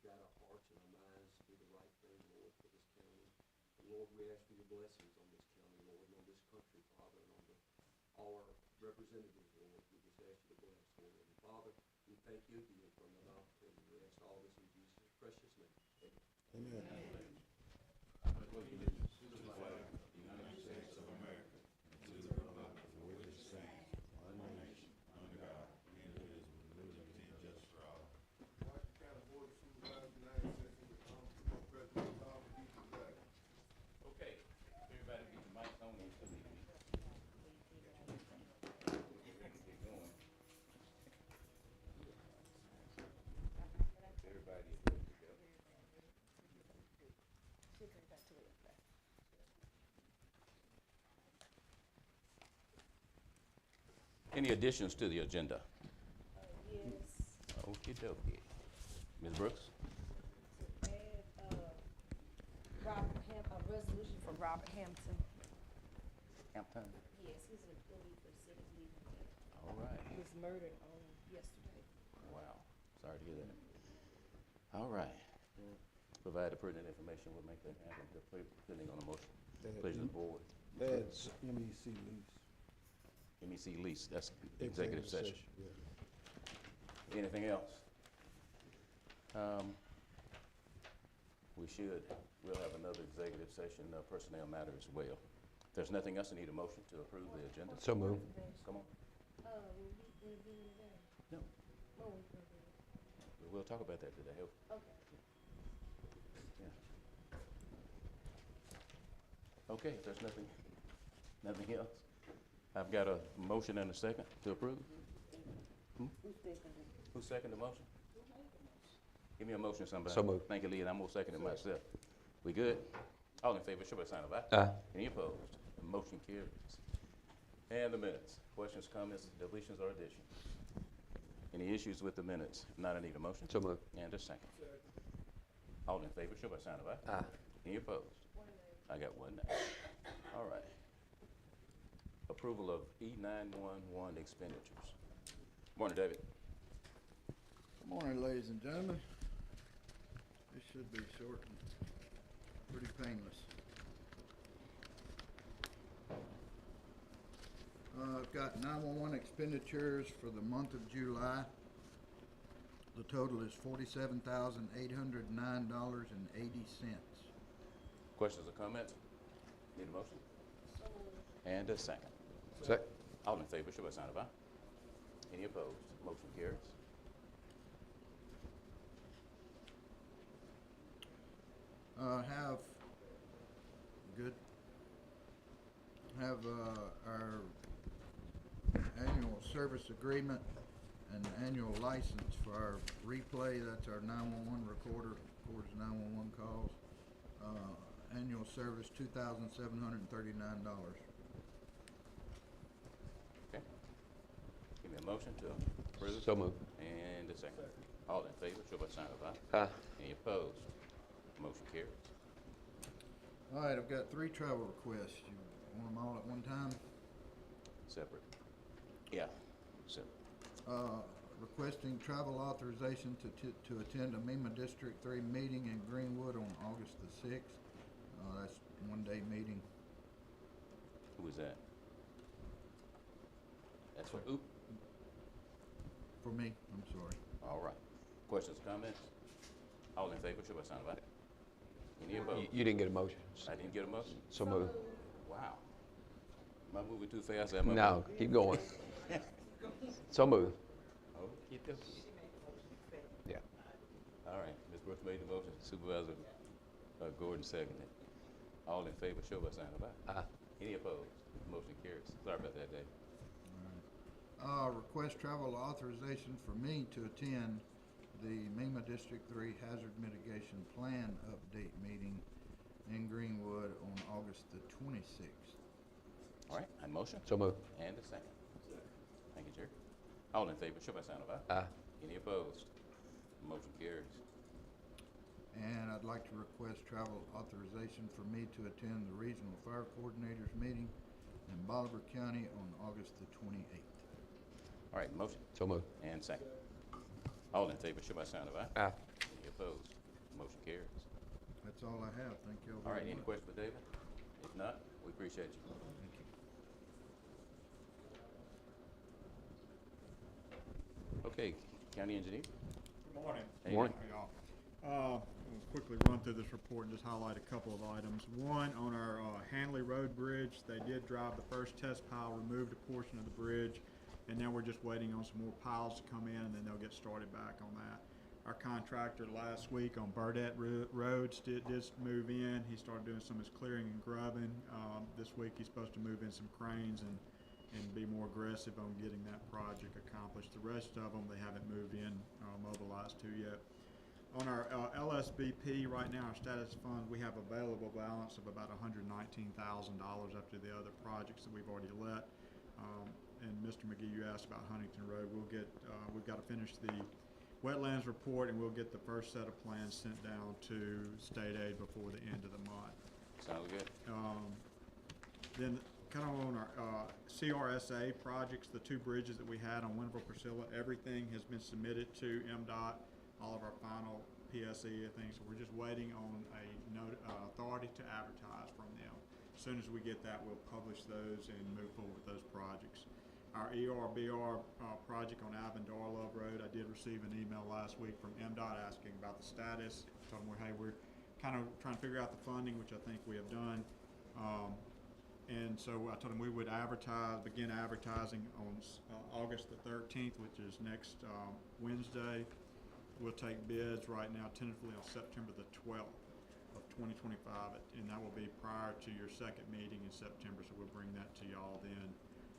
guide our hearts and our minds to do the right thing, Lord, for this county. And Lord, we ask for your blessings on this county, Lord, and on this country, Father, and on all our representatives, Lord. We just ask you to bless, Lord. And Father, we thank you again for another opportunity. We ask all this in Jesus' precious name. Amen. Amen. Okay, everybody get your mics on and come in. Get going. Everybody is ready to go. Any additions to the agenda? Yes, Okey dokey. Ms. Brooks? to add, a resolution for Robert Hampton. Hampton. Yes, he's a bully for city leaving. All right. He was murdered on yesterday. Wow, sorry to hear that. All right. Provide the pertinent information, we'll make that happen, depending on the motion. Pleasure of the board. That's MEC lease. MEC lease, that's executive session. Yeah. Anything else? We'll have another executive session, personnel matter as well. If there's nothing else, I need a motion to approve the agenda. So moved. Come on. Will we intervene today? No, Oh, we intervene. we'll talk about that today. Okay. Yeah. Okay, if there's nothing else. I've got a motion and a second to approve. Who seconded? Who seconded the motion? Give me a motion, somebody. So moved. Thank you, Lee, and I'm gonna second it myself. We good? All in favor, show by sign of aye. Aye. Any opposed? The motion carries. And the minutes. Questions, comments, deletions, or additions? Any issues with the minutes? If not, I need a motion. So moved. And a second. All in favor, show by sign of aye. Aye. Any opposed? I got one now. All right. Approval of E911 expenditures. Morning, David. Good morning, ladies and gentlemen. This should be short and pretty painless. I've got 911 expenditures for the month of July. The total is $47,809.80. Questions or comments? Need a motion? And a second. Second. All in favor, show by sign of aye. Any opposed? Motion carries. Our annual service agreement and annual license for our replay. That's our 911 recorder, records 911 calls. Annual service, $2,739. Okay. Give me a motion to approve. So moved. And a second. All in favor, show by sign of aye. Aye. Any opposed? Motion carries. All right, I've got 3 travel requests. You want them all at one time? Separate. Yeah, separate. Requesting travel authorization to attend a MEMA District 3 meeting in Greenwood on August the 6th. That's a one-day meeting. Who is that? That's for oop. For me, I'm sorry. All right. Questions, comments? All in favor, show by sign of aye. Any opposed? You didn't get a motion. I didn't get a motion? So moved. Wow. Am I moving too fast? Am I No, moving- keep going. So moved. Oh, keep this. Yeah. All right, Ms. Brooks made the motion, Supervisor Gordon seconded. All in favor, show by sign of aye. Aye. Any opposed? Motion carries. Sorry about that, Dave. Request travel authorization for me to attend the MEMA District 3 Hazard Mitigation Plan Update meeting in Greenwood on August the 26th. All right, I motion. So moved. And a second. Thank you, Jerry. All in favor, show by sign of aye. Aye. Any opposed? Motion carries. And I'd like to request travel authorization for me to attend the Regional Fire Coordinators meeting in Bolivar County on August the 28th. All right, motion So moved. and second. All in favor, show by sign of aye. Aye. Any opposed? Motion carries. That's all I have. Thank you all All right, very any much. questions for David? If not, we appreciate you. Thank you. Okay, county engineer? Good morning. Hey, Morning. How y'all? We'll quickly run through this report and just highlight a couple of items. One, on our Hanley Road Bridge, they did drive the first test pile, removed a portion of the bridge, and now we're just waiting on some more piles to come in, and then they'll get started back on that. Our contractor last week on Burdette Road did move in. He started doing some of his clearing and grubbing. This week he's supposed to move in some cranes and be more aggressive on getting that project accomplished. The rest of them, they haven't moved in, mobilized to yet. On our LSBP, right now, our status fund, we have available balance of about $119,000 after the other projects that we've already let. And Mr. McGee, you asked about Huntington Road. We've got to finish the wetlands report, and we'll get the first set of plans sent down to state aid before the end of the month. Sounds good. Then kind of on our CRSA projects, the two bridges that we had on Winterville Priscilla, everything has been submitted to MDOT, all of our final PSE things. So we're just waiting on a authority to advertise from them. As soon as we get that, we'll publish those and move forward with those projects. Our ERBR project on Avondale Love Road, I did receive an email last week from MDOT asking about the status. Told them, hey, we're kind of trying to figure out the funding, which I think we have done. And so I told them we would begin advertising on August the 13th, which is next Wednesday. We'll take bids right now tentatively on September the 12th of 2025, and that will be prior to your second meeting in September, so we'll bring that to y'all then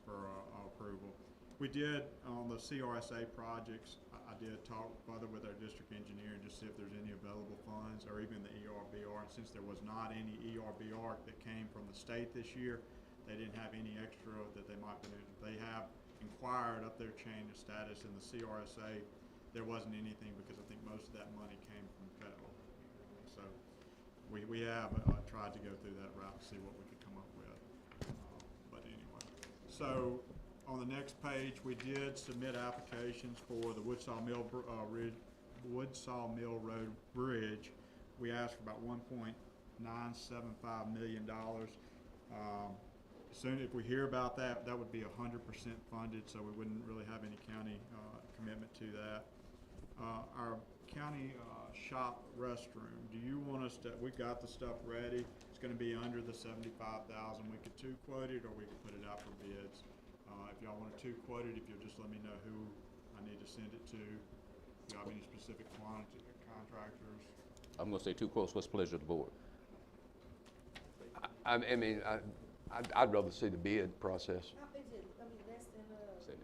for approval. We did, on the CRSA projects, I did talk further with our district engineer and just see if there's any available funds, or even the ERBR. And since there was not any ERBR that came from the state this year, they didn't have any extra that they might be. They have inquired up their chain of status in the CRSA. There wasn't anything because I think most of that money came from federal. So we have tried to go through that route to see what we could come up with. But anyway, so on the next page, we did submit applications for the Woodsaw Mill Road Bridge. We asked for about $1.975 million. Soon, if we hear about that, that would be 100% funded, so we wouldn't really have any county commitment to that. Our county shop restroom, do you want us to, we got the stuff ready. It's gonna be under the $75,000. We could two quote it, or we could put it out for bids. If y'all want to two quote it, if you'll just let me know who I need to send it to. If you have any specific quantity contractors. I'm gonna say two quotes. What's the pleasure of the board? I mean, I'd rather see the bid process. Less than,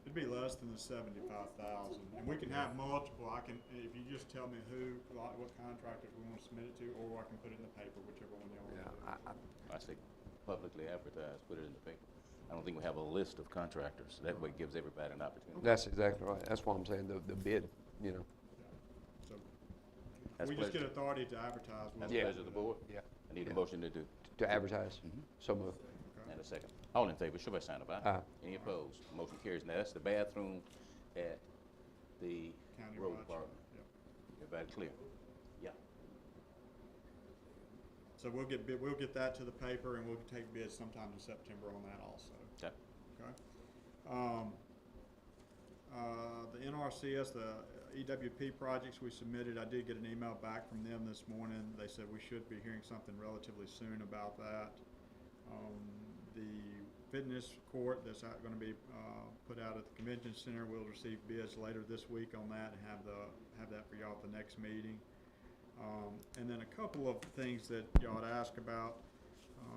It'd be less than the 75,000, and we can have multiple. If you just tell me what contractors we want to submit it to, or I can put it in the paper, whichever one y'all want to do. I say publicly advertise, put it in the paper. I don't think we have a list of contractors. That way it gives everybody an opportunity. That's exactly right. That's what I'm saying, the bid, you know. So That's we just get pleasure. authority to advertise. That's Yeah. pleasure of the board. Yeah. I need a Yeah. motion to do. To advertise, Mhm. so moved. And a second. All in favor, show by sign of aye. Aye. Any opposed? Motion carries. Now, that's the bathroom at the County road Roger. department. Yep. Everybody clear? Yeah. So we'll get that to the paper, and we'll take bids sometime in September on that also. Okay. Okay. The NRCS, the EWP projects we submitted, I did get an email back from them this morning. They said we should be hearing something relatively soon about that. The fitness court that's going to be put out at the convention center, we'll receive bids later this week on that and have that for y'all at the next meeting. And then a couple of things that y'all had asked about.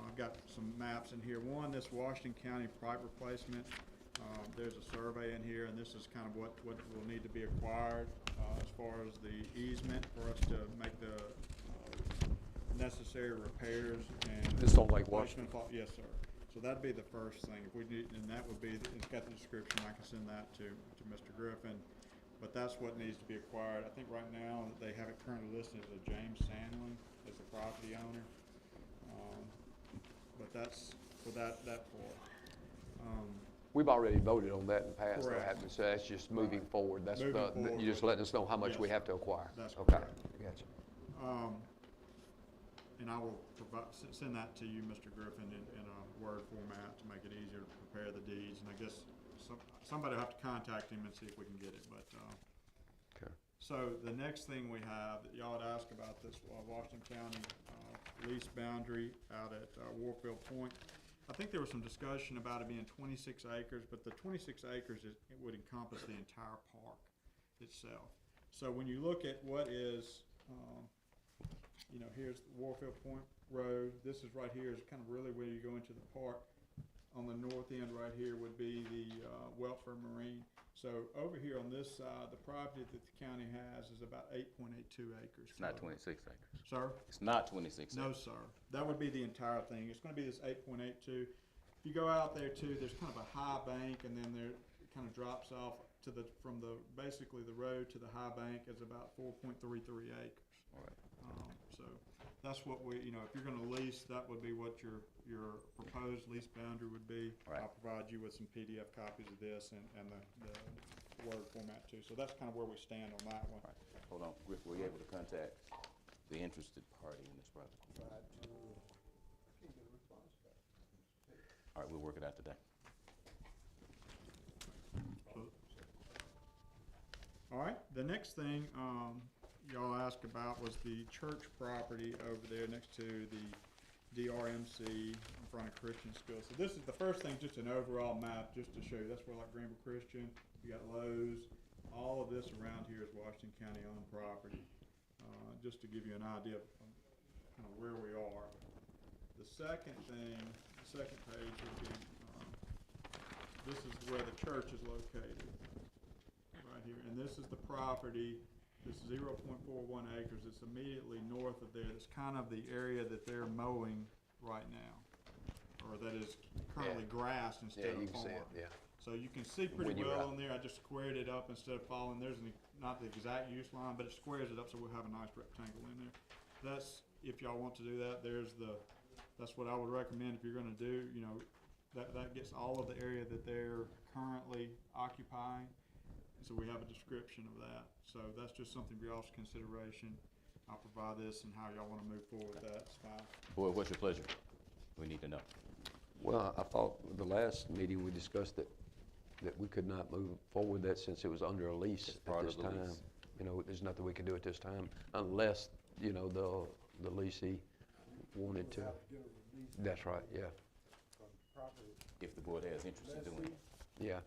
I've got some maps in here. One, this Washington County pipe replacement. There's a survey in here, and this is kind of what will need to be acquired as far as the easement for us to make the necessary repairs and. This on Lake Washington? Yes, sir. So that'd be the first thing. If we need, and that would be, it's got the description. I can send that to Mr. Griffin. But that's what needs to be acquired. I think right now they have it currently listed as a James Sandlin as the property owner. But that's for that part. We've already voted on that in the past, though, Correct. haven't we? So that's just moving Right. forward. That's, Moving forward you're just with- letting us know how much we Yes. have to acquire. That's Okay, correct. gotcha. And I will provide, send that to you, Mr. Griffin, in a Word format to make it easier to prepare the deeds. And I guess somebody will have to contact him and see if we can get it, but, Okay. so the next thing we have, that y'all had asked about this, Washington County, lease boundary out at Warfield Point. I think there was some discussion about it being 26 acres, but the 26 acres it would encompass the entire park itself. So when you look at what is, here's Warfield Point Road, this is right here is kind of really where you go into the park. On the north end right here would be the Welfare Marine. So over here on this side, the property that the county has is about 8.82 acres. It's not total. 26 acres. Sir? It's not 26 No, acres. sir. That would be the entire thing. It's gonna be this 8.82. If you go out there too, there's kind of a high bank and then there, it kind of drops off to basically the road to the high bank is about 4.33 acres. All right. So that's what if you're gonna lease, that would be what your proposed lease boundary would be. Right. I'll provide you with some PDF copies of this and the Word format too. So that's kind of where we stand on that one. All right. Hold on, Griff, were you able to contact the interested party in this project? All right, we'll work it out today. All right, the next thing, y'all asked about was the church property over there next to the DRMC in front of Christian School. So this is the first thing, just an overall map, just to show you. That's where like Greenville Christian, you got Lowe's, all of this around here is Washington County owned property. Just to give you an idea of kind of where we are. The second thing, the second page would be, this is where the church is located. Right here, and this is the property, this 0.41 acres, it's immediately north of there, it's kind of the area that they're mowing right now, or that is currently Yeah. grass instead Yeah, you of can see farm. it, yeah. So you can see pretty When you're well out. on there, I just squared it up instead of following, not the exact use line, but it squares it up so we'll have a nice rectangle in there. That's, if y'all want to do that, that's what I would recommend if you're gonna do, that gets all of the area that they're currently occupying. So we have a description of that. So that's just something for y'all's consideration. I'll provide this and how y'all wanna move forward with that, it's fine. Board, what's your pleasure? We need to know. Well, I thought the last meeting we discussed that we could not move forward that since it was under a lease It's at part this of the time. lease. There's nothing we can do at this time unless, the leasee wanted to. That's right, yeah, If the board has interest in doing it. yeah.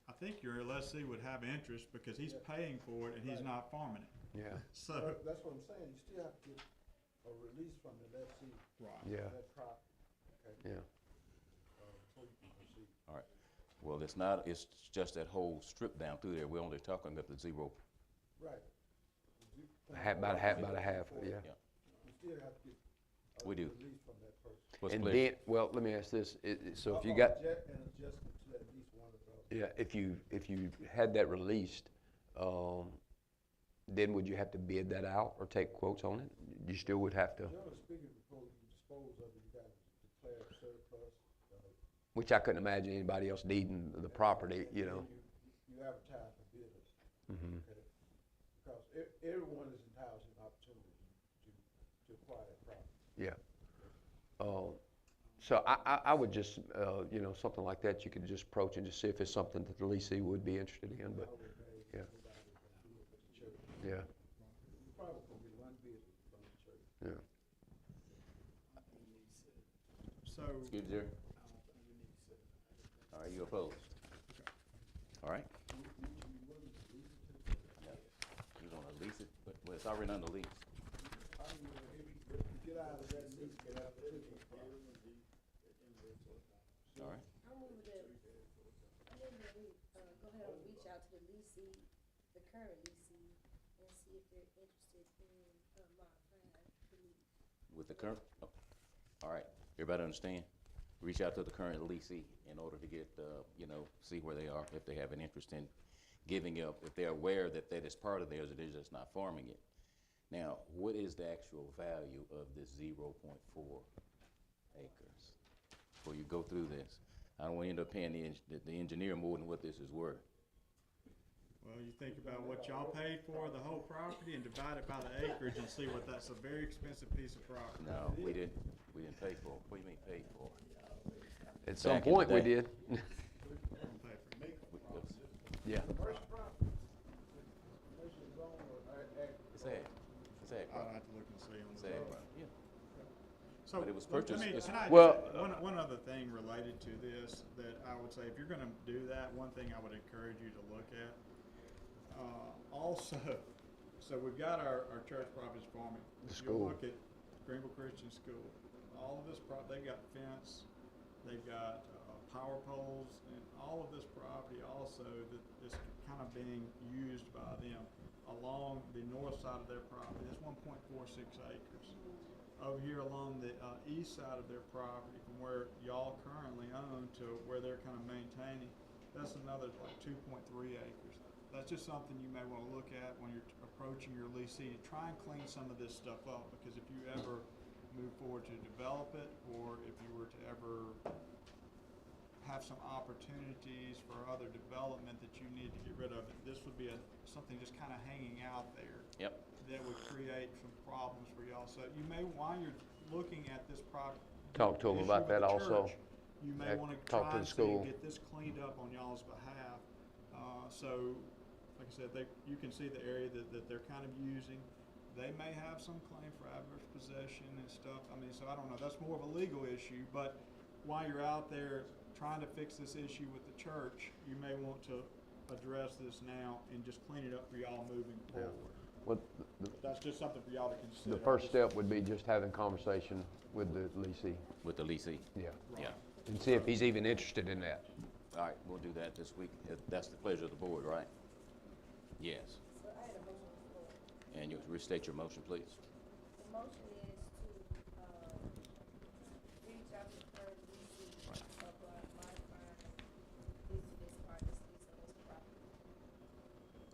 I think your lessee would have interest because he's paying for it and he's not farming it. Yeah, So, That's what I'm saying, you still have to get a release from the lessee, right. yeah, that property, okay, yeah. before you can proceed. All right. Well, it's just that whole strip down through there. We're only talking about the zero. Right. About a half, yeah. Yeah. You still have to get a We do. release from that person. What's And pleasure? then, well, let me ask this, so if you got, An adjustment to at least one of those. yeah, if you had that released, then would you have to bid that out or take quotes on it? You still would have to, Generally speaking, before you dispose of it, you gotta declare a surplus. which I couldn't imagine anybody else needing the property, And then you advertise for bidders, Mhm. okay? Because everyone is entitled to an opportunity to acquire that property. Yeah. So I would just, something like that, you could just approach and just see if it's something that the leasee would be interested in, but, Nobody may- yeah. nobody gonna do it but the church. yeah, You probably gonna get one bid from the church. yeah. So, Excuse me, Jerry? All right, you opposed? All right. No. You gonna lease it? Well, it's already under lease. I mean, if you get out of that lease, get out of the lease. All right. I move that we, go ahead and reach out to the leasee, the current leasee, and see if they're interested in, modifying the lease. With the current, oh, all right. Everybody understand? Reach out to the current leasee in order to get, see where they are, if they have an interest in giving up, if they're aware that that is part of theirs, and they're just not farming it. Now, what is the actual value of this 0.4 acres? Before you go through this, I don't wanna end up paying the engineer more than what this is worth. Well, you think about what y'all paid for the whole property and divide it by the acreage and see what that's a very expensive piece of property. No, we didn't pay for it. What do you mean pay for it? At some Back in the point, we day. did. Don't pay for it. Yeah. It's ag. It's ag I'll property. have to look and see on It's the ag road. property, yeah. So, But it was let purchased- me- it's- can I Well- just- one other thing related to this that I would say, if you're gonna do that, one thing I would encourage you to look at. Also, so we've got our church properties farming. The If school. you look at Greenville Christian School, all of this they've got fence, they've got power poles, and all of this property also that is kind of being used by them along the north side of their property. That's 1.46 acres. Over here along the east side of their property, from where y'all currently own to where they're kind of maintaining, that's another like 2.3 acres. That's just something you may want to look at when you're approaching your leasing, to try and clean some of this stuff up, because if you ever move forward to develop it, or if you were to ever have some opportunities for other development that you need to get rid of, this would be something just kind of hanging out there Yep. that would create some problems for y'all. So you may, while you're looking at this project, Talk to 'em about that also. you may want to Talk to try the to school. get this cleaned up on y'all's behalf. So, like I said, you can see the area that they're kind of using. They may have some claim for adverse possession and stuff. I mean, so I don't know, that's more of a legal issue, but while you're out there trying to fix this issue with the church, you may want to address this now and just clean it up for y'all moving forward. Well, That's just something for y'all to consider. the first step would be just having conversation with the leasee. With the leasee. Yeah. Yeah. And see if he's even interested in that. All right, we'll do that this week. That's the pleasure of the board, right? Yes. So I had a motion before. And you restate your motion, please. The motion is to, reach out to the current leasing of, modifying this part, this lease on this property.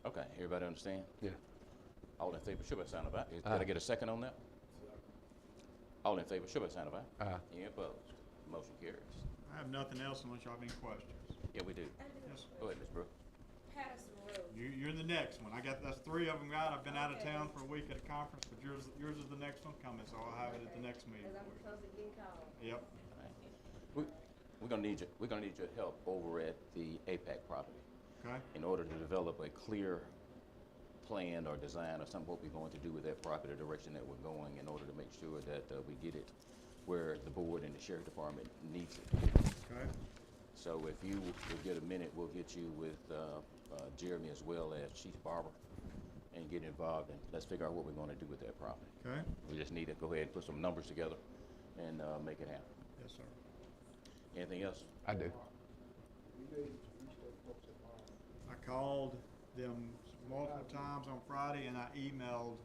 Okay, everybody understand? Yeah. All in favor, show by sign of aye. Did Aye. I get a second on that? All in favor, show by sign of aye. Aye. Any opposed? Motion carries. I have nothing else unless y'all have any questions. Yeah, we do. I do have Yes. a Go ahead, Ms. Brooks. Patterson Road. You're the next one. That's 3 of them out. I've been out of Okay. town for a week at a conference, but yours is the next one coming, so I'll have it at the next meeting. Cause I'm for you. supposed to get called. Yep. We're gonna need your help over at the APAC property Okay. in order to develop a clear plan or design or something, what we're going to do with that property, the direction that we're going, in order to make sure that we get it where the board and the sheriff department needs it. Okay. So if you will get a minute, we'll get you with Jeremy as well as Chief Barber and get involved, and let's figure out what we're gonna do with that property. Okay. We just need to go ahead and put some numbers together and make it happen. Yes, sir. Anything else? I do. I called them multiple times on Friday, and I emailed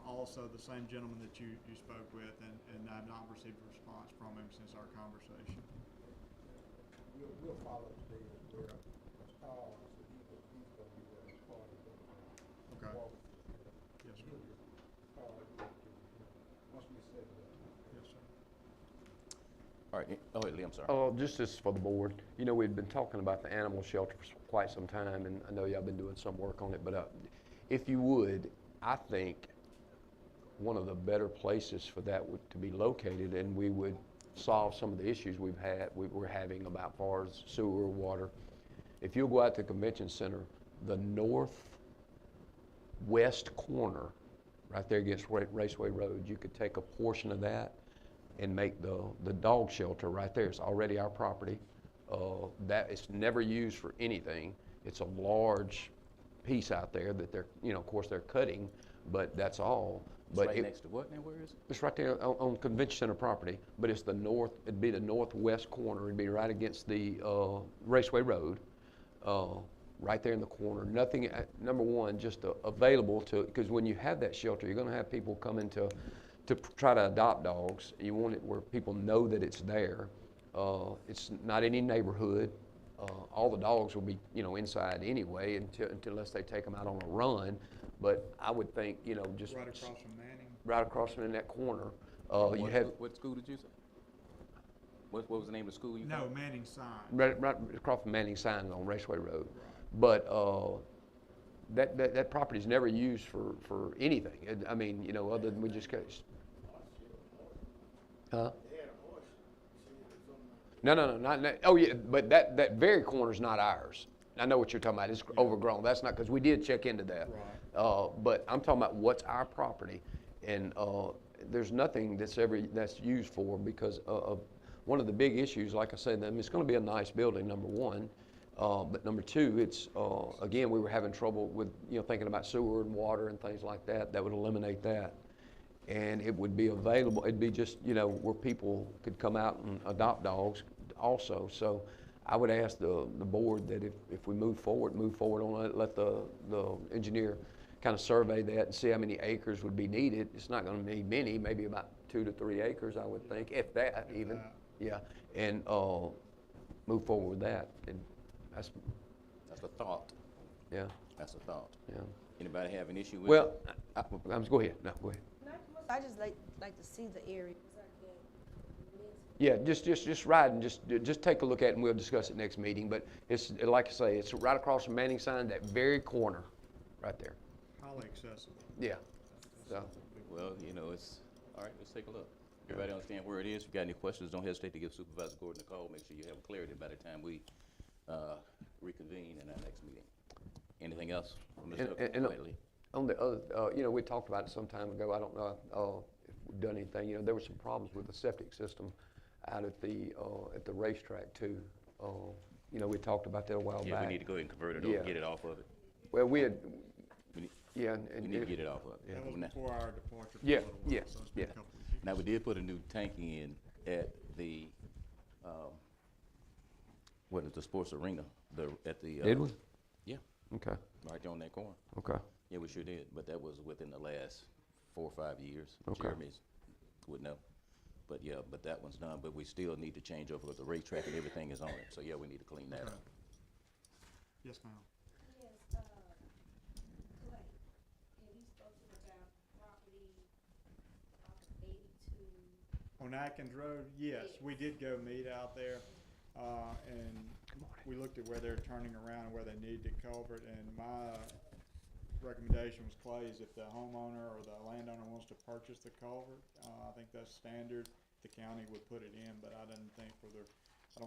also the same gentleman that you spoke with, and I've not received a response from him since our conversation. We'll follow today as well. Because Paul said he's gonna be there as part of the, Okay. walk. Yes, sir. Paul, once we set it up. Yes, sir. All right, oh, wait, Lee, I'm sorry. Just this for the board, you know, we've been talking about the animal shelter for quite some time, and I know y'all been doing some work on it, but if you would, I think one of the better places for that would to be located, and we would solve some of the issues we're having about far as sewer, water. If you'll go out to the convention center, the northwest corner, right there against Raceway Road, you could take a portion of that and make the dog shelter right there. It's already our property. That it's never used for anything. It's a large piece out there that they're, of course they're cutting, but that's all. It's But right next to what now, where is it? it's right there on convention center property, but it's it'd be the northwest corner. It'd be right against the Raceway Road, right there in the corner. Nothing, number one, just available because when you have that shelter, you're gonna have people coming to try to adopt dogs. You want it where people know that it's there. It's not any neighborhood. All the dogs will be, inside anyway unless they take them out on a run. But I would think, just Right across from Manning. right across from in that corner, you have What school did you say? What was the name of the school you No, called? Manning sign. right across from Manning Signs on Raceway Road. But, that property's never used for anything. I mean, you know, other than we just got. Huh? No, not, oh yeah, but that very corner's not ours. I know what you're talking about, it's overgrown, that's not, because we did check into that. Right. But I'm talking about what's our property, and, there's nothing that's used for, because, one of the big issues, like I said, it's gonna be a nice building, number one. But number two, it's, again, we were having trouble with, you know, thinking about sewer and water and things like that, that would eliminate that. And it would be available, it'd be just, you know, where people could come out and adopt dogs also. So I would ask the board that if we move forward on it, let the engineer kind of survey that and see how many acres would be needed. It's not gonna need many, maybe about 2 to 3 acres, I would think, if that even, yeah. And, move forward with that, and that's, That's a thought. yeah, That's a thought. yeah. Anybody have an issue with it? Well, go ahead, no, go ahead. I just like to see the area. Yeah, just ride and just take a look at it and we'll discuss it next meeting. But it's, like I say, it's right across from Manning Sign, that very corner, right there. Highly accessible. Yeah, so, Well, you know, all right, let's take a look. Everybody understand where it is? If you got any questions, don't hesitate to give Supervisor Gordon a call. Make sure you have clarity by the time we reconvene in our next meeting. Anything else from Mr. And Whiteley? on the other, you know, we talked about it some time ago. I don't know if we've done anything. You know, there were some problems with the septic system out at the racetrack too. You know, we talked about that a while back. Yeah, we need to go ahead and convert it Yeah. over, get it off of it. Well, we had, We need- yeah, We and need to get it off of it. That was Now- before our departure for a Yeah, little while, yeah, so it's been a yeah. couple of years. Now, we did put a new tank in at the, what is the sports arena, at the. did we? Yeah, Okay, right there on that corner. okay. Yeah, we sure did, but that was within the last 4 or 5 years. Okay. Jeremy's would know. But yeah, but that one's done, but we still need to change over because the racetrack and everything is on it. So yeah, we need to clean that Okay. up. Yes, ma'am. Yes, Clay, have you spoken about property off of 82? On Atkins Road, yes, we did go meet out there, and we looked at where they're turning around and where they need the culvert, and my recommendation was, Clay, is if the homeowner or the landowner wants to purchase the culvert, I think that's standard, the county would put it in, but I don't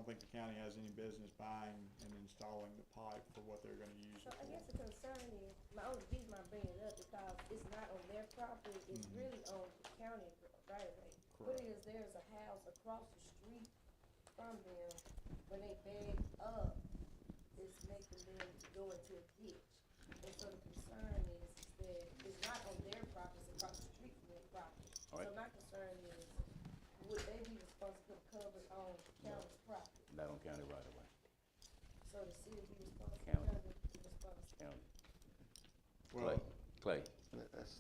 think the county has any business buying and installing the pipe for what they're gonna use So it I for. guess the concern is, my only reason I bring it up because it's not on their property, it's really on the county right away. What it is, there's a house across the street from them, when they bag up, it's making them go into a ditch. And so the concern is that it's not on their property, it's across the street from their property. All right. So my concern is, would they be responsible for covering on county's property? Not on county right away, So the city be responsible, County. county be responsible? county. Well, Clay,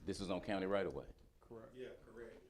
this is on county right away. correct. Yeah, correct.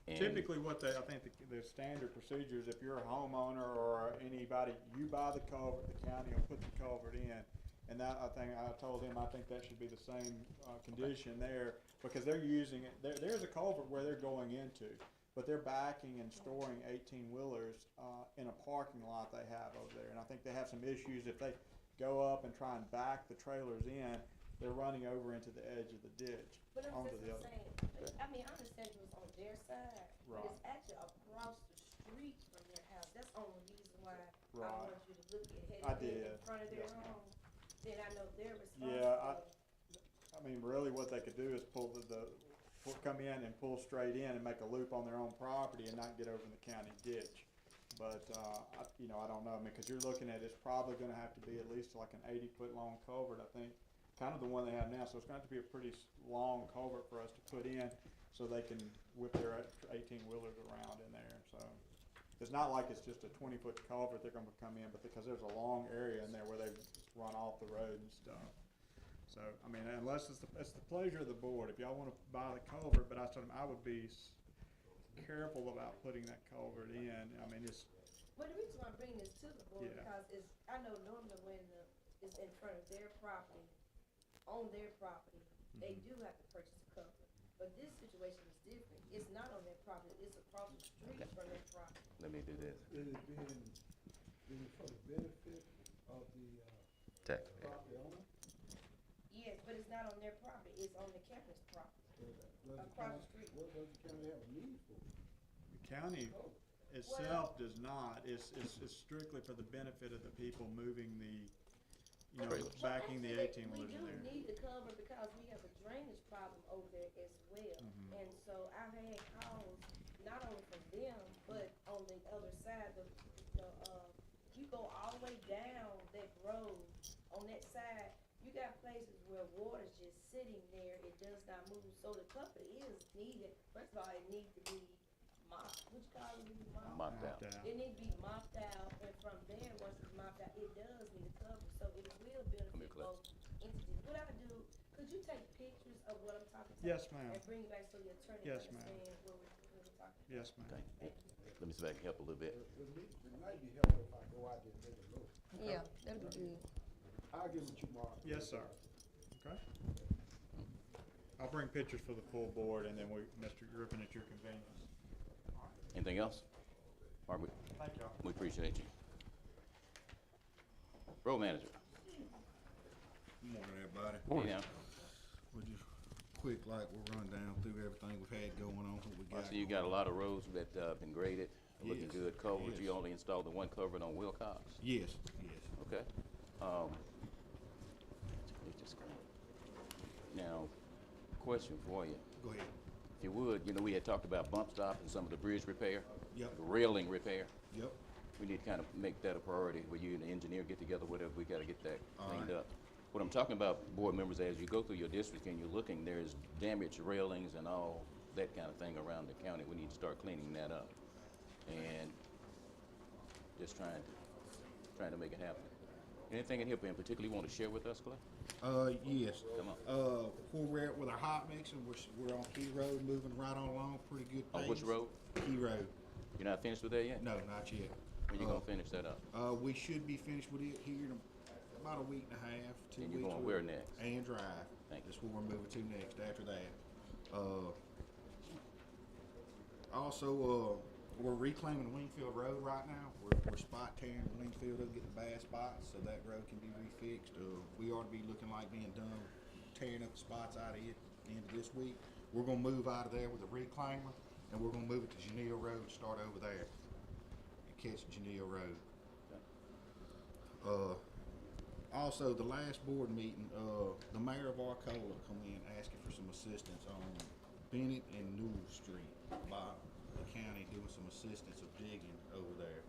And Typically, I think the standard procedure is if you're a homeowner or anybody, you buy the culvert, the county will put the culvert in. And that, I told him, I think that should be the same, condition there, because they're using it, there's a culvert where they're going into, but they're backing and storing 18-wheelers, in a parking lot they have over there. And I think they have some issues if they go up and try and back the trailers in, they're running over into the edge of the ditch, But I'm onto just the other. saying, I mean, I understand it was on their side, but Right. it's actually across the street from their house. That's the only reason why I Right. want you to look at I it in did. front of their Yes, ma'am. home. Then I know they're responsible. Yeah, I mean, really what they could do is come in and pull straight in and make a loop on their own property and not get over in the county ditch. But, I don't know, I mean, cause you're looking at, it's probably gonna have to be at least like an 80-foot long culvert, I think, kind of the one they have now, so it's gonna have to be a pretty long culvert for us to put in, so they can whip their 18-wheelers around in there, so. It's not like it's just a 20-foot culvert they're gonna come in, but because there's a long area in there where they run off the road and stuff. So, I mean, unless it's the pleasure of the board, if y'all wanna buy the culvert, but I told them I would be careful about putting that culvert in, I mean, it's, But the reason why I'm bringing this to the board, Yeah. because I know normally when it's in front of their property, on their property, they do have to purchase a cover. But this situation is different. It's not on their property, it's across the street from their property. Let me do this. Is it for the benefit of the, Taxpayer. property owner? Yes, but it's not on their property, it's on the county's property. Across the street. What does the county have a need for? The county itself does not. It's strictly for the benefit of the people moving the, Trailers. backing the Well, 18-wheelers in We there. do need to cover because we have a drainage problem over there as well. And so I've had calls, not only from them, but on the other side, you go all the way down that road, on that side, you got places where water's just sitting there, it does not move. So the cover is needed, first of all, it needs to be mopped, which call it, mopped? Mocked out. It needs to be mopped out, and from there, once it's mopped out, it does need a cover, so it will benefit close. both entities. What I do, could you take pictures of what I'm talking about? Yes, ma'am. And bring it back so the attorney Yes, ma'am. understands what we're talking about? Yes, ma'am. Okay. Let me see if I can help a little bit. It might be helpful if I go out there and take a look. Yeah, that'd be good. I'll give it to you, Mark. Yes, sir. Okay. I'll bring pictures for the full board, and then Mr. Griffin, at your convenience. Anything else? Mark, Thank y'all. we appreciate you. Road manager. Good morning, everybody. Hey now. We'll just quick, like, we'll run down through everything we've had going on, what we I got. see you got a lot of roads that been graded, looking Yes, good, coverage. You yes. only installed the one culvert on Wilcox. Yes, yes. Okay. It's just great. Now, question for you. Go ahead. If you would, we had talked about bump stop and some of the bridge repair. Yep. The railing repair. Yep. We need to kind of make that a priority, where you and the engineer get together, whatever, we gotta get that All cleaned right. up. What I'm talking about, board members, as you go through your district and you're looking, there's damaged railings and all that kind of thing around the county. We need to start cleaning that up. And just trying to make it happen. Anything in here in particular you want to share with us, Clay? Yes. Come on. Where we're at with our hot mixing, we're on Key Road, moving right on along, pretty good pace. On which road? Key Road. You're not finished with that yet? No, not yet. When you gonna finish that up? We should be finished with it here in about a week and a half, 2 And weeks. you're going where next? And Drive. Thank you. That's where we're moving to next, after that. Also, we're reclaiming Wingfield Road right now. We're spot tearing Wingfield up, getting the bad spots, so that road can be refixed. We ought to be looking like being done, tearing up the spots out of it end of this week. We're gonna move out of there with a reclaimer, and we're gonna move it to Janelle Road, start over there, and catch Janelle Road. Also, the last board meeting, the mayor of Arcola come in asking for some assistance on Bennett and Newell Street by the county, doing some assistance of digging over there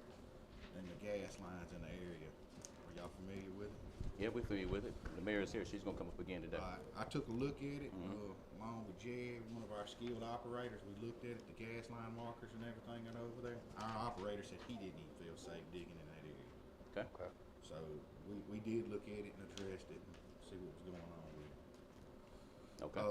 and the gas lines in the area. Are y'all familiar with it? Yeah, we're familiar with it. The mayor's here. She's gonna come up again today. I took a look at it, along with Jay, one of our skilled operators. We looked at it, the gas line markers and everything that over there. Our operator said he didn't even feel safe digging in that area. Okay? So we did look at it and addressed it and see what was going on with it. Okay.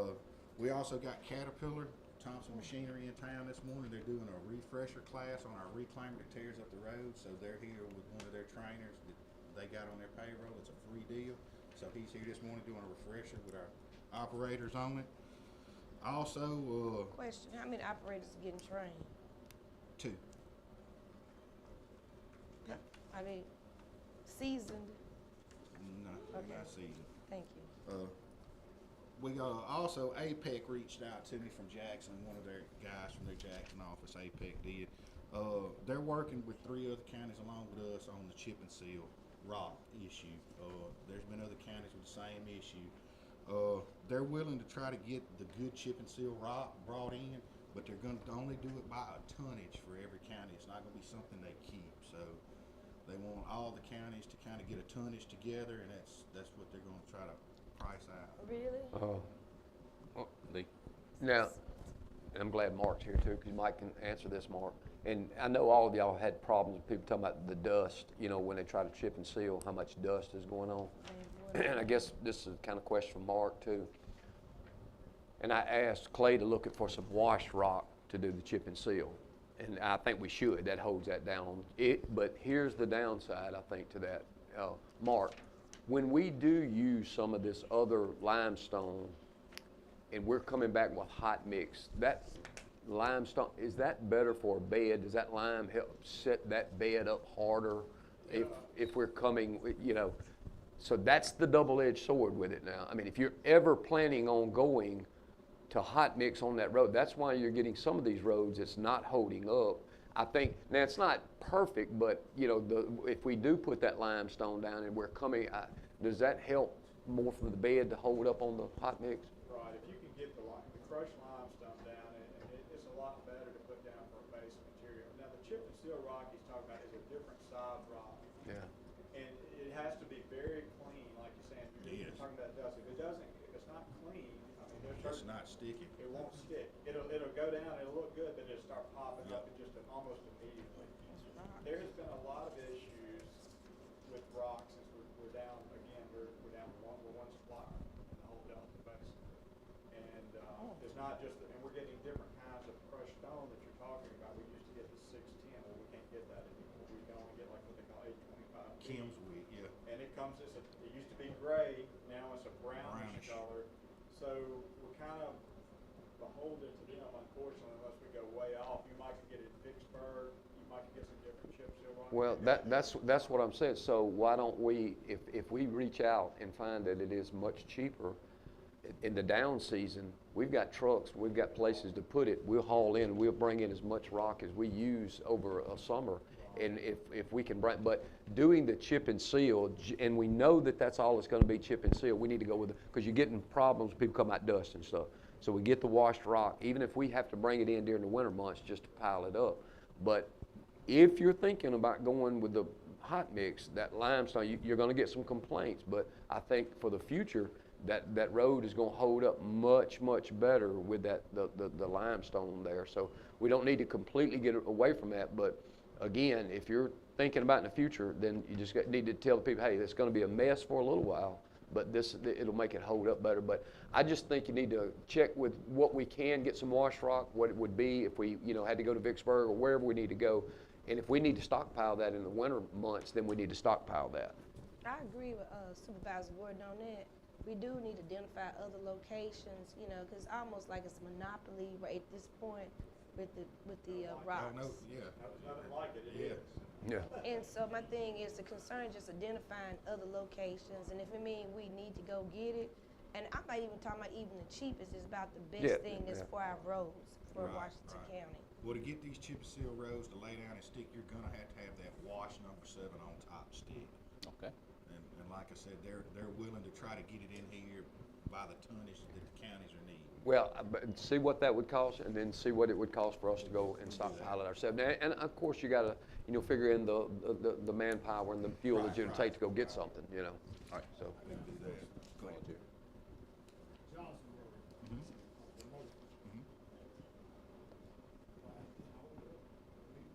We also got Caterpillar, Thompson Machinery in town this morning. They're doing a refresher class on our reclaimer that tears up the road. So they're here with one of their trainers that they got on their payroll. It's a free deal. So he's here this morning doing a refresher with our operators on it. Also, Question, how many operators are getting trained? 2. Okay. Are they seasoned? No, they're Okay. not seasoned. Thank you. We got also APEC reached out to me from Jackson, one of their guys from their Jackson office. APEC did. They're working with 3 other counties along with us on the chip and seal rock issue. There's been other counties with the same issue. They're willing to try to get the good chip and seal rock brought in, but they're going to only do it by a tonnage for every county. It's not going to be something they keep. So they want all the counties to kind of get a tonnage together, and that's what they're going to try to price out. Really? Lee? Now, and I'm glad Mark's here too, because Mike can answer this, Mark. And I know all of y'all had problems with people talking about the dust, when they try to chip and seal, how much dust is going on. And I guess this is kind of question for Mark too. And I asked Clay to look for some wash rock to do the chip and seal. And I think we should, that holds that down. But here's the downside, I think, to that. Mark, when we do use some of this other limestone, and we're coming back with hot mix, that limestone, is that better for a bed? Does that lime help set that bed up harder if we're coming, you know? So that's the double-edged sword with it now. I mean, if you're ever planning on going to hot mix on that road, that's why you're getting some of these roads that's not holding up. I think, now it's not perfect, but you know, if we do put that limestone down and we're coming, does that help more for the bed to hold up on the hot mix? Right, if you can get the crushed limestone down, it's a lot better to put down for a base material. Now, the chip and seal rock he's talking about is a different size rock. Yeah. And it has to be very clean, like you're saying. You're Yes. talking about dust. If it's not clean, I mean, there's It's certain, not sticky. it won't stick. It'll go down, it'll look good, but it'll start popping up and just almost immediately. There has been a lot of issues with rock since we're down, again, we're down to one supplier in the whole Delta Basin. And, it's not just, and we're getting different kinds of crushed stone that you're talking about. We used to get the 610, well, we can't get that anymore. We can only get like what they call 825. Kim's wheat, yeah. And it comes, it used to be gray, now it's a brownish Brownish. color. So we're kind of beholden to them, unfortunately, unless we go way off. You might could get it in Vicksburg, you might could get some different chip seal rock. Well, that's what I'm saying. So why don't we, if we reach out and find that it is much cheaper in the down season, we've got trucks, we've got places to put it. We'll haul in, we'll bring in as much rock as we use over a summer. And if we can bring, but doing the chip and seal, and we know that that's all it's going to be, chip and seal, we need to go with it, because you're getting problems, people come out dust and stuff. So we get the washed rock, even if we have to bring it in during the winter months just to pile it up. But if you're thinking about going with the hot mix, that limestone, you're going to get some complaints. But I think for the future, that road is going to hold up much, much better with the limestone there. So we don't need to completely get away from that. But again, if you're thinking about in the future, then you just need to tell the people, hey, it's going to be a mess for a little while, but it'll make it hold up better. But I just think you need to check with what we can, get some wash rock, what it would be if we, had to go to Vicksburg or wherever we need to go. And if we need to stockpile that in the winter months, then we need to stockpile that. I agree with Supervisor Gordon on that. We do need to identify other locations, because almost like it's a monopoly right at this point with the rocks. Oh, no, yeah. Nothing like it, it Yeah. is. Yeah. And so my thing is the concern is just identifying other locations, and if it means we need to go get it, and I'm not even talking about even the cheapest, it's about the Yeah, best thing is yeah. for our roads for Right, Washington right. County. Well, to get these chip and seal roads to lay down and stick, you're gonna have to have that wash number 7 on top stick. Okay. And like I said, they're willing to try to get it in here by the tonnage that the counties are needing. Well, but see what that would cost, and then see what it would cost for us to go and stockpile it ourselves. And of course, you got to, figure in the manpower and the fuel that you'll take to go get something, All right. So, We can do that. Go ahead, Jerry. Johnson Road. The most.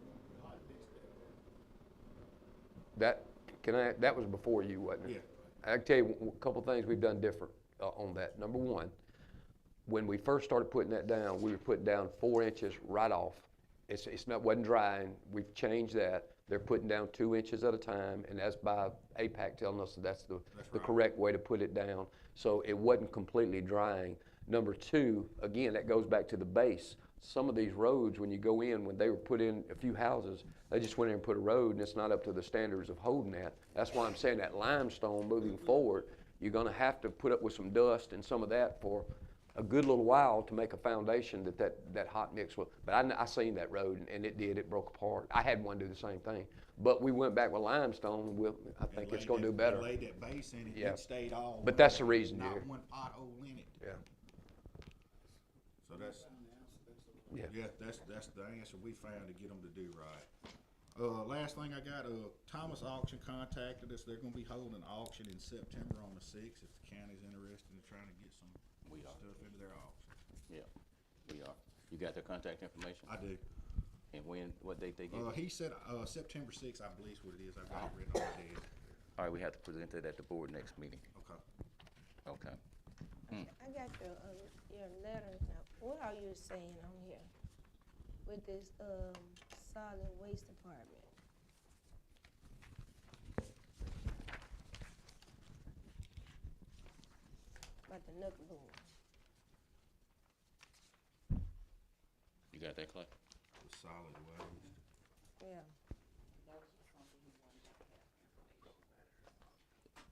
We hot mixed that there. that was before you, wasn't it? Yeah. I can tell you a couple things we've done different on that. Number one, when we first started putting that down, we were putting down 4 inches right off. Wasn't drying. We've changed that. They're putting down 2 inches at a time, and that's by APAC telling us that's the right. correct way to put it down. So it wasn't completely drying. Number two, again, that goes back to the base. Some of these roads, when you go in, when they were put in a few houses, they just went in and put a road, and it's not up to the standards of holding that. That's why I'm saying that limestone moving forward, you're going to have to put up with some dust and some of that for a good little while to make a foundation that hot mix will. But I seen that road, and it broke apart. I had one do the same thing. But we went back with limestone. I think it's going to do better. Laid that base in it, Yeah. it stayed all. But that's the reason, Not Jerry. one pothole in it. Yeah. So that's, Yeah. that's the answer we found to get them to do right. Last thing I got, Thomas Auction contacted us. They're gonna be holding an auction in September on the 6th if the county's interested in trying to get some We are. stuff into their auction. Yeah, we are. You got their contact information? I do. And what date they give? He said, September 6th, I believe is what it is. I've got it written on my desk. All right, we have to present it at the board next meeting. Okay. Okay. I got your letter. Now, what are you saying on here with this solid waste department? About the knuckle boom. got that, Clay? The solid waste. Yeah.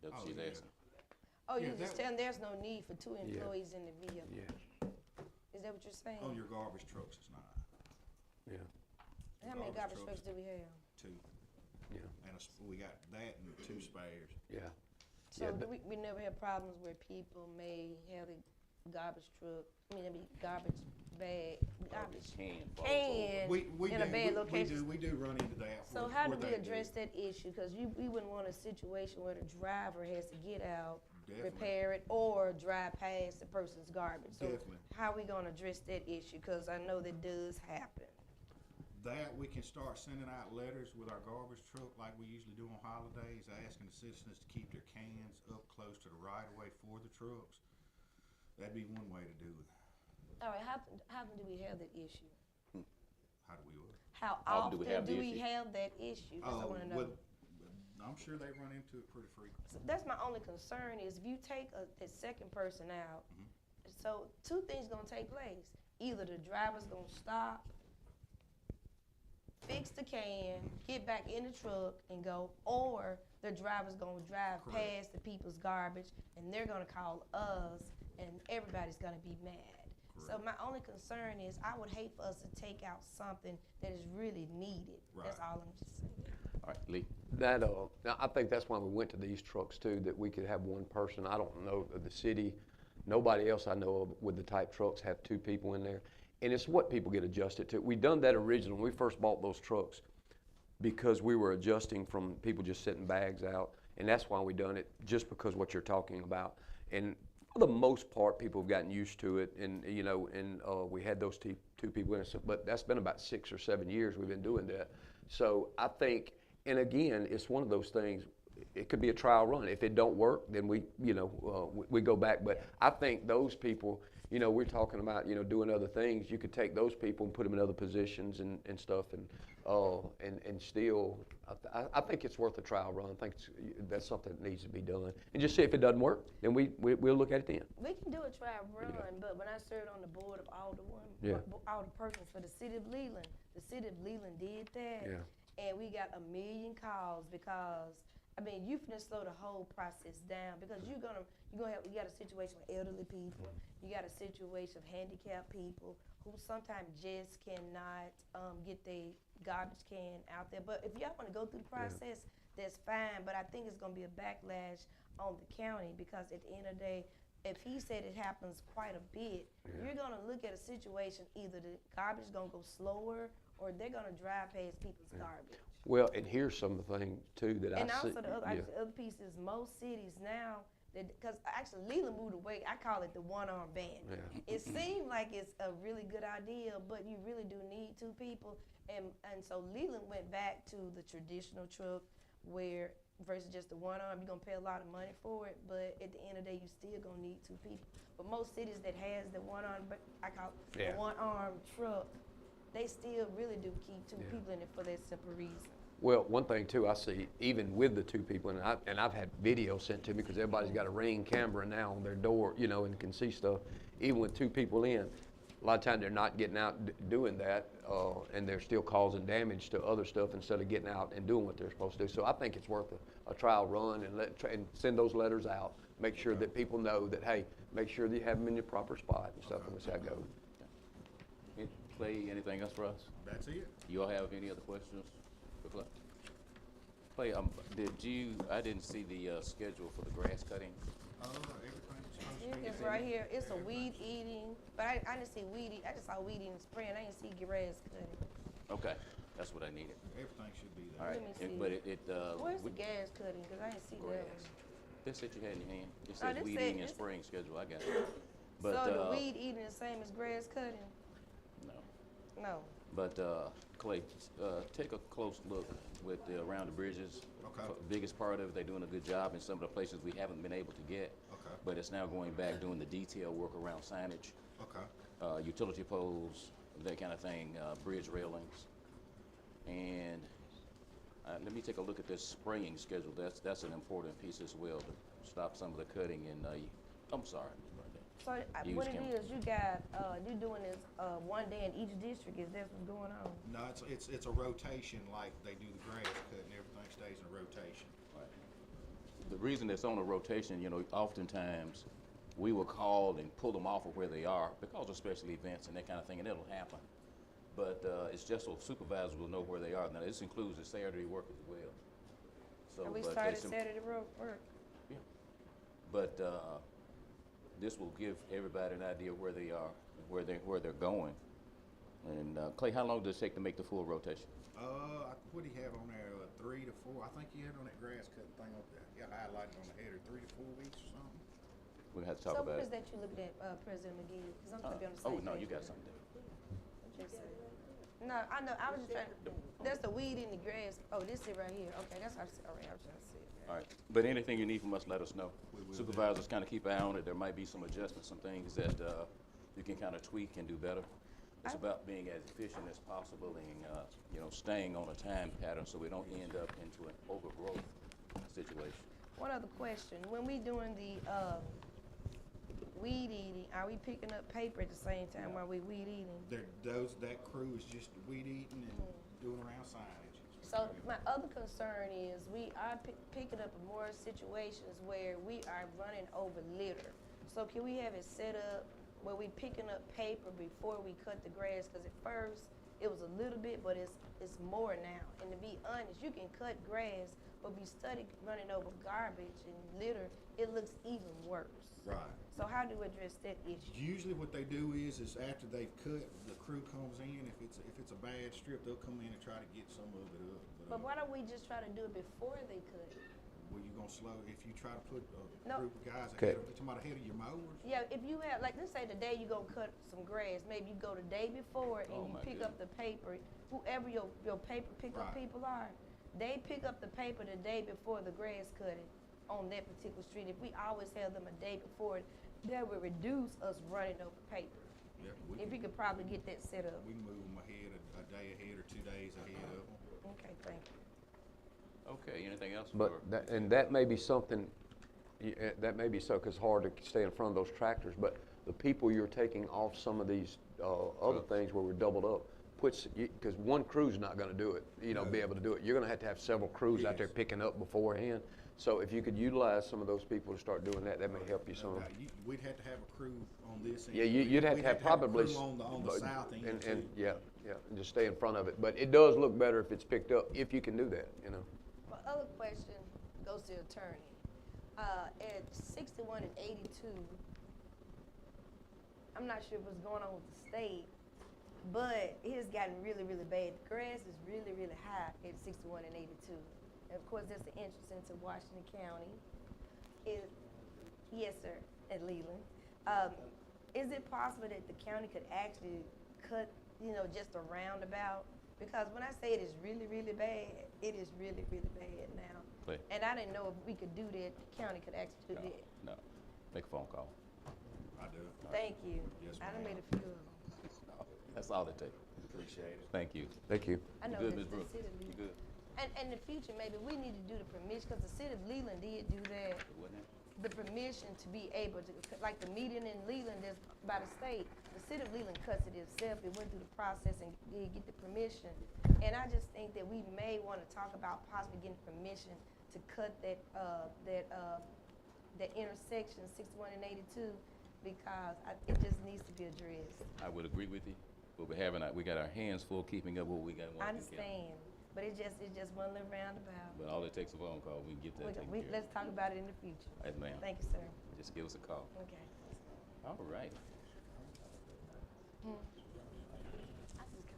That's what Oh, she's yeah. asking. Oh, Yeah, you just that- telling there's no need for two Yeah. employees in the vehicle? Yeah, Is that what you're saying? On your garbage trucks, it's not. yeah, How many garbage garbage trucks. trucks do we have? 2. yeah, And we got that and 2 spares. yeah. So Yeah, do we never have problems where people may have a garbage truck, I mean garbage bag, garbage Can. can We in do, a bad location? we do run into that. So where- how do where we they address that issue? Cause we wouldn't want a situation where the driver has to get out, Definitely. repair it, or drive past the person's garbage. So Definitely. how we gonna address that issue? Cause I know that does happen. That, we can start sending out letters with our garbage truck like we usually do on holidays, asking the citizens to keep their cans up close to the right of way for the trucks. That'd be one way to do it. All right, how often do we have that issue? How do we work? How How often often do we have the do we issue? have that issue? That's what I wanna know. I'm sure they run into it pretty frequently. So that's my only concern is if you take that second person out, so two things gonna take place. Either the driver's gonna stop, fix the can, get back in the truck and go, or the driver's gonna drive Correct. past the people's garbage and they're gonna call us and everybody's gonna be mad. So Correct. my only concern is I would hate for us to take out something that is really needed. That's Right. all I'm just saying. All right, Lee. That, now, I think that's why we went to these trucks too, that we could have one person. I don't know of the city, nobody else I know of with the type trucks have 2 people in there. And it's what people get adjusted to. We done that originally when we first bought those trucks because we were adjusting from people just setting bags out. And that's why we done it, just because what you're talking about. And for the most part, people have gotten used to it and, you know, and we had those 2 people in it. But that's been about 6 or 7 years we've been doing that. So I think, and again, it's one of those things, it could be a trial run. If it don't work, then we, you know, we go back. But I think those people, you know, we're talking about, you know, doing other things. You could take those people and put them in other positions and stuff and still, I think it's worth a trial run. I think that's something that needs to be done. And just see if it doesn't work, then we'll look at it then. We can do a trial run, but when I served on the board of Yeah. Alderpersons for the city of Leland, the city of Leland did that. Yeah. And we got 1,000,000 calls because, I mean, you finna slow the whole process down because you got a situation with elderly people, you got a situation of handicapped people who sometimes just cannot get their garbage can out there. But if y'all wanna go through the process, that's fine, but I think it's gonna be a backlash on the county because at the end of the day, if he said it happens quite a bit, you're gonna look at a situation, either the garbage is gonna go slower or they're gonna drive past people's garbage. Well, and here's some of the things too that And I see. also the other piece is most cities now, because actually Leland moved away, I call it the one-arm band. Yeah. It seemed like it's a really good idea, but you really do need 2 people. And so Leland went back to the traditional truck where versus just the one arm, you're gonna pay a lot of money for it, but at the end of the day, you still gonna need 2 people. But most cities that has the one arm, I call it Yeah. the one arm truck, they still really do keep 2 people in it for that simple reason. Well, one thing too, I see, even with the 2 people, and I've had video sent to me because everybody's got a Ring camera now on their door, you know, and can see stuff. Even with 2 people in, a lot of times they're not getting out doing that, and they're still causing damage to other stuff instead of getting out and doing what they're supposed to do. So I think it's worth a trial run and send those letters out. Make sure that people know that, hey, make sure that you have them in your proper spot and stuff, and we'll see how it goes. Clay, anything else for us? That's it. You all have any other questions for Clay? Clay, I didn't see the schedule for the grass cutting. Everything's supposed to be. It's right here, it's a weed eating, but I didn't see weed eating, I just saw weed eating in spring, I didn't see grass cutting. Okay, that's what I needed. Everything should be All there. right, Let me see. but Where's the we- gas cutting, cause I didn't see that grass. one. This that you had in your hand, it Oh, says this weed said- eating and this- spraying schedule, I got it. But, So the weed eating the same as grass cutting? no. No. But, Clay, take a close look with around the bridges. Okay. Biggest part of it, they're doing a good job in some of the places we haven't been able to get. Okay. But it's now going back doing the detail work around signage, Okay. utility poles, that kind of thing, bridge railings. And let me take a look at this spraying schedule. That's an important piece as well to stop some of the cutting and, I'm sorry. So Huge what it chemical. is, you got, you doing this, one day in each district, is that what's going on? No, it's a rotation like they do the grass cut and everything stays in a rotation. The reason it's on a rotation, you know, oftentimes we will call and pull them off of where they are because of special events and that kind of thing, and it'll happen. But it's just so supervisors will know where they are. Now, this includes the Saturday work as well. So, And we but started it's im- Saturday work. Yeah. But this will give everybody an idea where they are, where they're going. And Clay, how long does it take to make the full rotation? What do you have on there? 3 to 4. I think you had on that grass cutting thing up there. Yeah, highlighted on the header. 3 to 4 weeks or something. We're gonna have to talk So what about is it. that you looking at, President McGee? Because I'm trying to be on the same Oh, page. no, you got with something there. Just saying. No, I know, I was just trying, that's the weed in the grass. Oh, this is right here. Okay, that's how, all right, I was trying to see it. All right, but anything you need from us, let us know. We will do. Supervisors kind of keep an eye on it. There might be some adjustments, some things that you can kind of tweak and do better. It's about being as efficient as possible and, you know, staying on a time pattern so we don't end up into an overgrowth situation. One other question, when we doing the, weed eating, are we picking up paper at the same time while we weed eating? That crew is just weed eating and doing around signage. So my other concern is we are picking up more situations where we are running over litter. So can we have it set up where we picking up paper before we cut the grass? Because at first it was a little bit, but it's more now. And to be honest, you can cut grass, but if you study running over garbage and litter, it looks even worse. Right. So how do we address that issue? Usually what they do is after they've cut, the crew comes in. If it's a bad strip, they'll come in and try to get some of it up. But why don't we just try to do it before they cut it? Well, you're gonna slow if you try to put a No. group of guys Okay. ahead of, you talking about ahead of your mowers? Yeah, if you have, like, let's say the day you go cut some grass, maybe you go the day before and Oh, you my pick up the paper, whoever your paper pickup Right. people are, they pick up the paper the day before the grass cutting on that particular street. If we always have them a day before, that would reduce us running over paper. Yeah, If you could probably get that set up. we can move them ahead a day ahead or 2 days ahead of them. Okay, thank you. Okay, anything else? But that may be something, that may be so, 'cause it's hard to stay in front of those tractors, but the people you're taking off some of these, other Trucks. things where we're doubled up, because one crew's not gonna do it, be able to do it. You're gonna have several crews out there Yes. picking up beforehand. So if you could utilize some of those people to start doing that, that may help you No some. doubt. We'd have to have a crew on this end. Yeah, you'd have We'd to have probably. a crew on the south end and too. yeah, and just stay in front of it. But it does look better if it's picked up, if you can do that, My other question goes to the attorney. At 61 and 82, I'm not sure what's going on with the state, but it has gotten really, really bad. The grass is really, really high at 61 and 82. And of course, that's the entrance into Washington County. Yes, sir, at Leland. Is it possible that the county could actually cut, just a roundabout? Because when I say it is really, really bad, it is really, really bad now. Clay. And I didn't know if we could do that, the county could actually do that. No, make a phone call. I do. Thank you. Yes, I done ma'am. made a few of them. That's all it takes. Appreciate it. Thank you. Thank you. I know You good, that's Ms. the Brooks? city of You Leland. good? And in the future, maybe we need to do the permission, because the city of Leland did do that. Wasn't it? The permission to be able to, like the meeting in Leland is by the state, the city of Leland cuts it itself, it went through the process and did get the permission. And I just think that we may wanna talk about possibly getting permission to cut that intersection, 61 and 82, because it just needs to be addressed. I would agree with you, but we got our hands full keeping up what we got. in I Washington County. understand, but it's just one little roundabout. But all it takes is a phone call, we can get that taken care of. Let's talk about it in the future. Yes, ma'am. Thank you, sir. Just give us a call. Okay. All right. I just kind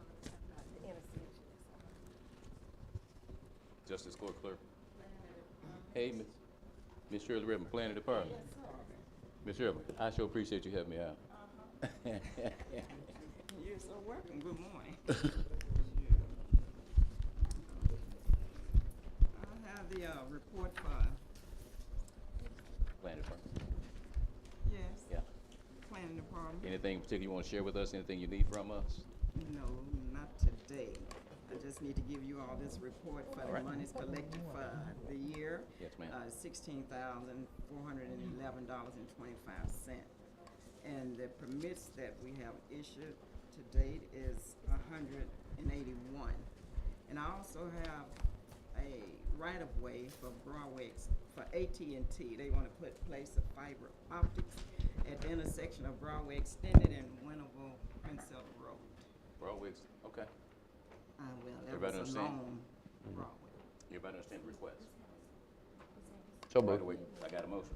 of talk about the intersection. Justice Court Clerk. Hey, Miss Shirley Redmond, Planning Department. Miss Shirley, I sure appreciate you helping me out. You're so welcome. Good morning. I have the report for, Planning Department. yes, Yeah. planning department. Anything in particular you want to share with us? Anything you need from us? No, not today. I just need to give you all this report for All the right. monies collected for the year. Yes, ma'am. $16,411.25. And the permits that we have issued to date is 181. And I also have a right-of-way for Broadway, for AT&T. They want to place a fiber optics at the intersection of Broadway Extended and Winnable Princeton Road. Broadway, okay. Well, Everybody that was a understand? long Broadway. Everybody understand the request? So Right moved. away, I got a motion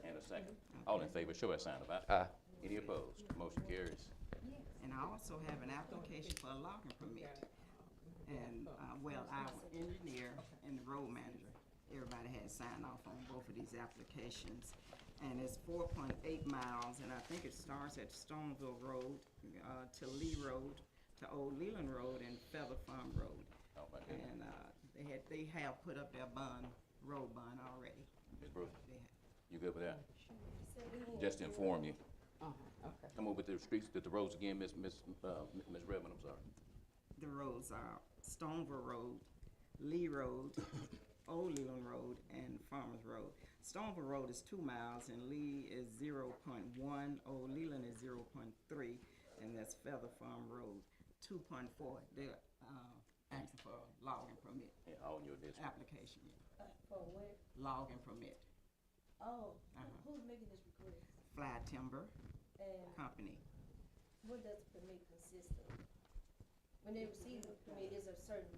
and a second. All in favor, show by sign of aye. Aye. Any opposed? Motion carries. And I also have an application for a logging permit. And, well, our engineer and the road manager, everybody had signed off on both of these applications. And it's 4.8 miles, and I think it starts at Stoneville Road, to Lee Road, to Old Leland Road, and Feather Farm Road. Oh, my goodness. And they have put up their road bond already. Ms. Brooks, They have. you good with that? Just to inform you. Okay. Come over with the streets, the roads again, Ms. Redmond, I'm sorry. The roads are Stoneville Road, Lee Road, Old Leland Road, and Farmers Road. Stoneville Road is 2 miles, and Lee is 0.1, Old Leland is 0.3, and that's Feather Farm Road, 2.4. They're asking for a logging permit Yeah, all in your district. application, yeah. For what? Logging permit. Oh, Uh-huh. who's making this request? Fly Timber And Company. what does the permit consist of? When they receive the permit, is there a certain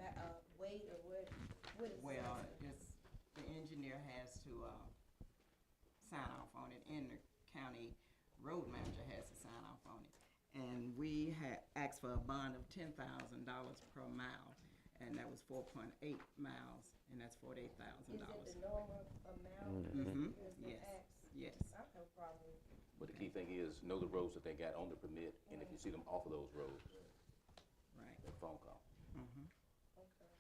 weight or what is it? Well, it's, the engineer has to sign off on it, and the county road manager has to sign off on it. And we had asked for a bond of $10,000 per mile, and that was 4.8 miles, and that's $48,000. Is it the normal amount? Mm-hmm, Is the yes, ax? yes. I have a problem with it. But the key thing is, know the roads that they got on the permit, and if you see them off of those roads, Right. make a phone call. Mm-hmm. Okay.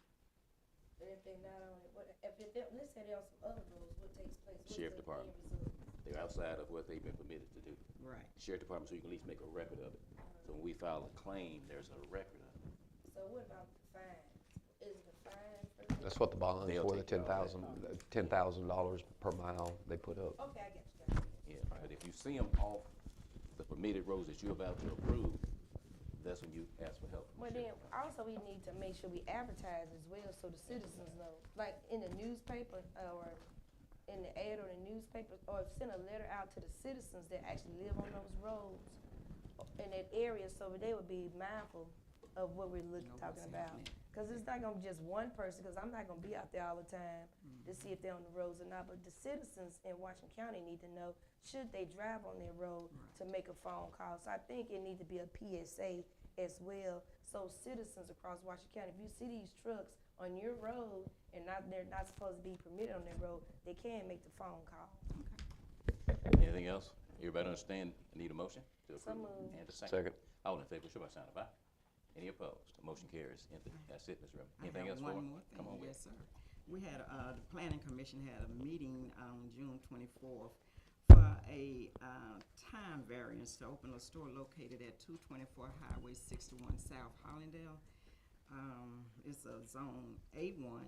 But if they're not on it, let's say they're on some other roads, what takes place? What's Sheriff the Department. end result? They're outside of what they've been permitted to do. Right. Sheriff Department, so you can at least make a record of it. So when we file a claim, there's a record of it. So what about the fines? Is the fine for? That's what the bond's They'll for, the take care of $10,000 per mile they put up. Okay, I got you. Yeah, but if you see them off the permitted roads that you're about to approve, that's when you ask for help. from the But then, sheriff department. also we need to make sure we advertise as well, so the citizens know, like in the newspaper, or in the ad or the newspaper, or send a letter out to the citizens that actually live on those roads in that area, so they would be mindful of what we're Know what's talking about. happening. Cause it's not gonna be just one person, cause I'm not gonna be out there all the time to see if they're on the roads or not, but the citizens in Washington County need to know, should they drive on their road to make a phone call? So I think it need to be a PSA as well, so citizens across Washington County, if you see these trucks on your road and they're not supposed to be permitted on their road, they can make the phone call. Anything else? Everybody understand, need a motion to So approve? moved. And a second. Second. All in favor, show by sign of aye. Any opposed? Motion carries. That's it, Ms. Redmond. I Anything have else for? one more thing. Come on with Yes, sir. We had, the planning commission had a meeting on June 24th for a time variance to open a store located at 224 Highway 61 South Hollandale. It's a zone A1,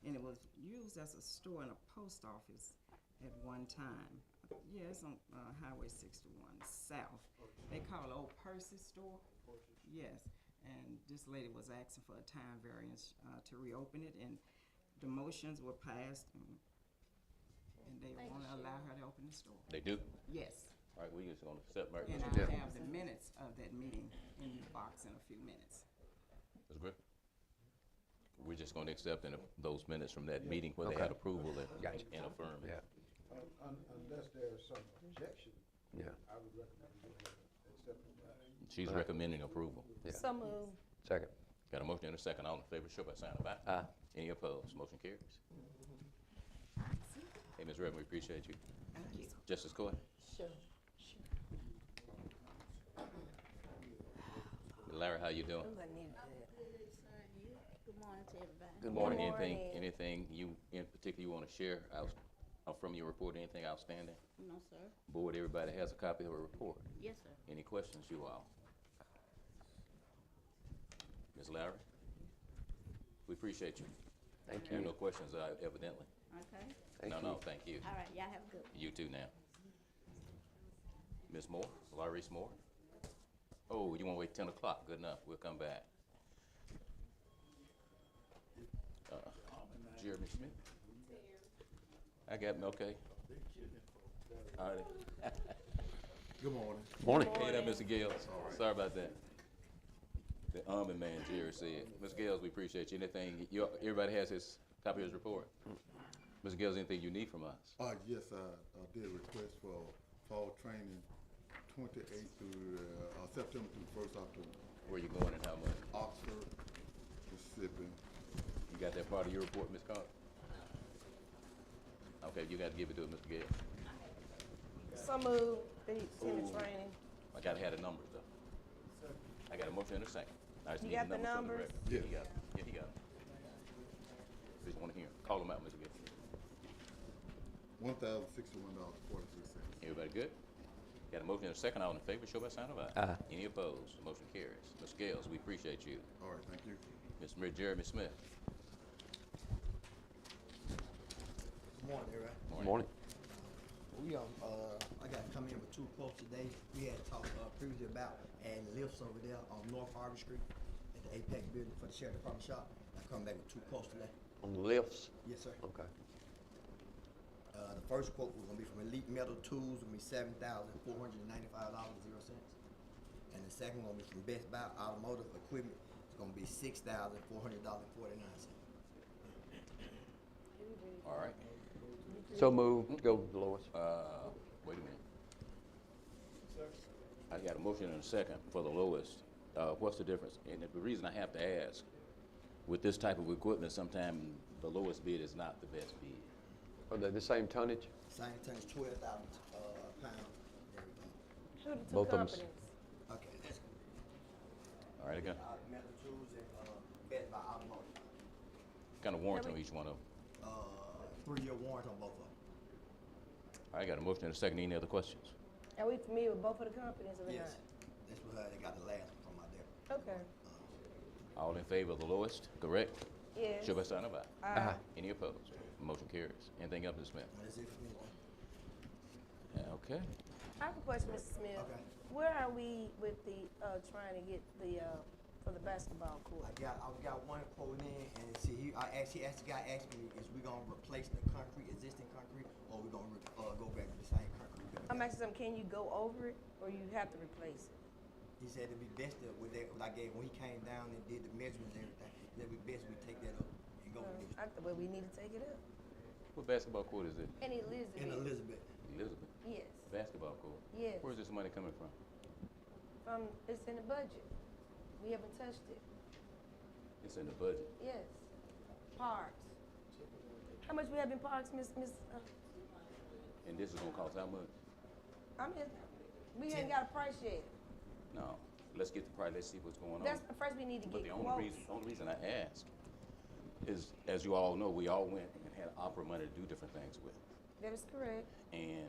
and it was used as a store and a post office at one time. Yeah, it's on Highway 61 South. They call it Old Percy Store. Yes, and this lady was asking for a time variance to reopen it, and the motions were passed, and they want to allow her to open the store. They do? Yes, All right, we just gonna accept, Mary. and Ms. I have the minutes of that meeting in your box in a few minutes. Griffin? We're just gonna accept those minutes from that meeting where they Okay. had approval Gotcha. and affirm it. Yeah, Unless there's some objection, yeah, I would recommend we accept it. She's recommending approval. yeah. So moved. Second. Got a motion and a second. All in favor, show by sign of aye. Aye. Any opposed? Motion carries. Hey, Ms. Redmond, we appreciate you. Thank you. Justice Court? Sure. Larry, how you doing? Ooh, I needed that. Good morning to everybody. Good morning. Anything, morning. anything you, in particular, you wanna share from your report, anything outstanding? No, sir. Board, everybody has a copy of a report. Yes, sir. Any questions, you all? Ms. Larry? We appreciate you. Thank There are you. no questions, evidently. Okay. Thank No, you. no, thank you. All right, y'all have a good one. You too now. Ms. Moore, Laurice Moore. Oh, you wanna wait 10 o'clock? Good enough, we'll come back. Jeremy Smith? I got him, okay. All right. Good morning. Morning. Hey there, Mr. Gales. Sorry about that. The Army man, Jerry said. Mr. Gales, we appreciate you. Anything, everybody has his copy of his report. Mr. Gales, anything you need from us? Yes, I did a request for fall training 28th through, September through 1st October. Where you going and how much? Oxford, Mississippi. You got that part of your report, Ms. Carter? Okay, you gotta give it to Mr. Gales. So move, they send the training. I gotta have the numbers though. I got a motion in a second. I just You need got the for numbers? record. Yeah. He got it. Yeah, he got it. Just wanna hear him. Call him out, Mr. Gales. $1,061.43. Everybody good? Got a motion in a second. All in favor, show by sign of aye. Aye. Any opposed? The motion carries. Mr. Gales, we appreciate you. All right, thank you. Mr. Jeremy Smith. Morning, everybody. Morning. We, I got to come in with two quotes today. We had talked previously about adding lifts over there on North Harvey Street at the APEC building for the sheriff department shop. I come back with two quotes today. On the lifts? Yes, sir. Okay. The first quote was gonna be from Elite Metal Tools, gonna be $7,495.00. And the second one will be from Best Buy Automotive Equipment. It's gonna be $6,400.49. All right. So moved, to go with the lowest. Wait a minute. I got a motion and a second for the lowest. What's the difference? And the reason I have to ask, with this type of equipment, sometimes the lowest bid is not the best bid. Are they the same tonnage? Same thing as 12,000 pounds, everything. Who the two Both of 'em's- companies? Okay, that's good. All right, I got Metal Tools and Best Buy Automotive. kind of warranty on each one of them. 3-year warranty on both of them. All right, I got a motion and a second. Any other questions? Are we familiar with both of the companies or we Yes, that's what they got the last one from out there. not? Okay. All in favor of the lowest, correct? Yes. Show by sign of aye. Aye. Any opposed? Motion carries. Anything else, Ms. Smith? That's it for me. Okay. I have a question, Mr. Smith. Okay. Where are we with the, trying to get the, for the basketball court? I got one quote in, and see, the guy asked me, is we gonna replace the existing concrete, or we gonna go back to the same concrete? I'm asking something, can you go over it, or you have to replace it? He said it'd be best to, with that, what I gave, when he came down and did the measurements and everything, it'd be best we take that up and go with it. Well, we need to take it up. What basketball court is it? And Elizabeth. In Elizabeth. Elizabeth? Yes, Basketball court? yes. Where's this money coming from? It's in the budget. We haven't touched it. It's in the budget. Yes. Parks. How much we have in parks, Miss? And this is gonna cost how much? We ain't got a price yet. No. Let's get the price. Let's see what's going on. That's, first we need to But get the quotes. only reason I ask is, as you all know, we all went and had opera money to do different things with. That is correct. And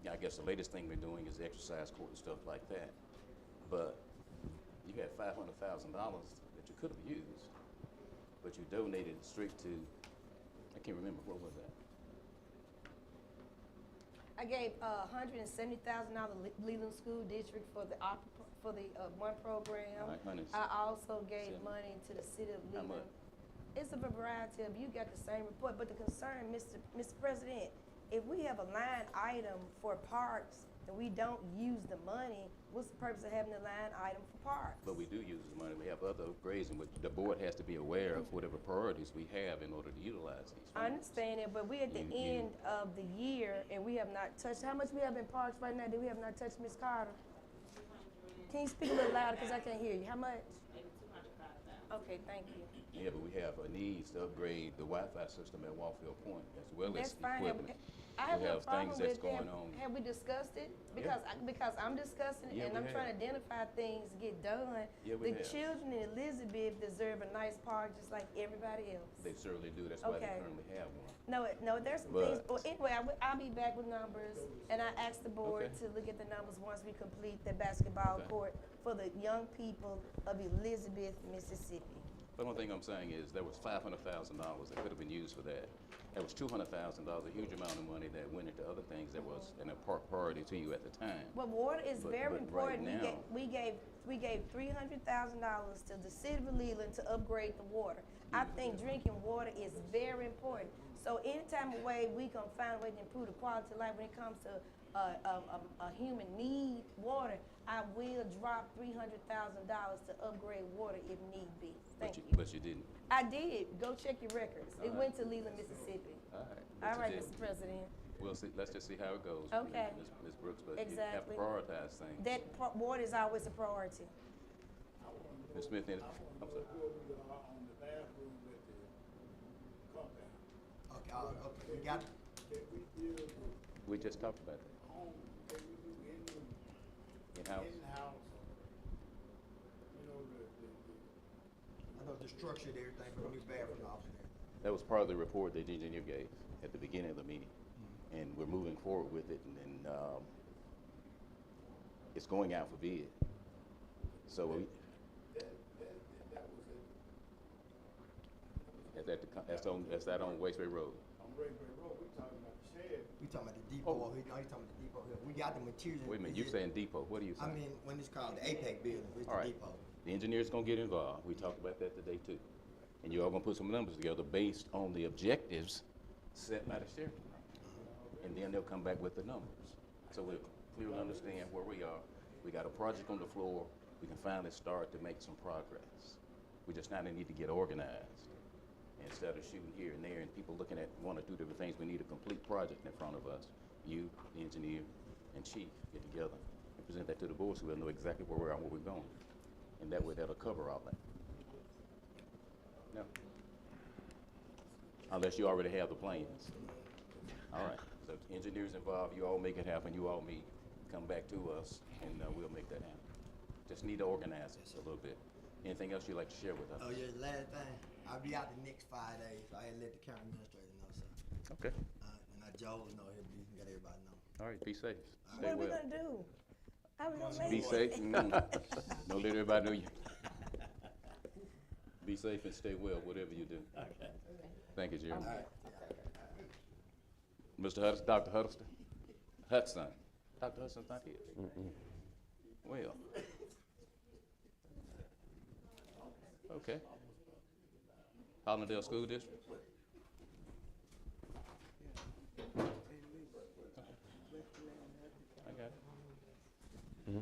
yeah, I guess the latest thing we're doing is exercise court and stuff like that. But you had $500,000 that you could have used, but you donated straight to, I can't remember, what was that? I gave $170,000 Leland School District for the one program. All right, honey. I also gave 70. money to the city of How Leland. much? It's a variety of, you got the same report, but the concern, Mr. President, if we have a line item for parks and we don't use the money, what's the purpose of having a line item for parks? But we do use the money. We have other upgrades, and the board has to be aware of whatever priorities we have in order to utilize these funds. I understand it, but we're at the end of the year and we have not touched, how much we have in parks right now that we have not touched, Ms. Carter? Can you speak a little louder, because I can't hear you, how much? Okay, thank you. Yeah, but we have a needs to upgrade the Wi-Fi system at Warfield Point as well as That's fine. equipment. I have We no have problem things that's with going that. on. Have we discussed it? Because I'm discussing it Yeah, and we I'm trying to have. identify things to get done. Yeah, we The have. children in Elizabeth deserve a nice park just like everybody else. They certainly do. That's why they Okay. currently have one. No, there's some But- things, well, anyway, I'll be back with numbers, and I asked the board Okay. to look at the numbers once we complete the basketball Okay. court for the young people of Elizabeth, Mississippi. But one thing I'm saying is there was $500,000 that could have been used for that. That was $200,000, a huge amount of money that went into other things that was an priority to you at the time. But water is But- very but right important. now- We gave $300,000 to the city of Leland to upgrade the water. I think drinking water is very important. So anytime a way we can find a way to improve the quality of life when it comes to a human need water, I will drop $300,000 to upgrade water if need be. Thank you. But you didn't. I did. Go check your records. It went to Leland, Mississippi. All right. but All you right, didn't. Mr. President. We'll see, let's just see how it goes. Okay. Ms. Brooks, but you have to Exactly. prioritize things. That water is always a priority. Ms. Smith, I'm sorry. On the bathroom at the compound, Okay, we got, that we build We just talked about that. home, that we do In-house. in-house, you know, I know the structure and everything, but new bathroom option there. That was part of the report that the engineer gave at the beginning of the meeting. And we're moving forward with it, and it's going out for bid. So we, that was it. that's that on Wasteway Road. On Rayburn Road, we talking about the shed. We talking about the depot, no, you talking about the depot here. We got the material. Wait a minute, you saying depot, what are you I saying? mean, when it's called the APEC building, it's All the right. depot. The engineer's gonna get involved. We talked about that today too. And you all gonna put some numbers together based on the objectives set by the sheriff. And then they'll come back with the numbers. So we'll clearly understand where we are. We got a project on the floor. We can finally start to make some progress. We just now need to get organized. Instead of shooting here and there and people looking at one or two different things, we need a complete project in front of us. You, the engineer, and chief get together and present that to the board so we'll know exactly where we are and where we're going. And that way that'll cover all that. No. Unless you already have the plans. All right, so engineers involved, you all make it happen, you all meet, come back to us, and we'll make that happen. Just need to organize it a little bit. Anything else you'd like to share with us? Oh, yeah, the last thing, I'll be out the next 5 days, so I had let the county administrator know, so. Okay. And Joe know, he'll be, let everybody know. All right, be safe. What Stay are we well. gonna do? How we gonna Be make safe. it? Don't let everybody know you. Be safe and stay well, whatever you do. Thank you, Jeremy. Mr. Hudson, Dr. Huddleston? Hudson. Dr. Hudson's not here. Well. Okay. Hollandale School District? I got it.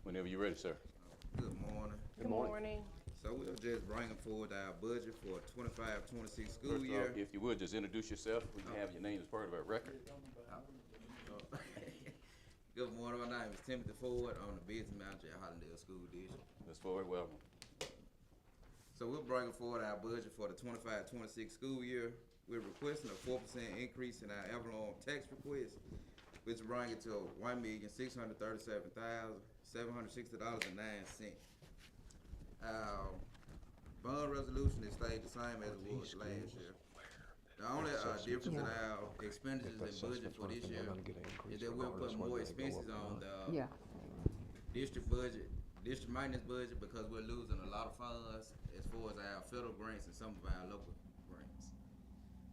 Whenever you're ready, sir. Good morning. Good morning. So we're just bringing forward our budget for 25-26 school First year. off, if you would, just introduce yourself. We can have your name as part of our record. Good morning, my name is Timothy Ford. I'm the business manager at Hollandale School District. Ms. Ford, welcome. So we're bringing forward our budget for the 25-26 school year. We're requesting a 4% increase in our Avalon tax request, which will bring it to $1,637,760.09. Our bond resolution is stayed the same as it was last year. The only difference in our expenditures and budget for this year is that we'll put more expenses on the district budget, district maintenance budget, because we're losing a lot of funds as far as our federal grants and some of our local grants.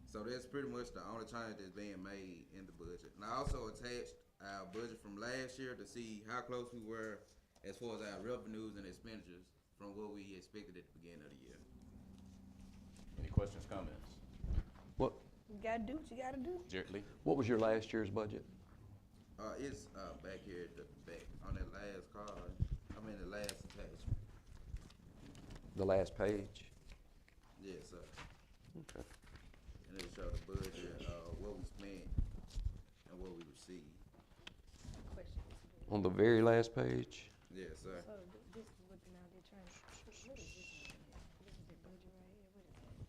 So that's pretty much the only change that's being made in the budget. And I also attached our budget from last year to see how close we were as far as our revenues and expenditures from what we expected at the beginning of the year. Any questions, comments? What, You gotta do what you gotta do. Jared Lee? what was your last year's budget? It's back here at the back on that last card. I mean the last attachment. The last page? Yes, sir. Okay. And it'll show the budget, what we spent and what we received. On the very last page? Yes, sir. So this is what now they're trying to, what is this? This is the budget right here, what is that?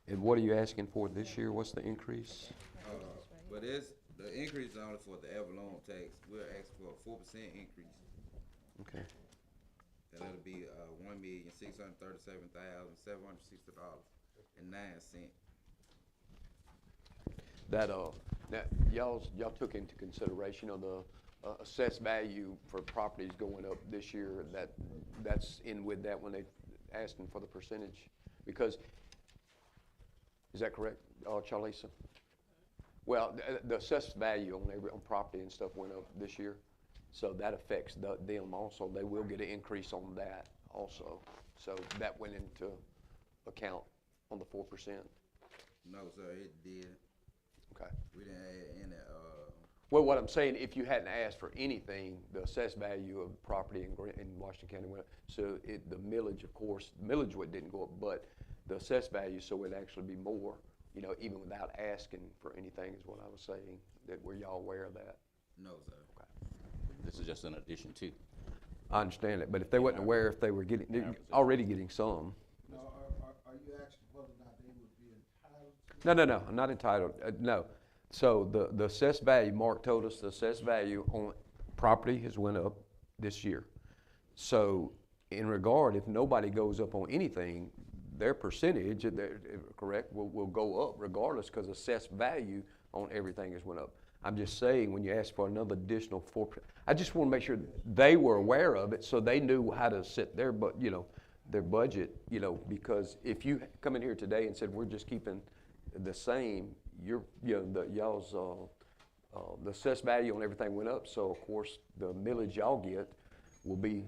And what are you asking for this year? What's the increase? But the increase is only for the Avalon tax. We're asking for a 4% increase. Okay. And that'll be $1,637,760.09. That, that y'all took into consideration of the assessed value for properties going up this year, that's in with that when they asking for the percentage? Because, is that correct, Charlisa? Well, the assessed value on property and stuff went up this year, so that affects them also. They will get an increase on that also. So that went into account on the 4%. No, sir, it did. Okay. We didn't add any, Well, what I'm saying, if you hadn't asked for anything, the assessed value of property in Washington County went up. So the millage, of course, millage didn't go up, but the assessed value, so it'd actually be more, you know, even without asking for anything is what I was saying. Were y'all aware of that? no, sir. Okay. This is just an addition to. I understand it, but if they wasn't aware, if they were they're already getting some. Now, are you asking whether or not they would be entitled to? No, I'm not entitled, no. So the assessed value, Mark told us the assessed value on property has went up this year. So in regard, if nobody goes up on anything, their percentage, correct, will go up regardless because assessed value on everything has went up. I'm just saying when you ask for another additional 4%, I just want to make sure they were aware of it so they knew how to set their their budget, because if you come in here today and said we're just keeping the same, y'all's the assessed value on everything went up, so of course the millage y'all get will be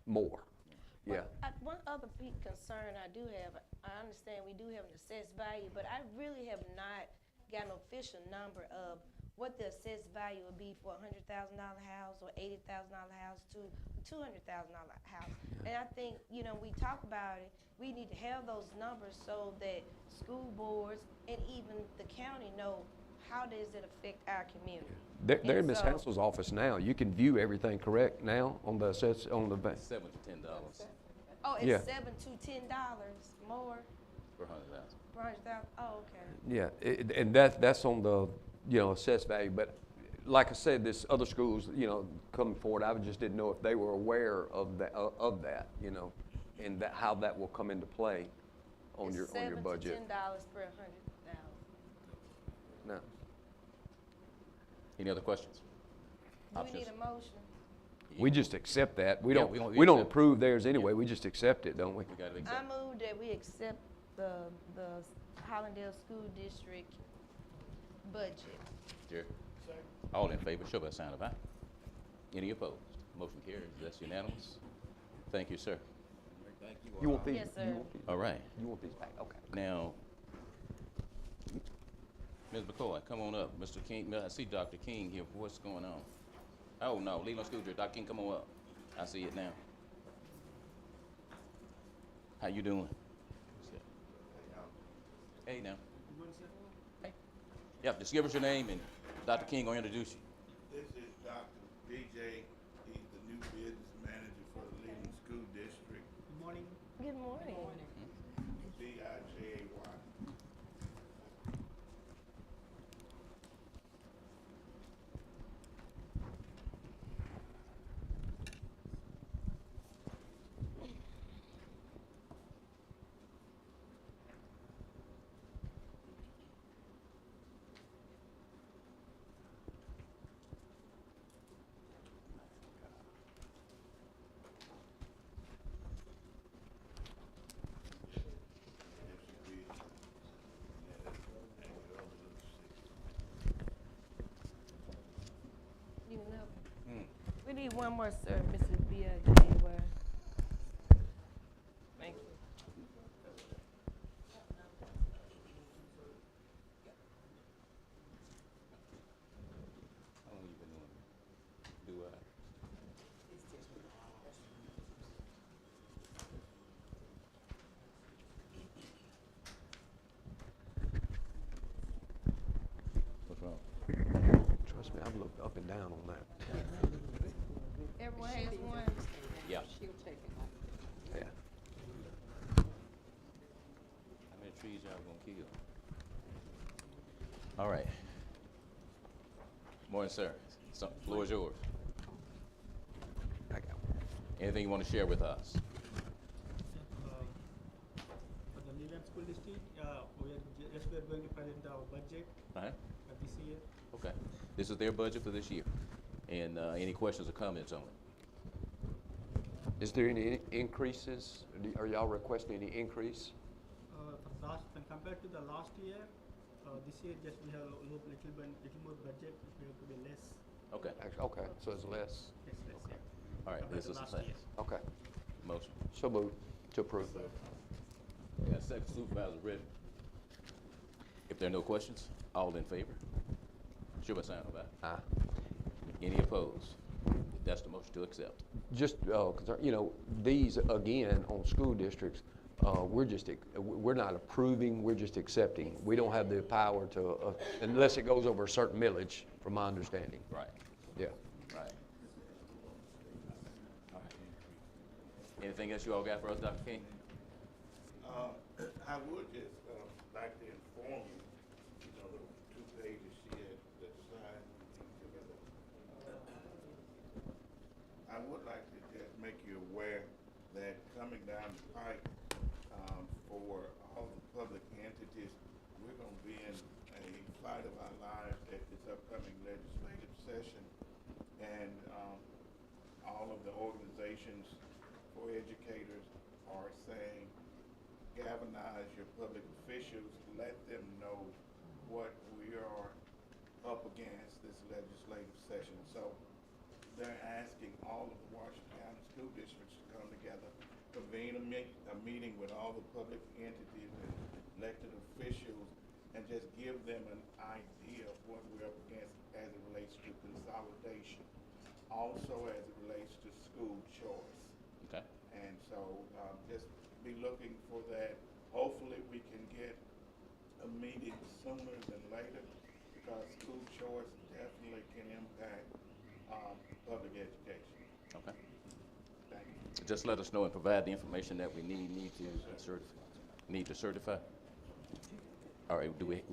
more. Yeah. One other big concern I do have, I understand we do have an assessed value, but I really have not got an official number of what the assessed value would be for a $100,000 house or $80,000 house to a $200,000 house. And I think, we talk about it, we need to have those numbers so that school boards and even the county know how does it affect our community. They're in Ms. Hansel's office now. You can view everything correct now on the assess on the bank. $7 to $10 Oh, it's Yeah. $7 to $10 more per 100,000. per 100,000. Oh, okay. Yeah, and that's on the assessed value. But like I said, this other schools coming forward, I just didn't know if they were aware of that and how that will come into play on your budget. $7 to $10 per 100,000. No. Any other questions? Do we need a motion? We just accept that. We Yeah, don't. we We don't accept- approve theirs anyway. We just accept it, don't we? We gotta I accept. move that we accept the Hollandale School District budget. Jerry? All in favor, show by a sign of aye. Any opposed? Motion carries. That's unanimous. Thank you, sir. Thank you. You want these? Yes, sir. You want these? All right. You want these back? Okay. Now, Ms. McCoy, come on up. Mr. King, I see Dr. King here. What's going on? Oh, no, Leland School District. Dr. King, come on up. I see it now. How you doing? Hey, now. Hey. Yep, just give us your name and Dr. King will introduce you. This is Dr. DJ. He's the new business manager for the Leland School District. Good morning. D-I-J-A-Y. You know. Hmm. We need one more, sir, Mrs. B.I.J.Y. Thank you. How long you been doing it? Do I? What's wrong? Trust me, I've looked up and down on that. Everyone has one. Yeah. Yeah. How many trees these y'all gonna kill. All right. Morning, sir. Floor is yours. I got one. Anything you want to share with us? For the Leland School District, we're going to present our budget Uh-huh. this year. Okay. This is their budget for this year. And any questions or comments on it? Is there any increases? Are y'all requesting any increase? For last, when compared to the last year, this year just we have little more budget. We have to be less. Okay. Okay, so it's less. Yes, less. Okay. Yeah. All right. Compared This to is last less. year. Okay, Motion. so moved to approve. We got second Supervisor Redmond. If there are no questions, all in favor? Show by sign of aye. Aye. Any opposed? That's the motion to accept. Just, you know, these, again, on school districts, we're not approving, we're just accepting. We don't have the power to, unless it goes over a certain millage, from my understanding. Right. Yeah. Right. All right. Anything else you all got for us, Dr. King? I would just like to inform you, you know, the 2 pages she had that slide together. I would like to just make you aware that coming down the pike, for all the public entities, we're gonna be in a fight of our lives at this upcoming legislative session. And, all of the organizations for educators are saying, galvanize your public officials, let them know what we are up against this legislative session. So they're asking all of the Washington County school districts to come together, convene a meeting with all the public entities and elected officials, and just give them an idea of what we're up against as it relates to consolidation, also as it relates to school choice. Okay. And so just be looking for that. Hopefully we can get a meeting sooner than later, because school choice definitely can impact public education. Okay. Thank you. Just let us know and provide the information that we need to certify. All right, you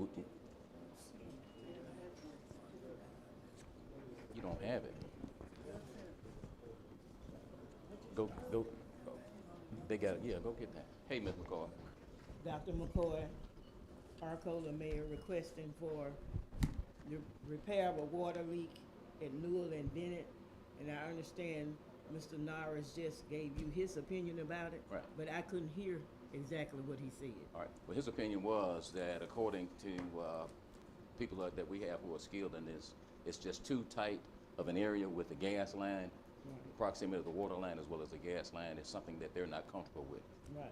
don't have it. Go, they got it, yeah, go get that. Hey, Ms. McCoy. Dr. McCoy, Arcola Mayor, requesting for the repair of a water leak at Newell and Bennett. And I understand Mr. Norris just gave you his opinion about it. Right. But I couldn't hear exactly what he said. All right, well, his opinion was that according to people that we have who are skilled in this, it's just too tight of an area with the gas line, proximity to the water line as well as the gas line is something that they're not comfortable with. Right.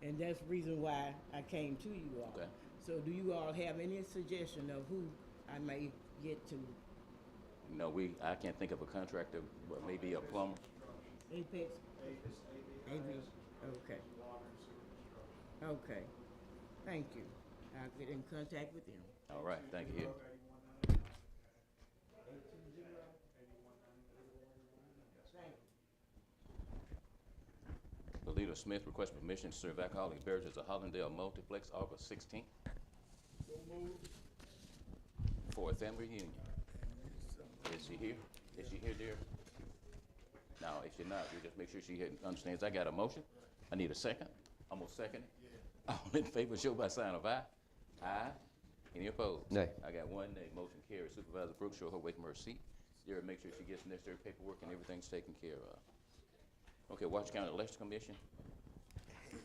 And that's the reason why I came to you all. Okay. So do you all have any suggestion of who I may get to? No, I can't think of a contractor, but maybe a plumber. Apex? Apex. Okay. Okay. Thank you. I'll get in contact with them. All right, thank you. Belita Smith requests permission to serve alcoholic beverages at Hollandale Multiplex August 16th for a family reunion. Is she here? Is she here, dear? No, if she's not, you just make sure she understands. I got a motion. I need a second. Almost second. All in favor, show by sign of aye. Aye. Any opposed? Nay. I got one nay. Motion carries. Supervisor Brooks, show her away from her seat. Jared, make sure she gets necessary paperwork and everything's taken care of. Okay, Washington County Election Commission. I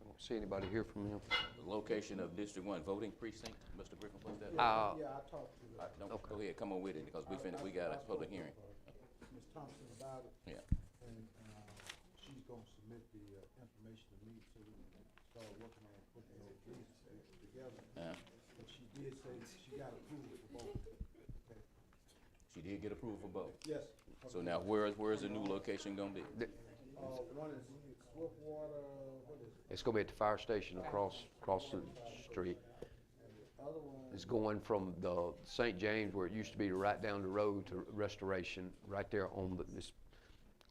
don't see anybody here from him. The location of District 1 voting precinct. Mr. Griffin, what's that? Yeah, I talked to Okay. Go ahead, come on with it, because we got a public hearing. Ms. Thompson about it. Yeah. And she's gonna submit the information to me so we can start working on putting those pieces together. But she did say she got approval for both. Okay. She did get approval for both. Yes. So now, where is the new location gonna be? One is Swiftwater, what is it? It's gonna be at the fire station across the street. And the other one. It's going from the St. James, where it used to be, right down the road to Restoration, right there on this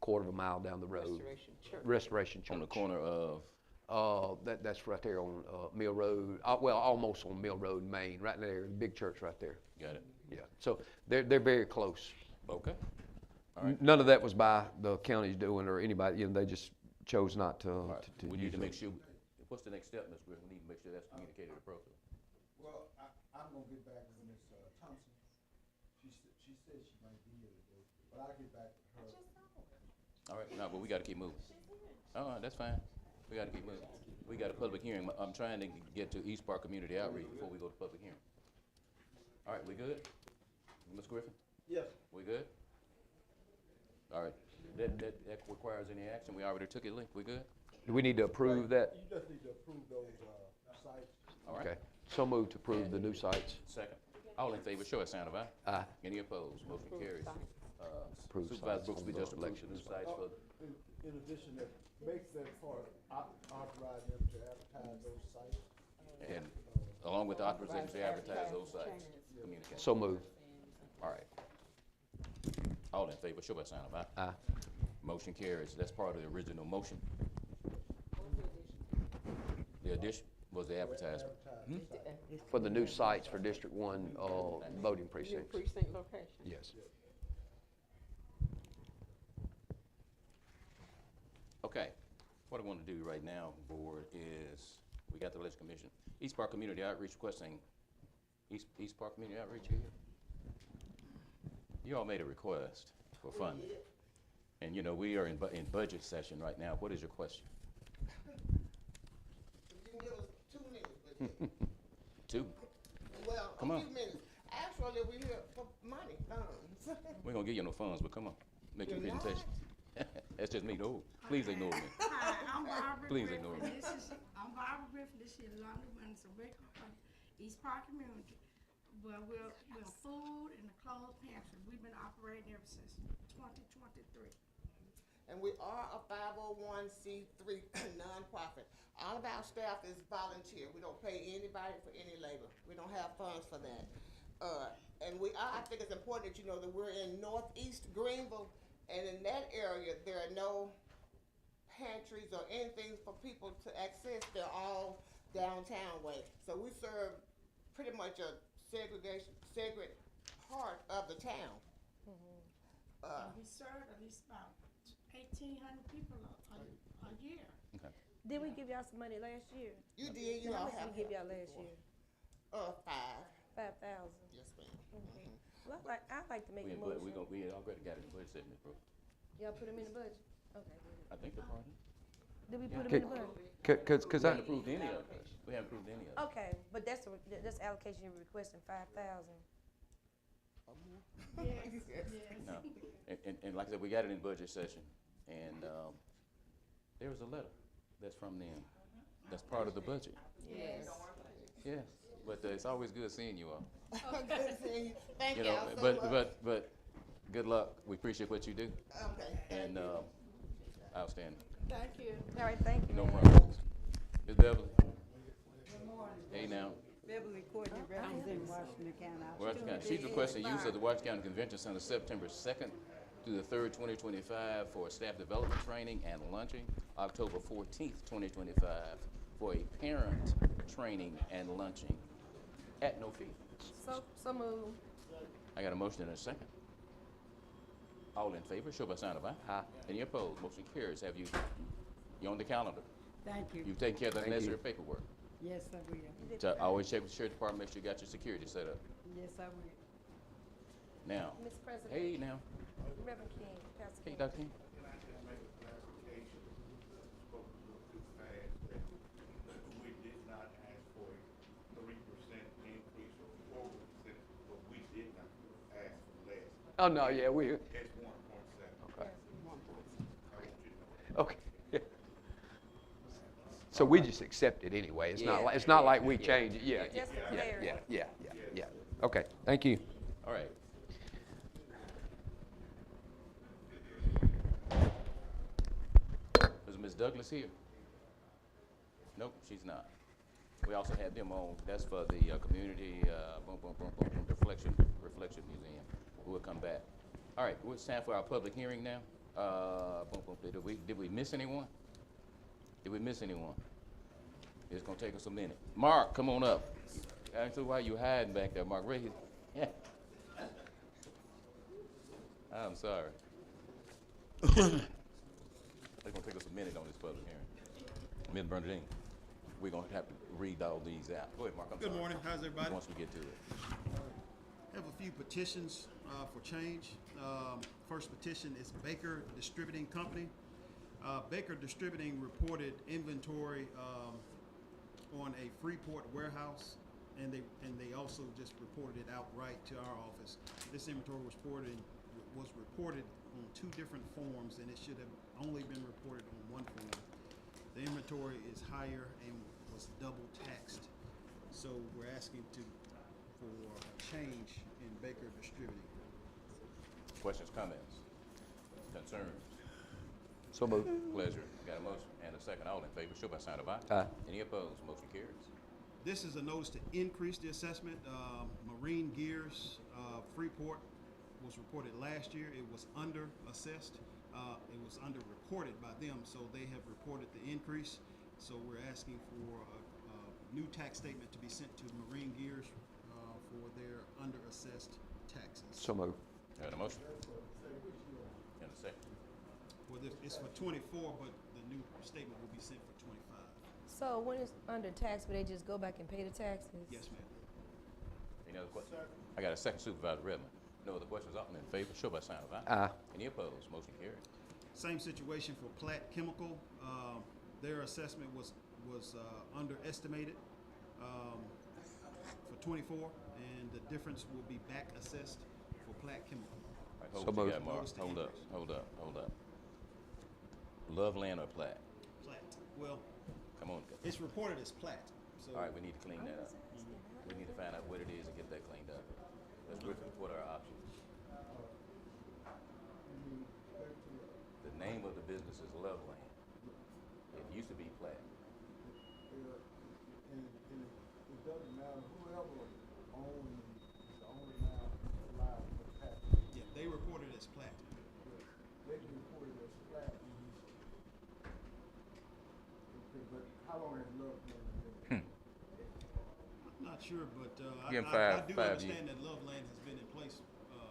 quarter of a mile down the road. Restoration Church. Restoration Church. On the corner of That's right there on Mill Road, well, almost on Mill Road, Maine, right there, the big church right there. Got it. Yeah, so they're very close. Okay. All right. None of that was by the counties doing or anybody, you know, they just chose not to. All right. to We need to use make it. sure, what's the next step, Ms. Griffin? We need to make sure that's communicated appropriately. Well, I'm gonna get back with Ms. Thompson. She said she might be here today, but I'll get back with her. All right, no, but we gotta keep moving. Oh, that's fine. We gotta keep moving. We got a public hearing. I'm trying to get to East Park Community Outreach before we go to public hearing. All right, we good? Ms. Griffin? Yes. We good? All right. That requires any action? We already took it, Lee. We good? Do we need to approve that? You just need to approve those, sites. All right. Okay, so moved to approve the new sites. Second. All in favor, show a sign of aye. Aye. Any opposed? Motion carries. Approve Supervisor sites Brooks, on we the just approved election the new site. sites for, In addition, that makes that part, authorize them to advertise those sites. and along with the authorization to advertise those sites. Communicate. So moved. All right. All in favor, show by sign of aye. Aye. Motion carries. That's part of the original motion. The addition was the advertisement. For the new sites for District 1 voting precincts. Precinct location. Yes. Okay, what I want to do right now, board, is, we got the election commission. East Park Community Outreach requesting, East Park Community Outreach here? You all made a request for funding. And you know, we are in budget session right now. What is your question? You can give us 2 minutes, but 2? well, Come a on. few minutes. Actually, we here for money, funds. We ain't gonna give you no funds, but come on, make your You're not? presentation. That's just me, no, please ignore me. Hi, I'm Barbara Please Griffin. ignore me. I'm Barbara Griffin. This is London Windsor, East Park Community. Well, we're food and a clothes pantry. We've been operating ever since 2023. And we are a 501c3 nonprofit. All of our staff is volunteer. We don't pay anybody for any labor. We don't have funds for that. And I think it's important that you know that we're in northeast Greenville, and in that area, there are no pantries or anything for people to access. They're all downtown way. So we serve pretty much a segregate part of the town. We serve at least about 1,800 people a year. Okay. Did we give y'all some money last year? You did, you How know. much did we give y'all last year? 5. 5,000. Yes, ma'am. Okay. Well, I'd like to make a We motion. already got it in budget segment, bro. Y'all put them in the budget? Okay, good. I think the party. Did we put them Okay. in the budget? Cause We I, haven't approved any of it. We haven't approved any of it. Okay, but that's allocation you're requesting 5,000. Yes, yes. No, and like I said, we got it in budget session, and, there was a letter that's from them, that's part of the budget. Yes. Yes, but it's always good seeing you all. Good seeing you. Thank You you know, all so much. but, good luck. We appreciate what you do, Okay. and, outstanding. Thank you. All right, thank you. No ma'am. problems. Ms. Beverly? Hey now, Beverly Courtney, representing Washington County. Washington County, she's requesting use of the Washington County Convention Center September 2nd through the 3rd, 2025 for staff development training and lunching, October 14th, 2025 for a parent training and lunching at no fee. So move. I got a motion and a second. All in favor, show by sign of aye. Aye. Any opposed? Motion carries. You're on the calendar. Thank you. You've taken care of the Thank you. necessary paperwork. Yes, I will. So always check with the sheriff department, make sure you got your security set up. Yes, I will. Now, Mr. President. hey now, Reverend King, Pastor hey King. Dr. King. Can I just make a clarification? Spoke a little too fast, that we did not ask for a 3% increase or 4%, but we did not ask for less. oh, no, yeah, we, It's 1.7. okay, I want you to know. okay. So we just accept it anyway. It's not Yeah. like, it's not like we change it. Yeah, Just for clarity. yeah. Okay, thank you. All right. Is Ms. Douglas here? Nope, she's not. We also had them on, that's for the community, reflection museum. We'll come back. All right, well, it's time for our public hearing now. Did we miss anyone? Did we miss anyone? It's gonna take us a minute. Mark, come on up. Actually, why you hiding back there, Mark? Raise. I'm sorry. It's gonna take us a minute on this public hearing. Ms. Bernadine, we're gonna have to read all these out. Go ahead, Mark. I'm Good sorry. morning. How's everybody? Once we get to it. Have a few petitions for change. First petition is Baker Distributing Company. Baker Distributing reported inventory on a Freeport warehouse, and they also just reported it outright to our office. This inventory was reported on 2 different forms, and it should have only been reported on 1 form. The inventory is higher and was double taxed, so we're asking for a change in Baker Distributing. Questions, comments, concerns? So moved. Pleasure. Got a motion and a second. All in favor, show by sign of aye. Aye. Any opposed? Motion carries. This is a notice to increase the assessment. Marine Gears, Freeport was reported last year. It was under assessed. It was under reported by them, so they have reported the increase. So we're asking for a new tax statement to be sent to Marine Gears for their under assessed taxes. So moved. Got a motion? And a second. Well, it's for 24, but the new statement will be sent for 25. So when it's under tax, but they just go back and pay the taxes? Yes, ma'am. Any other questions? I got a second, Supervisor Redmond. No other questions? All in favor, show by sign of aye. Aye. Any opposed? Motion carries. Same situation for Platt Chemical. Their assessment was underestimated for 24, and the difference will be back assessed for Platt Chemical. All right, hold So what you moved. got, Mark. Notice to Hold up, increase. hold up. Loveland or Platt? Platt. Well, Come on. it's reported as Platt. So All right, we need to clean that up. We need to find out what it is and get that cleaned up. Let's Griffin, what are our options? The name of the business is Loveland. It used to be Platt. And it doesn't matter, whoever owns, is the owner now liable for tax. yeah, they reported as Platt. They can report it as flat. Okay, but how long has Loveland been? I'm not sure, but Give 'em I five do years. understand that Loveland has been in place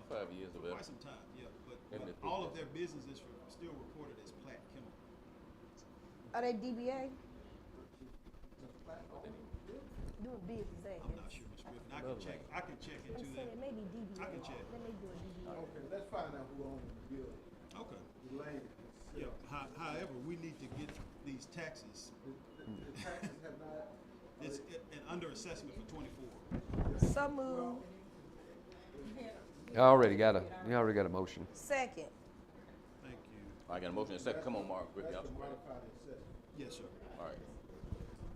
5 years of for it. quite some time. Yeah, but Isn't it all of big? their business is still reported as Platt Chemical. Are they DBA? What they need. Doing business, ain't I'm they? not sure, Mr. Griffin. I can check. I can check I'm into saying that. it may be DBA. I can check. They may do a DBA. Okay, let's find out who owns the building, Okay. the land. Yeah. However, we need to get these taxes. The taxes have not. It's an under assessment for 24. So moved. You already got a motion. Second. Thank you. I got a motion and a second. Come on, Mark. Griffin, y'all That's the square. modified assessment. Yes, sir. All right.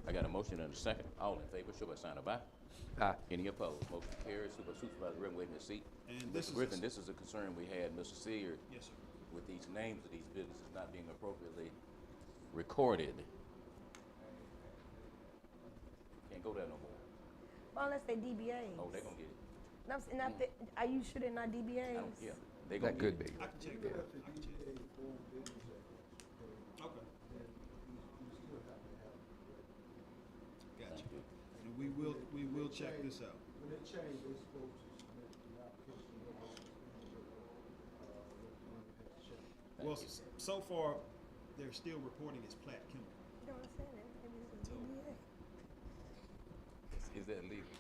I got a motion and a second. All in favor, show by sign of aye. Aye. Any opposed? Motion carries. Supervisor Redmond, wait in his seat. And this Mr. is Griffin, this is a concern we had, Mr. Seer, Yes, sir. with these names of these businesses not being appropriately recorded. Can't go there no more. Well, unless they DBAs. Oh, they gonna get it. No, I'm saying, are you sure they're not DBAs? I don't, yeah, they gonna That get could it. be. I can check Even that. if the I can check. DBA form business records, Okay. then you still have to have. Gotcha. Thank you. And we will check this out. When they change, they supposed to submit the application. Well, so far, they're still reporting as Platt Chemical. You know what I'm saying? Maybe it's a DBA. Is that legal?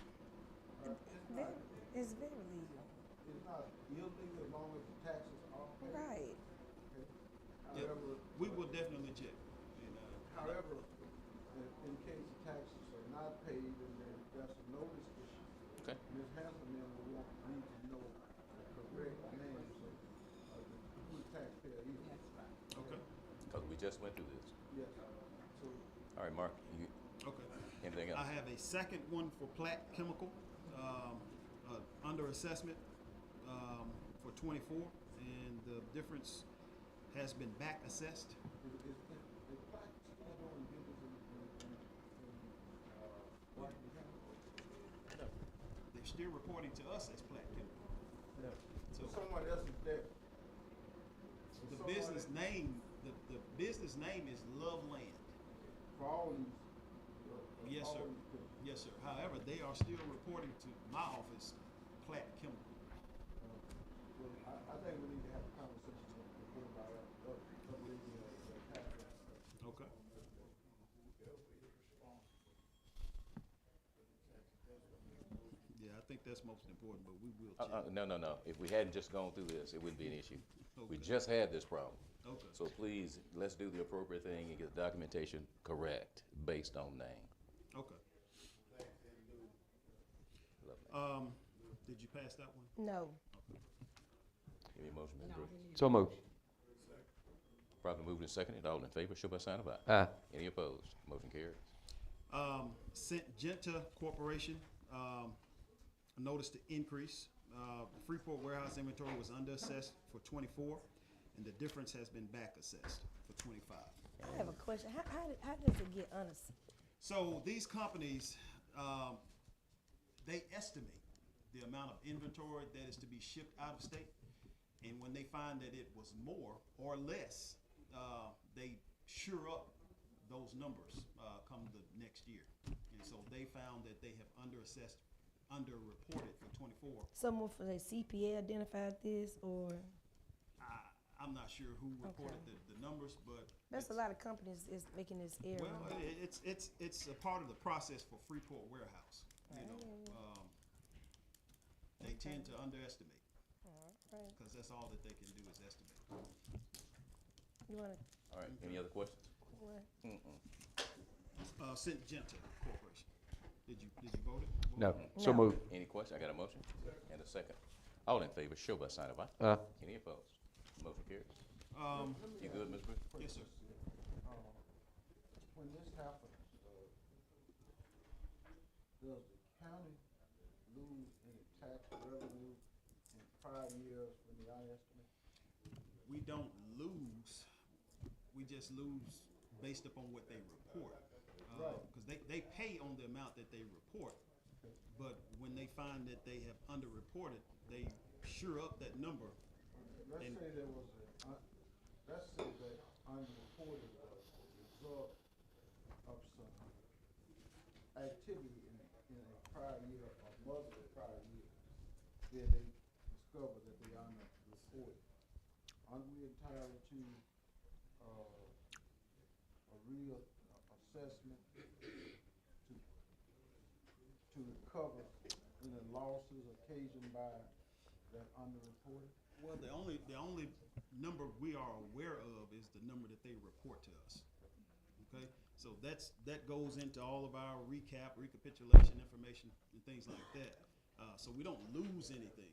It's very legal. It's not illegal as long as the taxes are paid. Right. Okay. Yeah, However, we will definitely check. And, however, in case the taxes are not paid and there's a notice issue, Okay. Ms. Hanselman will need to know the correct names of who the taxpayer is. Okay. Because we just went through this. Yes. So All right, Mark, you, Okay. anything else? I have a second one for Platt Chemical, under assessment, for 24, and the difference has been back assessed. is Platt still doing business in Washington County? They're still reporting to us as Platt Chemical. No. So Someone else is there. the business name, the business name is Loveland. For all these, Yes, sir. Yes, sir. However, they are still reporting to my office, Platt Chemical. Well, I think we need to have a conversation before about updating the contract. Okay. Yeah, I think that's most important, but we will check. No. If we hadn't just gone through this, it wouldn't be an issue. We Okay. just had this problem. Okay. So please, let's do the appropriate thing and get the documentation correct based on name. Okay. Did you pass that one? No. Give me a motion, Ms. Brooks. So moved. Properly moved and seconded. All in favor, show by sign of aye. Aye. Any opposed? Motion carries. Syngenta Corporation, noticed the increase. The Freeport warehouse inventory was underassessed for '24, and the difference has been back assessed for '25. I have a question. How does it get honest? So these companies, they estimate the amount of inventory that is to be shipped out of state, and when they find that it was more or less, they sure up those numbers come the next year. And so they found that they have underreported for '24. Someone for the CPA identified this, or? I'm not sure who reported the numbers, but There's a lot of companies is making this error. well, it's a part of the process for Freeport warehouse. You know, they tend to underestimate Right. because that's all that they can do is estimate. You wanna? All right, any other questions? What? Syngenta Corporation. Did you vote it? No. Vote? So No. moved. Any question? I got a motion and a second. All in favor, show by sign of aye. Aye. Any opposed? Motion carries. Um, You good, Ms. Brooks? yes, sir. When this happens, does the county lose any tax revenue in prior years when they underestimate? We don't lose, we just lose based upon what they report. Right. Because they pay on the amount that they report, but when they find that they have underreported, they sure up that number. Let's And- say there was let's say that underreported was a result of some activity in a prior year or multiple prior years. Then they discover that they underreported. Aren't we entitled to a real assessment to recover any losses occasioned by that underreported? Well, the only number we are aware of is the number that they report to us. Okay, so that goes into all of our recapitulation information and things like that. So we don't lose anything.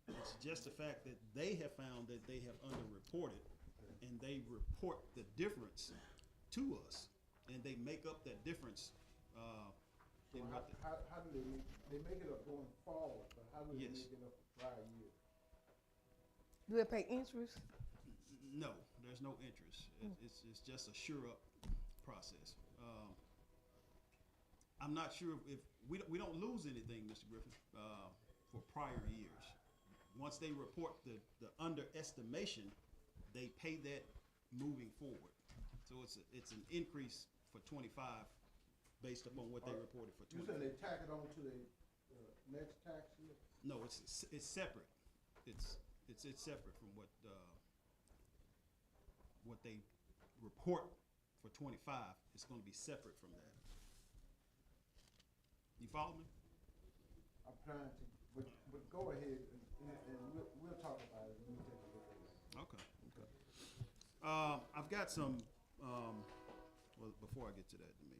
It's just the fact that they have found that they have underreported, and they report the difference to us, and they make up that difference. So how do they make it up going forward, but how do they Yes. make it up for prior years? Do they pay interest? No, there's no interest. It's just a sure up process. I'm not sure if we don't lose anything, Mr. Griffin, for prior years. Once they report the underestimation, they pay that moving forward. So it's an increase for '25 based upon what they reported for You '24. said they tack it on to the next tax year? No, it's separate. It's separate from what they report for '25. It's going to be separate from that. You follow me? I'm trying to, but go ahead and we'll talk about it when we take a look at it. Okay. I've got some. Well, before I get to that, let me.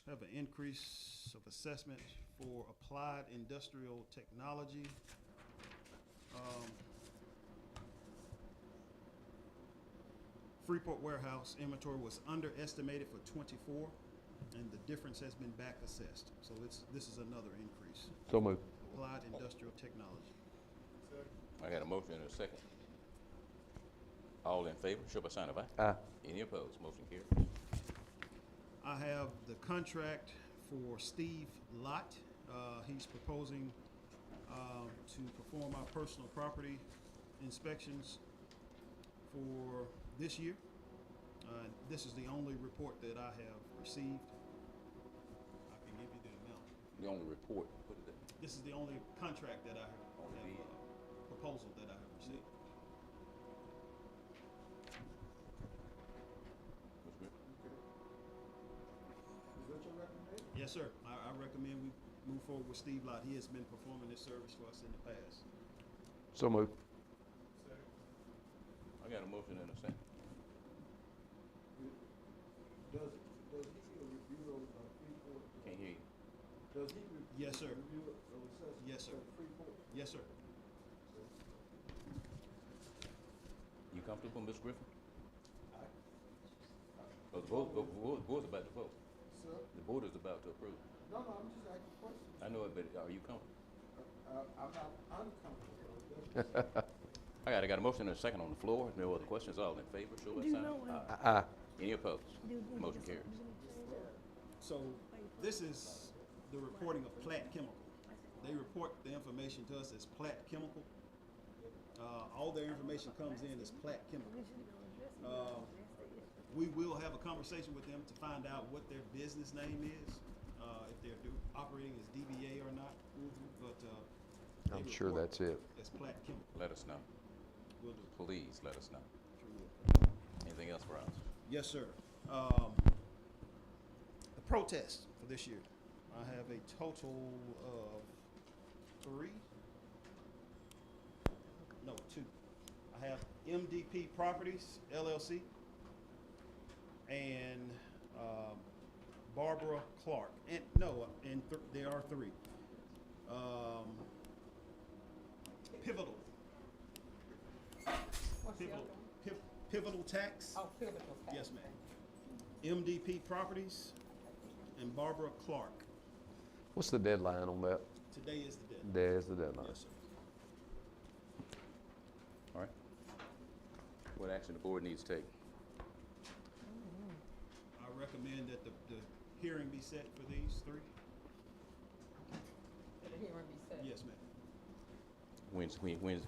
Have an increase of assessment for applied industrial technology. Freeport warehouse inventory was underestimated for '24, and the difference has been back assessed. So this is another increase. So moved. Applied industrial technology. I got a motion and a second. All in favor, show by sign of aye. Aye. Any opposed? Motion carries. I have the contract for Steve Lott. He's proposing to perform our personal property inspections for this year. This is the only report that I have received. I can give you the amount. The only report, what is it? This is the only contract that I have, Only bid. proposal that I have received. What's good? Is that your recommendation? Yes, sir. I recommend we move forward with Steve Lott. He has been performing this service for us in the past. So moved. I got a motion and a second. Does he review those, Freeport? Can't hear you. Does he Yes, sir. review those assessments? Yes, sir. at Freeport? Yes, sir. You comfortable, Ms. Griffin? Oh, the board's about to vote. Sir? The board is about to approve. No, I'm just asking questions. I know it, but are you comfortable? I'm not uncomfortable. I got a motion and a second on the floor. No other questions. All in favor, show by sign of aye. Aye. Any opposed? Motion carries. So this is the reporting of Platt Chemical. They report the information to us as Platt Chemical. All their information comes in as Platt Chemical. We will have a conversation with them to find out what their business name is, if they're operating as DBA or not. But I'm sure that's it. As Platt Chemical. Let us know. Will do. Please let us know. Anything else for us? Yes, sir. The protest for this year. I have a total of 2. I have MDP Properties, LLC, and Barbara Clark. And there are 3. Pivotal. Pivotal Tax. Oh, Pivotal Tax. Yes, ma'am. MDP Properties and Barbara Clark. What's the deadline on that? Today is the deadline. There's the deadline. Yes, sir. All right. What action the board needs to take? I recommend that the hearing be set for these 3. The hearing be set. Yes, ma'am.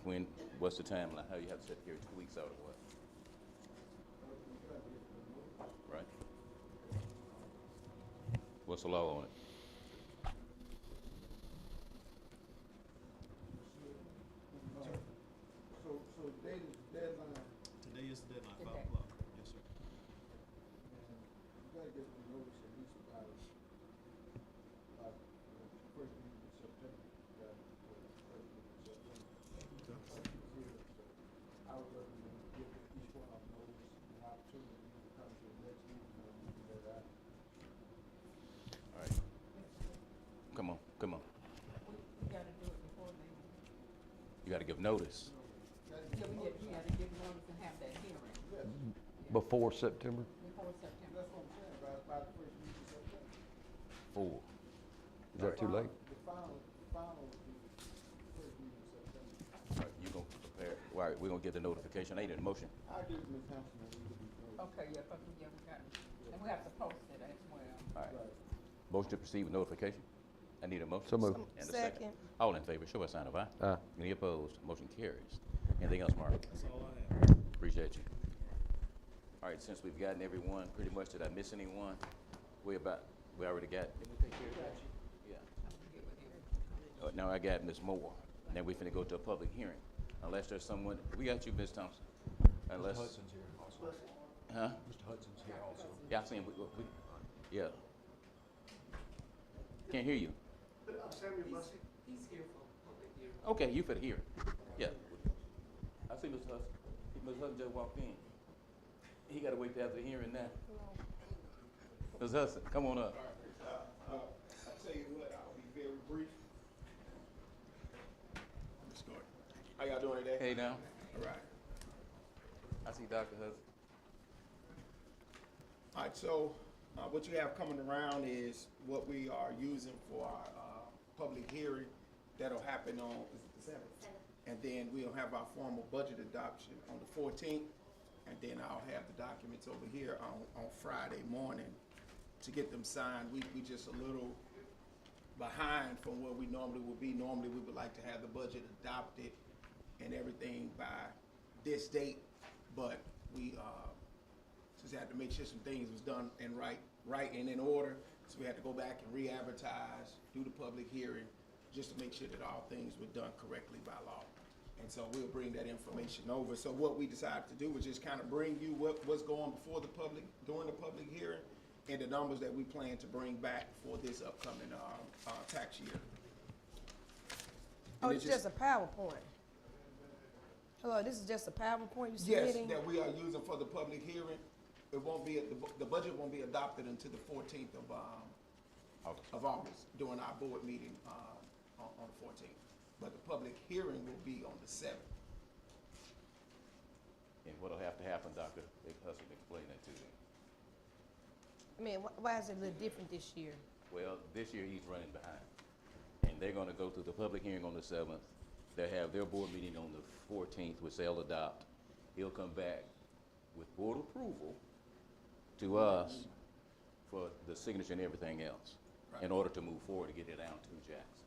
When, what's the timeline? How you have to set here 2 weeks out or what? Right? What's the law on it? So date is the deadline, Today is the deadline, 5 Today. o'clock. Yes, sir. and you gotta get the notice at least about first week in September. You got it for the first week in September. So I would recommend give each one of them notice, an opportunity to come to the next meeting, and we can let out. All right. Come on. We gotta do it before they, You got to give notice. yeah, we gotta give notice and have that hearing Before September? before September. That's what I'm saying, by the first week in September. 4. Is that too late? The final will be first week in September. All right, you gonna prepare, all right, we're gonna get the notification. I need a motion. I'll give Ms. Hampton a week to be noticed. Okay, yeah, but we got it. And we have to post it as well. All right. Motion to proceed with notification. I need a motion. So moved. And a second. All in favor, show by sign of aye. Aye. Any opposed? Motion carries. Anything else, Mark? That's all I have. Appreciate you. All right, since we've gotten everyone, pretty much, did I miss anyone? We already got, did we take care of that? Yeah. Now I got Ms. Moore. Now we finna go to a public hearing. Unless there's someone, we got you, Ms. Thompson. Unless. Mr. Hudson's here also. Huh? Mr. Hudson's here also. Yeah, I seen, yeah. Can't hear you. Samuel Bussey. He's here for public hearing. Okay, you for the hearing. Yeah. I see Mr. Hudson. Mr. Hudson just walked in. He gotta wait till after the hearing now. Mr. Hudson, come on up. I tell you what, I'll be very brief. Let's go. How y'all doing today? Hey now. All right. I see Dr. Hudson. All right, so what you have coming around is what we are using for our public hearing that'll happen on the 7th. And then we'll have our formal budget adoption on the 14th. And then I'll have the documents over here on Friday morning to get them signed. We just a little behind from where we normally would be. Normally, we would like to have the budget adopted and everything by this date, but we just had to make sure some things was done and right and in order. So we had to go back and re-advertise, do the public hearing, just to make sure that all things were done correctly by law. And so we'll bring that information over. So what we decided to do was just kind of bring you what's going before the public, during the public hearing, and the numbers that we plan to bring back for this upcoming tax year. Oh, And it's just a PowerPoint. Hello, this is just a PowerPoint you're Yes, submitting? that we are using for the public hearing. It won't be, the budget won't be adopted until the 14th of August during our board meeting on the 14th. But the public hearing will be on the 7th. And what'll have to happen, Dr. Hudson, explain that to me. I mean, why is it a little different this year? Well, this year he's running behind. And they're gonna go through the public hearing on the 7th. They'll have their board meeting on the 14th, which they'll adopt. He'll come back with board approval to us for the signature and everything else in order to move forward to get it down to Jackson.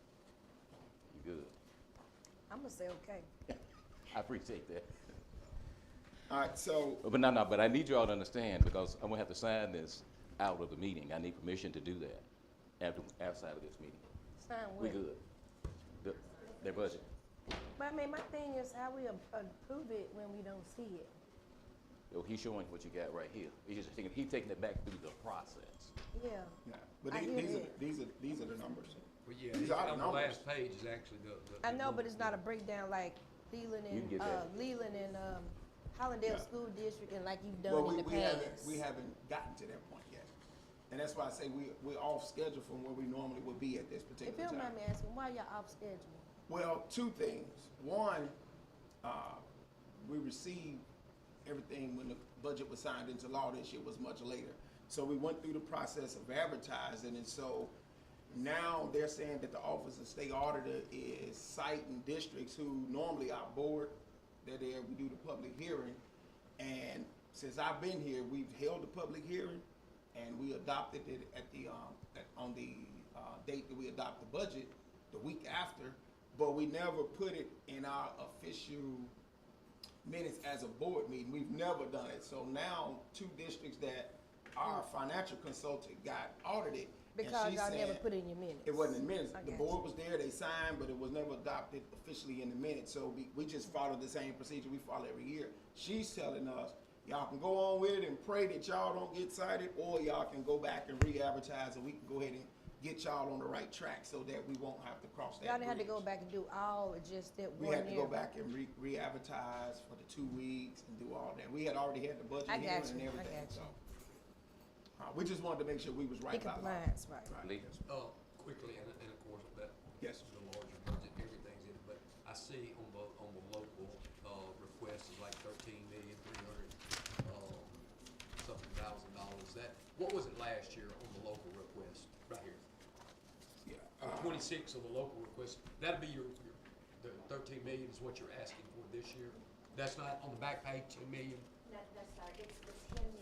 You good? I'm gonna say okay. I appreciate that. All right, so. But I need you all to understand, because I'm gonna have to sign this out of the meeting. I need permission to do that outside of this meeting. Sign We what? good. Their budget. But I mean, my thing is how we approve it when we don't see it. Well, he's showing what you got right here. He's taking it back through the process. Yeah. Yeah, but I hear that. these are the numbers. Well, yeah, These are the on the numbers. last page is actually the. I know, but it's not a breakdown like Leland You can get that. and Hollandale Yeah. School District and like you've done Well, in the past. we haven't gotten to that point yet. And that's why I say we're off schedule from where we normally would be at this If particular you don't time. mind me asking, why y'all off schedule? Well, two things. One, we received everything when the budget was signed into law this year was much later. So we went through the process of advertising, and so now they're saying that the Office of State Auditor is citing districts who normally our board, they're there, we do the public hearing. And since I've been here, we've held the public hearing, and we adopted it at the, on the date that we adopt the budget, the week after, but we never put it in our official minutes as a board meeting. We've never done it. So now two districts that our financial consultant got audited. and Because she's y'all never saying put it in your minutes. It wasn't in minutes. I The got board you. was there, they signed, but it was never adopted officially in the minutes. So we just followed the same procedure we follow every year. She's telling us, y'all can go on with it and pray that y'all don't get cited, or y'all can go back and re-advertise, and we can go ahead and get y'all on the right track so that we won't have to cross that Y'all didn't have to bridge. go back and do all or just that We one had to year? go back and re-advertise for the 2 weeks and do all that. We had already had the budget I hearing got and you, I everything, got you. so. We just wanted to make sure we was right In by law. compliance, right. Lee? Quickly, and of course, that. Yes. The larger budget, everything's in it, but I see on the local, request is like $13,300,000, something $1,000. What was it last year on the local request, right here? Yeah. 26 on the local request, that'd be the 13 million is what you're asking for this year? That's not on the back page, 10 million? That's right, it's the 10 million.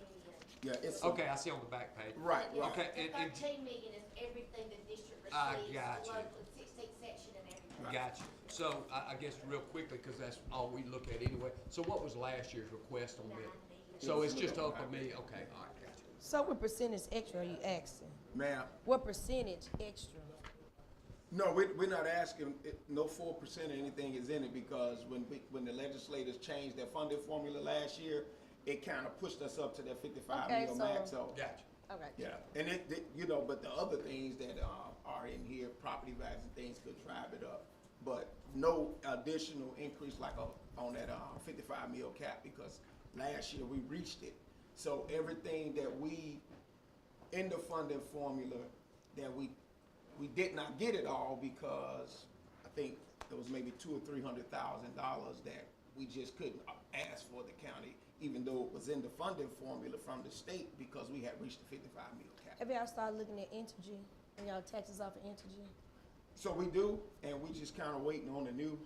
Yeah, it's. Okay, I see on the back page. Right, right. Okay, The and 13 million is everything the district I receives, got you. the local 16th section and everything. Gotcha. So I guess real quickly, because that's all we look at anyway. So what was last year's request on that? So it's just up a million, okay, all right, gotcha. So what percentage extra are you asking? Ma'am, What percentage extra? no, we're not asking, no 4% or anything is in it, because when the legislators changed their funding formula last year, it kind of pushed us up to that 55 Okay, mil so- max, so. Gotcha. Okay. Yeah, and but the other things that are in here, property values and things could drive it up. But no additional increase like on that 55 mil cap, because last year we reached it. So everything that we, in the funding formula, that we did not get it all, because I think there was maybe $200,000 or $300,000 that we just couldn't ask for the county, even though it was in the funding formula from the state, because we had reached the 55 mil cap. Have y'all started looking at Entergy and y'all taxes off of Entergy? So we do, and we just kind of waiting on the new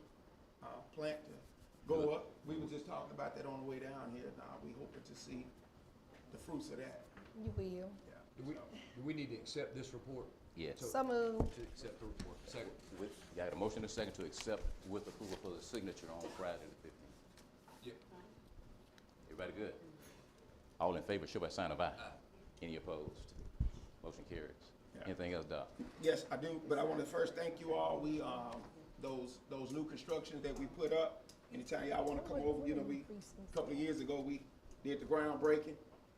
plant to go up. We were just talking about that on the way down here. Now we hoping to see the fruits of that. You will. Yeah. Do we need to accept this report? Yes. So moved. To accept the report. Second. With, got a motion and a second to accept with approval for the signature on Friday the 15th. Yep. Everybody good? All in favor, show by sign of aye. Any opposed? Motion carries. Anything else, Doc? Yes, I do, but I want to first thank you all. We, those new constructions that we put up, anytime y'all want to come over, you know, a couple of years ago, we did the groundbreaking,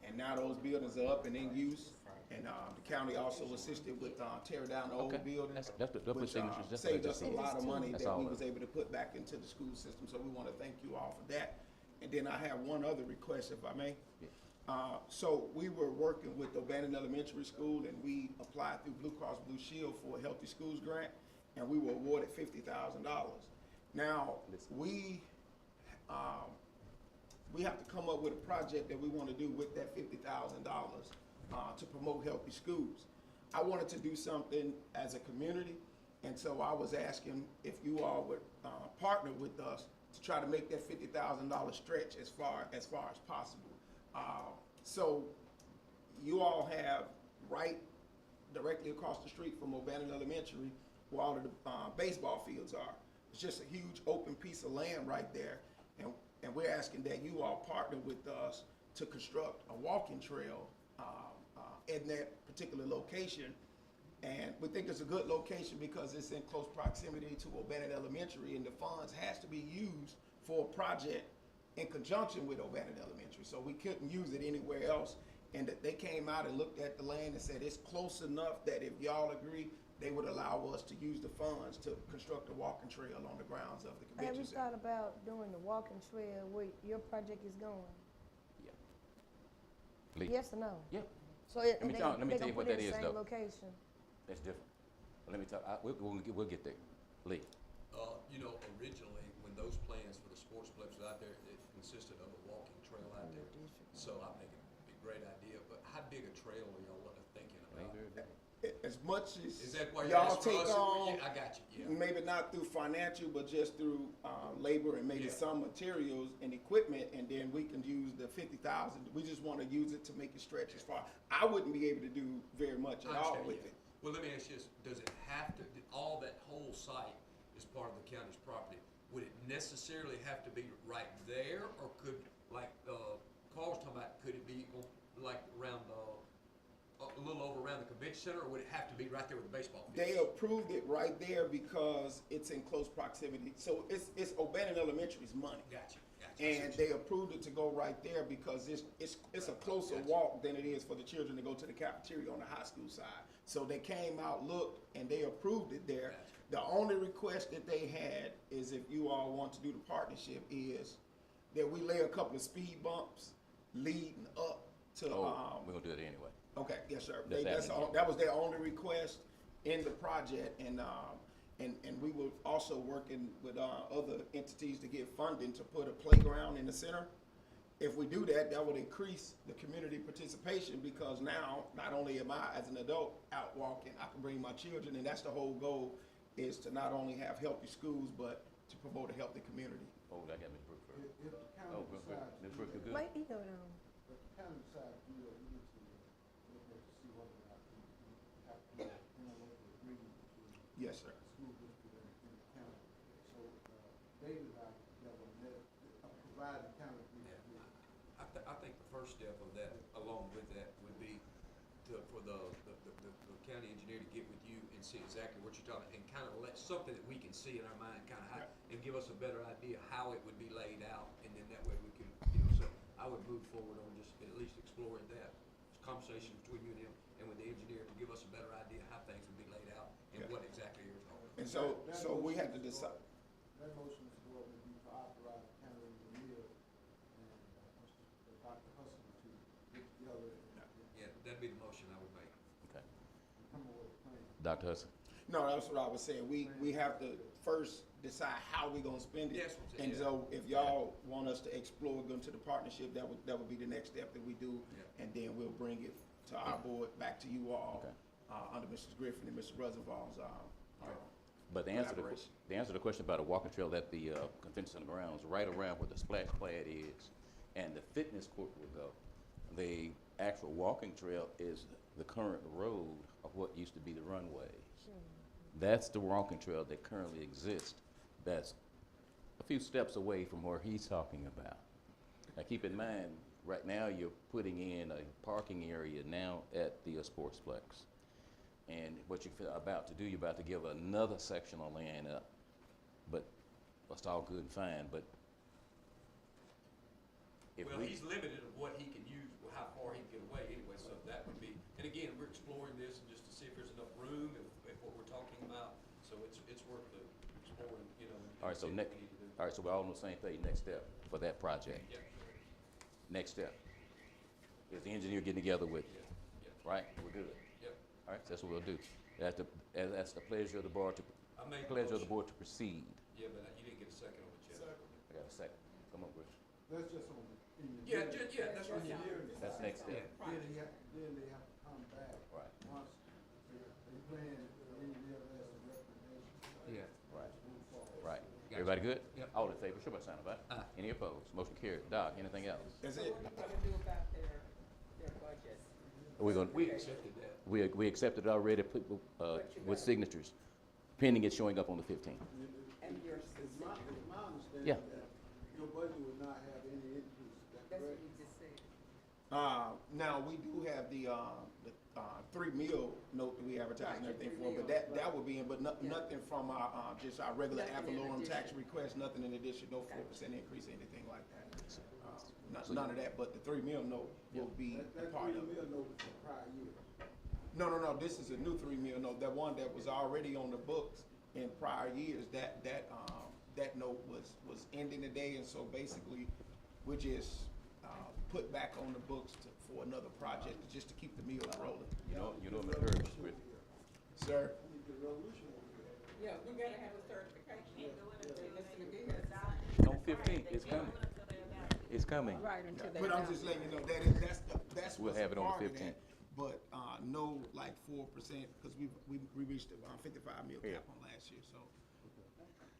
and now those buildings are up and in use. And, the county also assisted with, tearing down the old Okay. building. That's the which, signatures. That's saved what I us a just lot of said. money That's that all we of was it. able to put back into the school system, so we want to thank you all for that. And then I have one other request, if I may. So we were working with O'Bannon Elementary School, and we applied through Blue Cross Blue Shield for a Healthy Schools grant, and we were awarded $50,000. Now, we have to come up with a project that we want to do with that $50,000 to promote healthy schools. I wanted to do something as a community, and so I was asking if you all would partner with us to try to make that $50,000 stretch as far as possible. So you all have right directly across the street from O'Bannon Elementary where all of the baseball fields are. It's just a huge open piece of land right there, and we're asking that you all partner with us to construct a walking trail in that particular location. And we think it's a good location because it's in close proximity to O'Bannon Elementary, and the funds has to be used for a project in conjunction with O'Bannon Elementary. So we couldn't use it anywhere else. And that they came out and looked at the land and said it's close enough that if y'all agree, they would allow us to use the funds to construct a walking trail on the grounds of the Have convention you center. thought about doing the walking trail where your project is going? Lee? Yes or no? Yeah. So Let me tell you what that is, though. Same location. That's different. But let me tell, we'll get there. Lee? You know, originally, when those plans for the sportsplex were out there, it consisted of a walking trail out there. So I think it'd be a great idea, but how big a trail are y'all thinking about? As much as Is that why you're y'all asking take us? on, Yeah, I got you, yeah. maybe not through financial, but just through labor and maybe Yeah. some materials and equipment, and then we can use the $50,000. We just want to use it to make it stretch as far. I wouldn't be able to do very much at I all understand, with yeah. it. Well, let me ask you this, does it have to, all that whole site is part of the county's property? Would it necessarily have to be right there, or could, like, Carl was talking about, could it be like around a little over around the convention center, or would it have to be right there with the baseball field? They approved it right there because it's in close proximity. So it's O'Bannon Elementary's money. Gotcha. And they approved it to go right there because it's a closer walk than it is for the children to go to the cafeteria on the high school side. So they came out, looked, and they approved it there. The only request that they had is if you all want to do the partnership is that we lay a couple of speed bumps leading up to. We're gonna do it anyway. Okay, yes, sir. That's That was their only request in the project, and we were also working with other entities to get funding to put a playground in the center. If we do that, that would increase the community participation because now, not only am I as an adult out walking, I can bring my children, and that's the whole goal, is to not only have healthy schools, but to promote a healthy community. Oh, I got Ms. Brooke first. If the county Oh, good. decides. Ms. Brooke, you good? Wait, he go down. If the county decides to do that, we need to look at to see whether or not we have to do an interlocal agreement between Yes, sir. the school district and the county. So, David and I together, and that, provide the county agreement. I think the first step of that, along with that, would be for the county engineer to get with you and see exactly what you're talking, and kind of let something that we can see in our mind, kind of how, and give us a better idea how it would be laid out, and then that way we can, so I would move forward on just at least exploring that. It's a conversation between you and him, and with the engineer to give us a better idea how things would be laid out, and what exactly you're talking about. And so we had to decide. That motion is going to be to authorize the county engineer and Dr. Hustle to get together and Yeah, that'd be the motion I would make. Okay. come up with a plan. Dr. Hudson? No, that's what I was saying. We have to first decide how we gonna spend it. Yes, And yeah. so if y'all want us to explore going to the partnership, that would be the next step that we do. Yeah. And then we'll bring it to our board, back to you all, under Mrs. Griffin and Mr. Rosenbaum's, But the answer collaboration. to the question about a walking trail at the convention center grounds, right around where the splash pad is and the fitness court will go, they actual walking trail is the current road of what used to be the runway. That's the walking trail that currently exists. That's a few steps away from where he's talking about. Now, keep in mind, right now you're putting in a parking area now at the Sportsplex. And what you're about to do, you're about to give another section of land up. But that's all good and fine, but if Well, we, he's limited of what he can use, how far he can get away anyway, so that would be, and again, we're exploring this just to see if there's enough room, if what we're talking about, so it's worth the exploring, you know. and all right, so see what next, we need to do. all right, so we're all on the same page. Next step for that project. Yeah, Next step is the engineer getting together with you, yeah, right? We're good. yeah. All right, so that's what we'll do. That's the pleasure of the board I made the pleasure of the motion. board to proceed. Yeah, but you didn't get a second on it yet. I got a second. Come on, Bruce. That's just on the. Yeah, that's what you That's next step. Then they have to come back. Right. Once they plan, engineer has a recommendation. Yeah. Right. Move forward. Right. Gotcha. Everybody good? Yep. All in favor, show by sign of aye. Aye. Any opposed? Motion carried. Doc, anything else? That's So it. what are you gonna do about their budget? We're gonna, We accepted that. we accepted it already, with signatures, pending it showing up on the 15th. And your It's my understanding Yeah. that your budget would not have any increase, is that That's what correct? you just said. Now, we do have the 3 mil note that we advertise and everything for, but that would be in, but nothing from our, just our regular ad Nothing in valorem tax addition. request, nothing in addition, no 4% increase, anything like that. None of that, but the 3 mil note will be a That part 3 of it. mil note is for prior year. No, this is a new 3 mil note, that one that was already on the books in prior years, that note was ending today, and so basically, we just put back on the books for another project, just to keep the mills rolling. You know what I'm heard, Mr. Griffin? Sir? We need the resolution over here. Yeah, we gotta have a certification. Listen to this. On 15th, it's coming. It's coming. Right, until they. But I'm just letting you know, that's We'll what's have it on the part of 15th. that. But, no, like 4%, because we reached the 55 mil Yeah. cap on last year, so.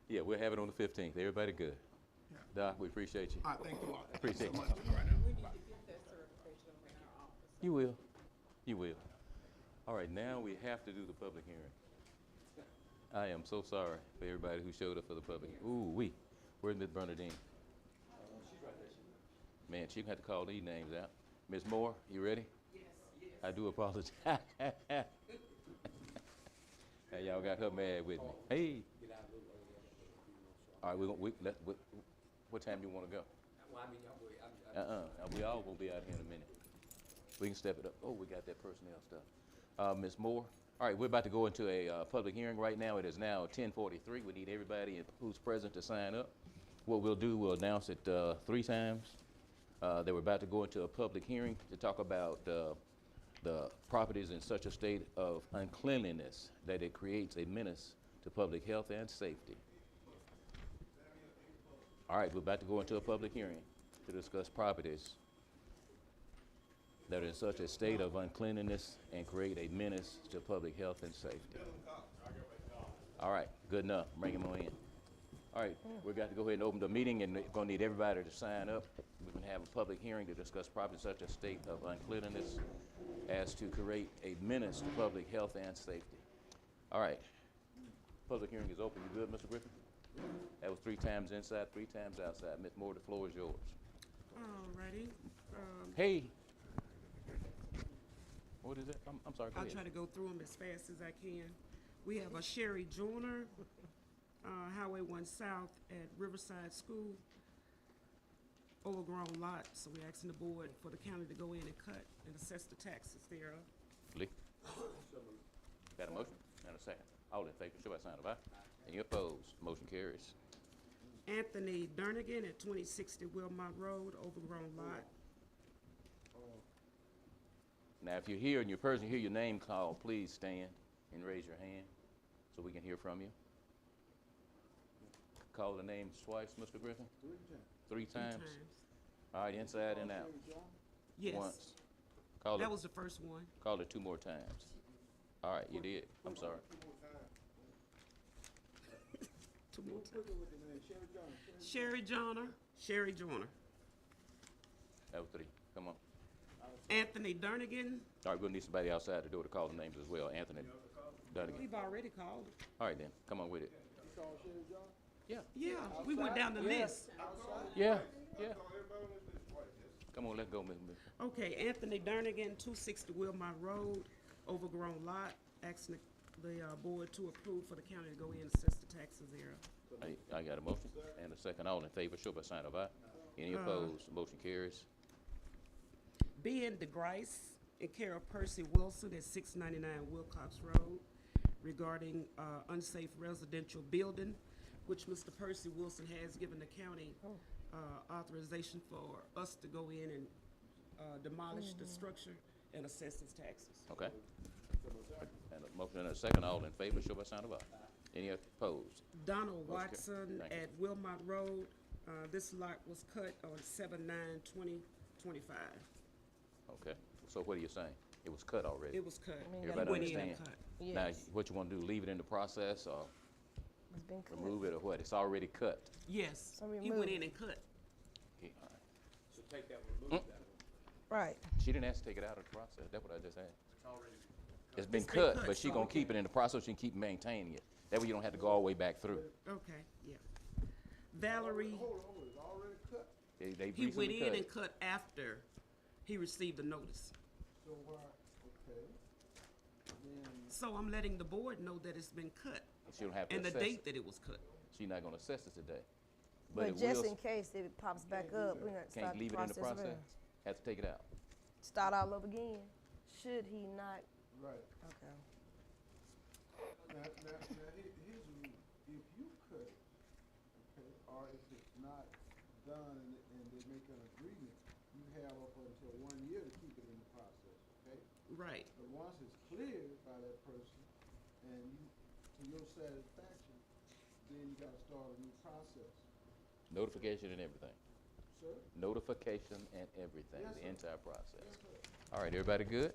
Yeah, we'll have it on the 15th. Everybody good? Yeah. Doc, we appreciate you. All right, thank you all. Appreciate so you. much. All right, now. We need to get that certification over in our office. You will. You will. All right, now we have to do the public hearing. I am so sorry for everybody who showed up for the public. Ooh, where's Ms. Bernadine? Man, she gonna have to call these names out. Ms. Moore, you ready? Yes. I do apologize. Hey, y'all got her mad with me. Hey. All right, what time do you wanna go? Well, I mean, We all gonna be out here in a minute. We can step it up. Oh, we got that personnel stuff. Ms. Moore? All right, we're about to go into a public hearing right now. It is now 10:43. We need everybody who's present to sign up. What we'll do, we'll announce it 3 times. That we're about to go into a public hearing to talk about the properties in such a state of uncleanliness that it creates a menace to public health and safety. All right, we're about to go into a public hearing to discuss properties that are in such a state of uncleanliness and create a menace to public health and safety. All right, good enough. Bring them on in. All right, we're going to go ahead and open the meeting, and we're going to need everybody to sign up. We're going to have a public hearing to discuss properties in such a state of uncleanliness as to create a menace to public health and safety. All right, public hearing is open. You good, Mr. Griffin? That was 3 times inside, 3 times outside. Ms. Moore, the floor is yours. Alrighty. Hey. What is it? I'm sorry. Go I'll ahead. try to go through them as fast as I can. We have a Sherry Joyner, Highway 1 South at Riverside School. Overgrown lot, so we're asking the board for the county to go in and cut and assess the taxes thereof. Lee? Got a motion and a second. All in favor, show by sign of aye. Any opposed? Motion carries. Anthony Durnigan at 2060 Wilmot Road, overgrown lot. Now, if you're here and your person hear your name called, please stand and raise your hand so we can hear from you. Call the names twice, Mr. Griffin? 3 times? All right, inside and out. Yes. Once. Call That it. was the first one. Call it 2 more times. All right, you did. I'm sorry. Two more times. Sherry Joyner. Sherry Joyner. That was 3. Come on. Anthony Durnigan. All right, we'll need somebody outside the door to call the names as well. Anthony Dunnigan. We've already called him. All right then, come on with it. Yeah. Yeah, we went down the list. Yeah, yeah. Come on, let's go, Ms. Okay, Anthony Durnigan, 260 Wilmot Road, overgrown lot, asking the board to approve for the county to go in and assess the taxes there. I got a motion and a second. All in favor, show by sign of aye. Any opposed? Motion carries. Ben DeGrice in care of Percy Wilson at 699 Wilcox Road regarding unsafe residential building, which Mr. Percy Wilson has given the county authorization for us to go in and demolish the structure and assess his taxes. Okay. And a motion and a second. All in favor, show by sign of aye. Any opposed? Donald Motion Watson carries. Thank you. at Wilmot Road. This lot was cut on 7/9/2025. Okay. So what are you saying? It was cut already? It was cut. Everybody Went in and understand? cut. Now, Yes. what you want to do, leave it in the process or It's been cut. remove it or what? It's already cut. Yes, So he remove went it. in and cut. Okay, all right. So take that, remove that one. Right. She didn't ask to take it out of the process. That's what I just asked. It's already It's been It's been cut, cut, but she so gonna okay. keep it in the process. She can keep maintaining it. That way you don't have to go all the way back through. Okay, yeah. Valerie, Hold on, it's already cut. They he went recently in cut and it. cut after he received the notice. So why, okay. Then, So I'm letting the board know that it's been cut She don't have to and the assess date it. that it was cut. She's not gonna assess it today. But it just will- in case it pops back up, we're gonna Can't start the leave it in the process process. over. Have to take it out. Start all over again. Should he not? right. Okay. Now, here's a rule. If you cut it, okay, or if it's not done and they make an agreement, you have up until 1 year to keep it in the process, okay? Right. But once it's cleared by that person and you, to your satisfaction, then you gotta start a new process. Notification and everything. Sir? Notification and everything, Yes, the sir. entire process. Yes, sir. All right, everybody good?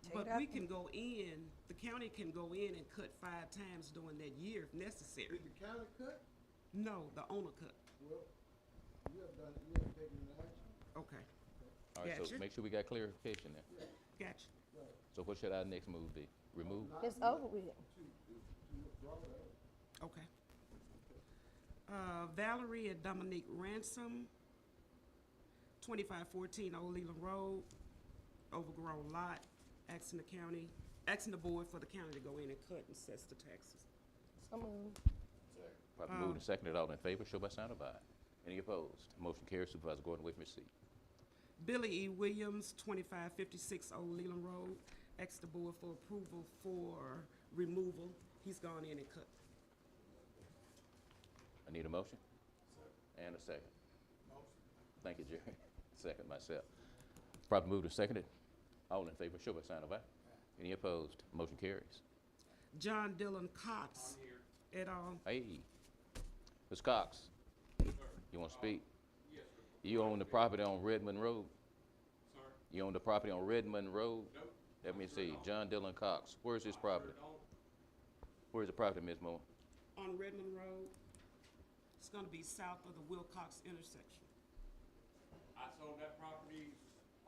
Take But it out. we can go in, the county can go in and cut 5 times during that year if necessary. Did the county cut? No, the owner cut. Well, you have done, you have taken an action. Okay, All right, so Gotcha. make sure we got clarification there. gotcha. Right. So what should our next move be? Remove? It's over with. To withdraw that. Okay. Valerie and Dominique Ransom, 2514 Old Leland Road, overgrown lot, asking the board for the county to go in and cut and assess the taxes. So moved. Probably moved and seconded. All in favor, show by sign of aye. Any opposed? Motion carries. Supervisor Gordon, wait for your seat. Billy E. Williams, 2556 Old Leland Road, asked the board for approval for removal. He's gone in and cut. I need a motion? And a second. Thank you, Jerry. Second myself. Probably moved and seconded. All in favor, show by sign of aye. Any opposed? Motion carries. John Dylan Cox, et al. Hey, Ms. Cox, you want to speak? Yes, sir. You own the property on Redmond Road? Sir? You own the property on Redmond Road? Nope. Let me see, John Dylan Cox, where's his property? Where's the property, Ms. Moore? On Redmond Road. It's gonna be south of the Wilcox intersection. I sold that property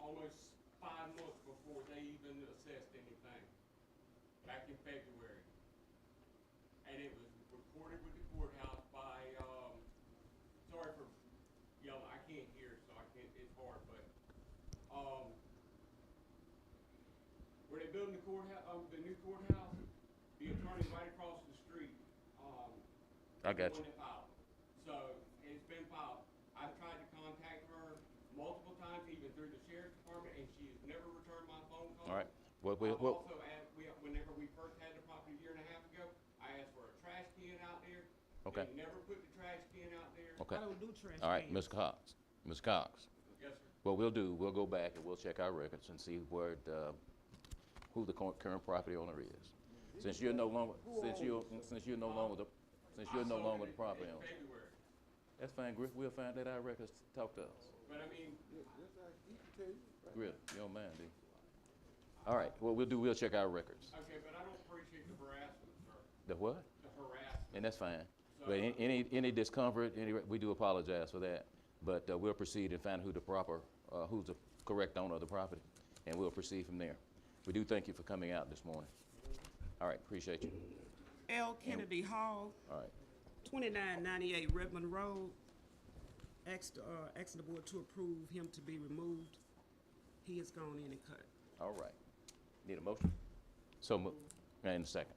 almost 5 months before they even assessed anything, back in February. And it was recorded with the courthouse by, sorry for yelling, I can't hear, so I can't, it's hard, but, where they building the courthouse, the new courthouse, the attorney right across the street, I got you. the one that filed. So, it's been filed. I've tried to contact her multiple times, even through the sheriff's department, and she has never returned my phone call. All right, I've also asked, whenever we first had the property a year and a half ago, I asked for a trash can out there. Okay. They never put the trash can out there. Okay. I don't do trash All right, cans. Ms. Cox, Ms. Cox. Yes, sir. What we'll do, we'll go back and we'll check our records and see where, who the current property owner is. Since you're no longer, since you're no longer the property owner. February. That's fine, Griff, we'll find that our records, talk to us. But I mean, Griff, you don't mind, do you? All right, what we'll do, we'll check our records. okay, but I don't appreciate the harassment, sir. The what? The harassment. And that's fine. But any discomfort, we do apologize for that. But we'll proceed and find who's the correct owner of the property, and we'll proceed from there. We do thank you for coming out this morning. All right, appreciate you. L. Kennedy Hall, All right. 2998 Redmond Road. Asking the board to approve him to be removed. He has gone in and cut. All right. Need a motion? So moved. And a second.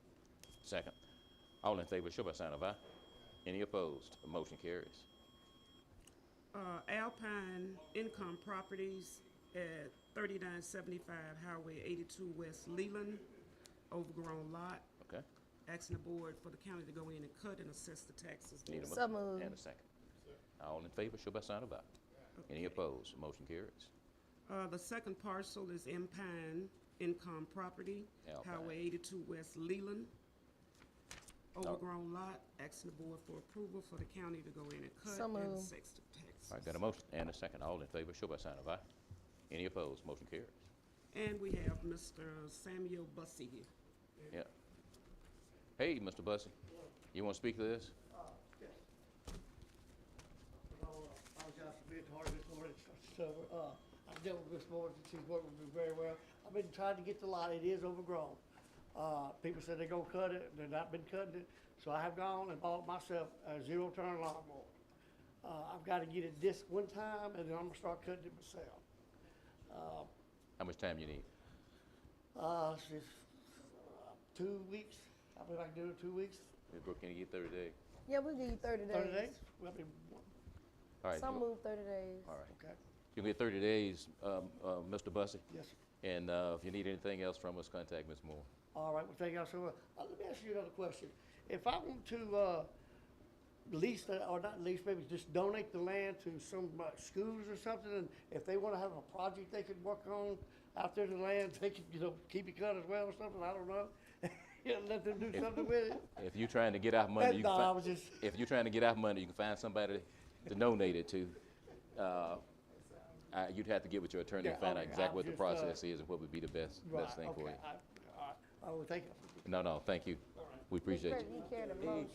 Second. All in favor, show by sign of aye. Any opposed? The motion carries. Alpine Income Properties at 3975 Highway 82 West Leland, overgrown lot. Okay. Asking the board for the county to go in and cut and assess the taxes. Need a So motion? moved. And a second. All in favor, show by sign of aye. Any opposed? The motion carries. The second parcel is Empine Income Property, Alpine. Highway 82 West Leland, overgrown lot. Asking the board for approval for the county to go in and cut So and moved. assess the taxes. All right, got a motion and a second. All in favor, show by sign of aye. Any opposed? Motion carries. And we have Mr. Samuel Bussey here. Yeah. Hey, Mr. Bussey, you want to speak to this? Yes. Apologize for being hard this morning. So, I've dealt with Miss Morris, and she's worked with me very well. I've been trying to get the lot, it is overgrown. People said they're gonna cut it, they've not been cutting it, so I have gone and bought myself a zero-turn lawnmower. I've gotta get it this one time, and then I'm gonna start cutting it myself. How much time you need? It's just, 2 weeks, I believe I can do it in 2 weeks. Ms. Brooke, can you get 30 days? Yeah, we'll give you 30 days. 30 days? Well, I mean, All right. Some you- move 30 days. All right. okay, You can get 30 days, Mr. Bussey. yes, sir. And if you need anything else from us, contact Ms. Moore. All right, well, thank y'all so much. Let me ask you another question. If I want to, lease, or not lease, maybe just donate the land to some schools or something, and if they wanna have a project they could work on out there in the land, they could, keep it cut as well or something, I don't know. Let them do something with it. If you're trying to get our money, you No, I can was find, just, if you're trying to get our money, you can find somebody to donate it to. You'd have to get with your attorney and Yeah, find out okay, exactly I'm what the just, process is and what would be the best right, thing for okay, you. I will thank you. No, thank you. We appreciate you. You carried a motion.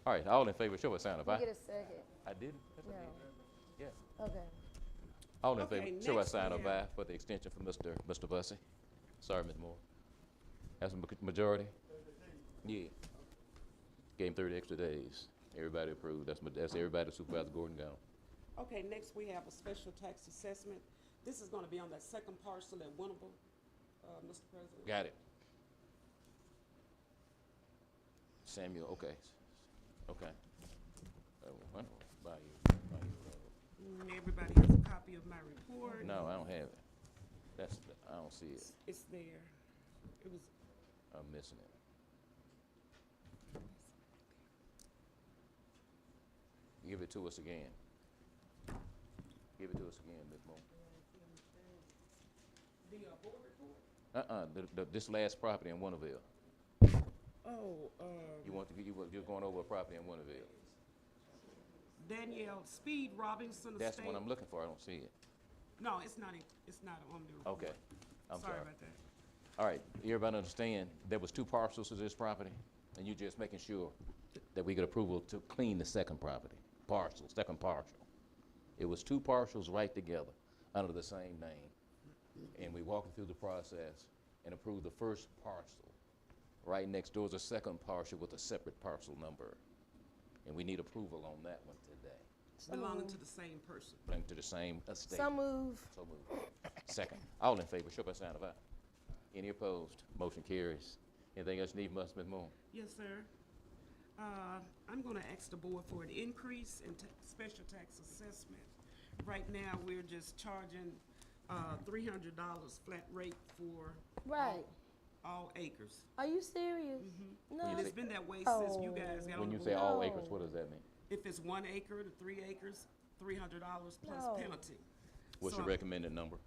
All right, all in favor, show by sign of Can aye. you get a second? I didn't? Yes, I No. did. Yeah. Okay. All in Okay, favor, show by next sign we of have- aye for the extension for Mr. Bussey. Sorry, Ms. Moore. That's a majority? Yeah. Gave him 30 extra days. Everybody approved. That's everybody, Supervisor Gordon gone. Okay, next we have a special tax assessment. This is gonna be on that second parcel at Winnable, Mr. President. Got it. Samuel, okay. Okay. Everybody has a copy of my report. No, I don't have it. I don't see it. It's there. It was, I'm missing it. Give it to us again. Give it to us again, Ms. Moore. the board report. This last property in Winneville. Oh, You're going over a property in Winneville. Danielle Speed Robinson Estate. That's the one I'm looking for. I don't see it. No, it's not on the report. Okay. I'm sorry. about that. All right, everybody understand, there was 2 parcels of this property, and you're just making sure that we get approval to clean the second second parcel. It was 2 parcels right together, under the same name. And we walked through the process and approved the first parcel. Right next door is a second parcel with a separate parcel number. And we need approval on that one today. Belonging to the same person. Belonging to the same estate. So move. So moved. Second. All in favor, show by sign of aye. Any opposed? Motion carries. Anything else you need from us, Ms. Moore? Yes, sir. I'm gonna ask the board for an increase in special tax assessment. Right now, we're just charging, $300 flat rate for Right. all acres. Are you serious? No. And it's been that way since you guys got on When you the say board. all acres, what does that mean? If it's 1 acre to 3 acres, $300 plus No. penalty. What's So your recommended number?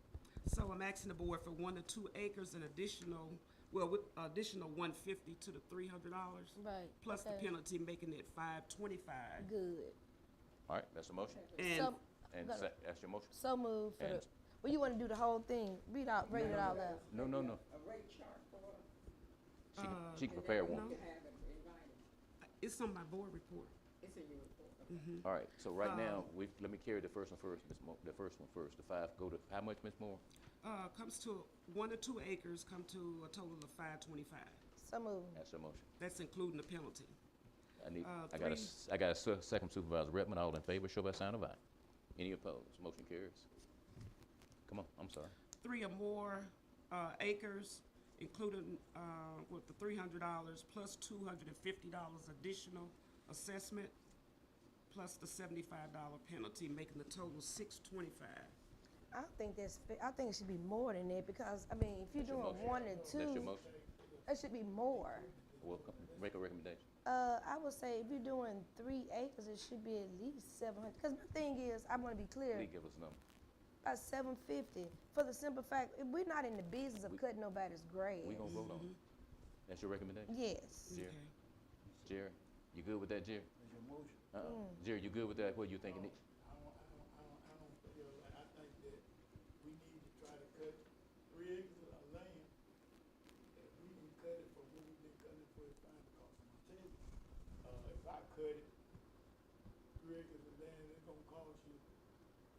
So I'm asking the board for 1 to 2 acres and additional 150 to the $300. Right. Plus the okay. penalty, making it $525. Good. All right, that's a motion. And That's your motion? So move for the, And- well, you wanna do the whole thing, read it out loud. No. She can prepare one. It's on my board report. All right, so right now, let me carry the first one first, Ms. Moore, the first one first, the 5, go to, how much, Ms. Moore? Comes to 1 or 2 acres, come to a total of $525. So moved. That's your motion. That's including the penalty. I got a second Supervisor Redmond, all in favor, show by sign of aye. Any opposed? Motion carries. Come on, I'm sorry. 3 or more acres, including with the $300 plus $250 additional assessment, plus the $75 penalty, making the total $625. I think I think it should be more than that because, I mean, if you're doing 1 and 2. That's your motion? It should be more. Well, make a recommendation. I would say if you're doing 3 acres, it should be at least 700. Because my thing is, I want to be clear. Please give us a number. About 750. For the simple fact, we're not in the business of cutting nobody's grass. We gonna vote on it. That's your recommendation? Yes. Jerry? Jerry, you good with that, Jerry? That's your motion. Jerry, you good with that? What you thinking? I don't feel like, I think that we need to try to cut 3 acres of land. If we can cut it for what we've been cutting it for, it's fine, because I'm gonna tell you, if I cut it, 3 acres of land, it's gonna cost you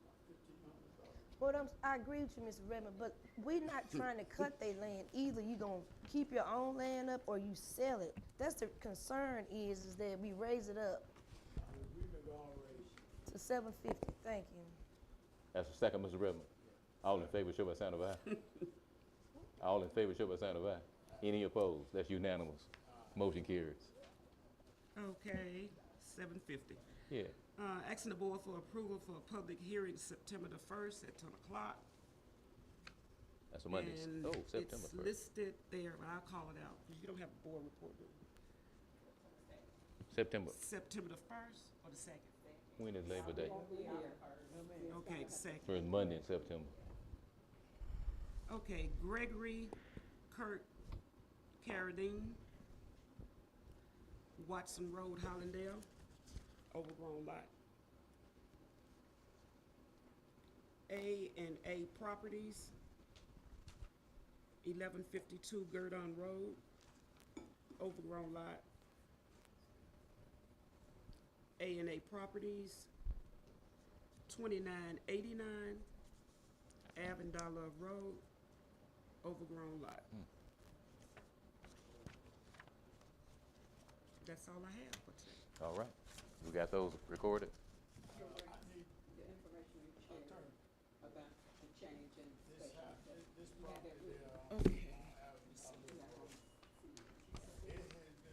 about $1,500. Well, I agree with you, Mr. Redmond, but we're not trying to cut their land. Either you gonna keep your own land up or you sell it. That's the concern is that we raise it up We've been going raise. to 750. Thank you. That's the second, Mr. Redmond. All in favor, show by sign of aye. All in favor, show by sign of aye. Any opposed? That's unanimous. Motion carries. Okay, 750. Yeah. Asking the board for approval for a public hearing September the 1st at 10 o'clock. That's a Monday. And Oh, September it's 1st. listed there, but I'll call it out, because you don't have a board report, do you? September. September the 1st or the 2nd? When is Labor Day? Okay, the 2nd. First Monday in September. Okay, Gregory Kurt Carradine, Watson Road, Hollandale, overgrown lot. A&A Properties, 1152 Gurdon Road, overgrown lot. A&A Properties, 2989 Avondale Road, overgrown lot. That's all I have for today. All right. We got those recorded? The information you shared about the change in station. This property there, Okay. it has been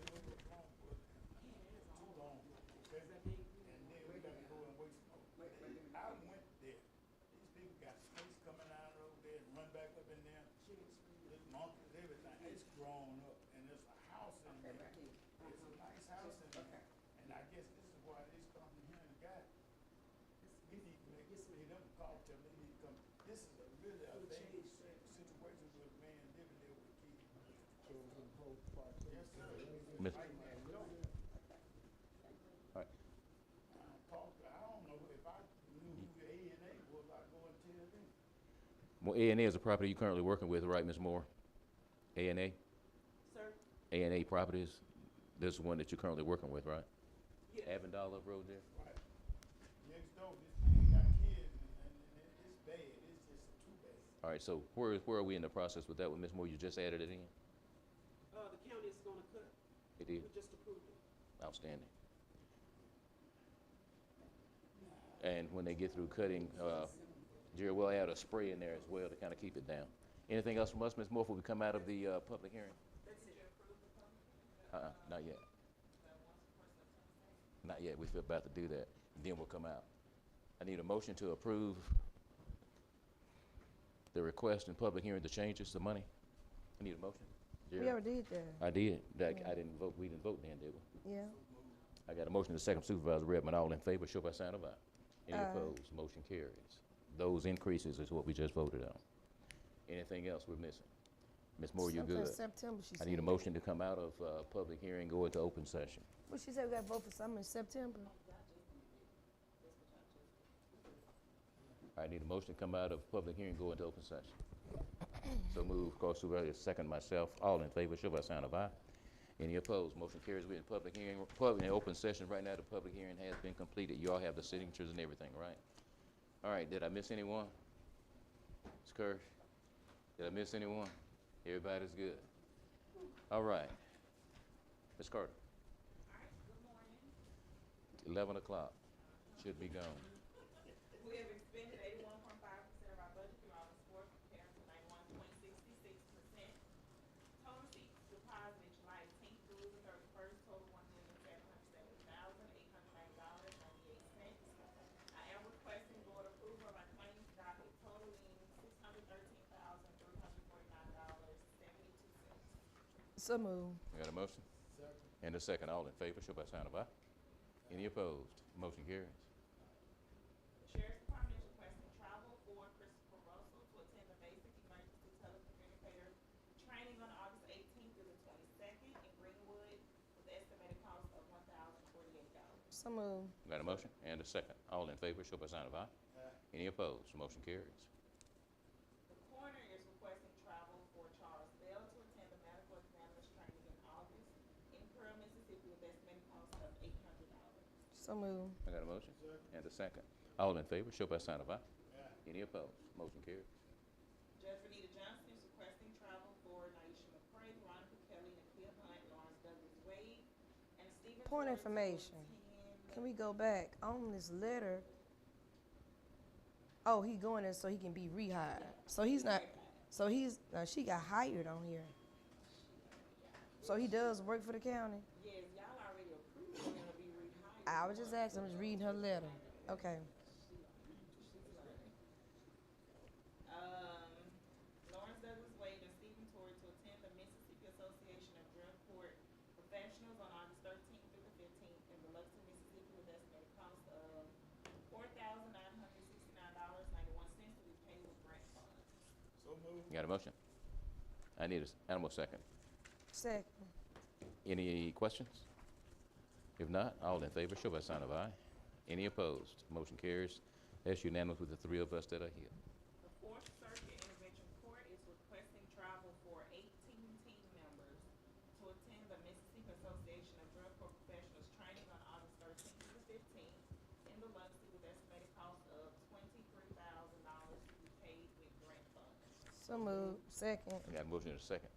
overgrown for too long, okay? And then we gotta go and wait. I went there. These people got snakes coming out over there and run back up in there. There's monkeys, everything. It's grown up and there's a house in there. It's a nice house in there. And I guess this is why this company here and got, we need to make them call them, they need to come. This is really a bad situation with a man living there with kids. So it's a whole process. Yes, sir. Miss- Right, man. All right. I don't know if I knew who the A&A was, I'd go and tell them. Well, A&A is a property you're currently working with, right, Ms. Moore? A&A? Sir? A&A Properties, this is one that you're currently working with, right? Yes. Avondale up road there? Right. Next door, this man got kids and it's bad, it's just too bad. All right, so where are we in the process with that one, Ms. Moore? You just added it in? The county is gonna cut. It did? We just approved it. Outstanding. And when they get through cutting, Jerry will add a spray in there as well to kind of keep it down. Anything else from us, Ms. Moore, before we come out of the public hearing? Not yet. Not yet. We're about to do that. Then we'll come out. I need a motion to approve the request in public hearing to changes to money. I need a motion. Jerry? We already did that. I did. I didn't vote. We didn't vote then, did we? Yeah. I got a motion to second Supervisor Redmond. All in favor, show by sign of aye. Any Aye. opposed? Motion carries. Those increases is what we just voted on. Anything else we're missing? Ms. Moore, you Something in good? September, she I need a said. motion to come out of public hearing, go into open session. Well, she said we got to vote for something in September. I need a motion to come out of public hearing, go into open session. So move, call Supervisor, second myself. All in favor, show by sign of aye. Any opposed? Motion carries. We're in public hearing, in open session right now. The public hearing has been completed. You all have the signatures and everything, right? All right, did I miss anyone? Ms. Kirsch? Did I miss anyone? Everybody's good. All right. Ms. Carter? All right, good morning. 11 o'clock. Should be gone. We have expended 81.5% of our budget through August 4th, compared to 91.66%. Total receipts deposited July 18th through the 31st total $1,770,890.98. I am requesting board approval of our claims docket totaling $613,349.72. So moved. We got a motion? And a second. All in favor, show by sign of aye. Any opposed? Motion carries. The Sheriff's Department is requesting travel for Christopher Russell to attend the basic emergency telecommunicator training on August 18th through the 22nd in Greenwood with the estimated cost of $1,048. So moved. We got a motion and a second. All in favor, show by sign of aye. Any opposed? Motion carries. The coroner is requesting travel for Charles Bell to attend the medical examiner's training in August in Pearl, Mississippi with the estimated cost of $800. So moved. I got a motion and a second. All in favor, show by sign of aye. Any opposed? Motion carries. Judge Renita Johnson is requesting travel for Naisha McCray, Veronica Kelly, Nakia Hunt, Lawrence Douglas Wade, and Stephen Point George to information. attend- Can we go back on this letter? Oh, he going in so he can be rehired. So he's not, so he's, she got hired on here. So he does work for the county? Yes, y'all already approved him to be rehired. I was just asking, I was reading her letter. Okay. Lawrence Douglas Wade and Stephen Torrey to attend the Mississippi Association of Drug Court Professionals on August 13th through the 15th in Biloxi, Mississippi with estimated cost of $4,969.91 to be paid with grant funds. So moved. Got a motion? I need an animal second. Second. Any questions? If not, all in favor, show by sign of aye. Any opposed? Motion carries. That's unanimous with the three of us that are here. The Fourth Circuit Intervention Court is requesting travel for 18 team members to attend the Mississippi Association of Drug Court Professionals training on August 13th to the 15th in Biloxi with estimated cost of $23,000 to be paid with grant funds. So moved. Second. Got a motion and a second.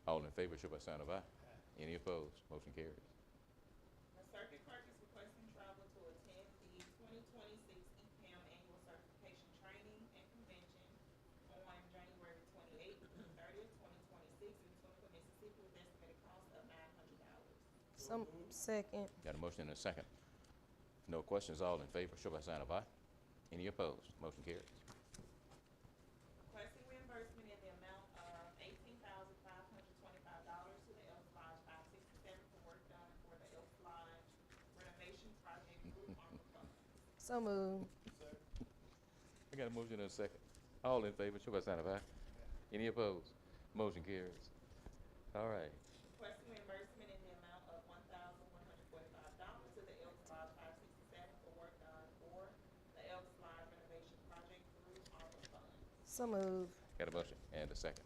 All in favor, show by sign of aye. Any opposed? Motion carries. The circuit clerk is requesting travel to attend the 2026 EPAM Annual Certification Training and Convention on January 28th through the 30th, 2026 in Tunica, Mississippi with estimated cost of $900. Some, second. Got a motion and a second. No questions, all in favor, show by sign of aye. Any opposed? Motion carries. Requesting reimbursement in the amount of $18,525 to the Elks Lodge 567 for work done for the Elks Lodge renovation project group on funds. So moved. I got a motion and a second. All in favor, show by sign of aye. Any opposed? Motion carries. All right. Requesting reimbursement in the amount of $1,145 to the Elks Lodge 567 for work done for the Elks Lodge renovation project through ARPA funds. So moved. Got a motion and a second.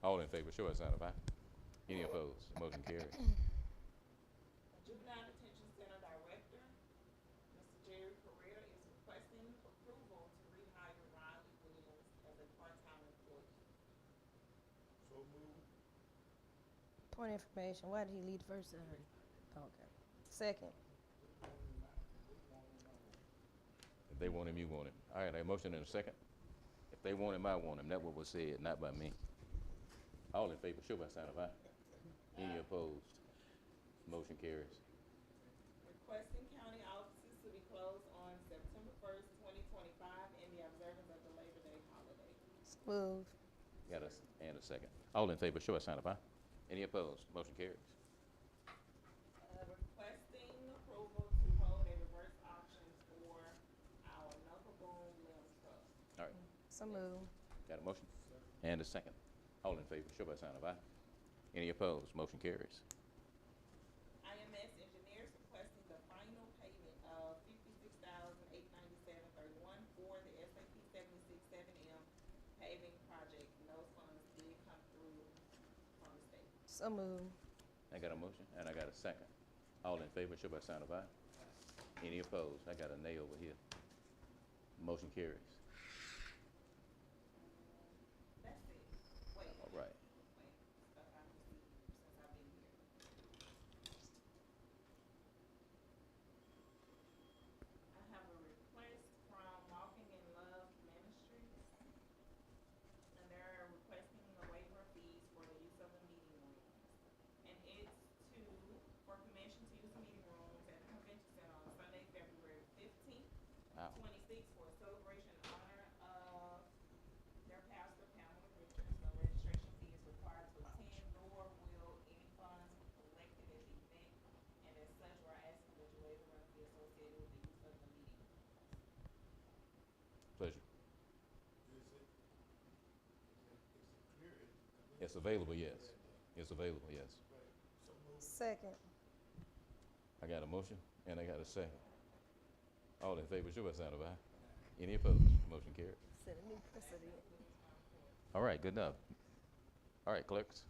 All in favor, show by sign of aye. Any opposed? Motion carries. Juvenile Detention Center Director, Mr. Jerry Carrera, is requesting approval to rehire Riley Williams as a part-time employee. So moved. Point information. Why did he leave the first time? Okay. Second. If they want him, you want him. All right, a motion and a second. If they want him, I want him. That's what was said, not by me. All in favor, show by sign of aye. Any opposed? Motion carries. Requesting county offices to be closed on September 1st, 2025 in the observance of the Labor Day holiday. So moved. Got a and a second. All in favor, show by sign of aye. Any opposed? Motion carries. Requesting approval to hold a reverse auction for our Knuckle Boom Limbs Trust. All right, So moved. got a motion and a second. All in favor, show by sign of aye. Any opposed? Motion carries. IMS Engineers requesting the final payment of $56,897.31 for the SAP 76-7M paving project. And those funds did come through from the state. So moved. I got a motion and I got a second. All in favor, show by sign of aye. Any opposed? I got a nay over here. Motion carries. All right. I have a request from Walking in Love Ministries, and they're requesting a waiver of fees for the use of the meeting rooms. And it's for permission to use the meeting rooms at the Convention Center on Sunday, February 15th, Wow. 26, for a celebration in honor of their pastor, Pamela Richards. No registration fee is required to attend, nor will any funds be collected at the event. And as such, we're asking that you waive the rent fee associated with the use of the meeting rooms. Pleasure. It's available, yes. It's available, yes. Second. I got a motion and I got a second. All in favor, show by sign of aye. Any opposed? Motion carried. Set a new precedent. All right, good enough. All right, clerks.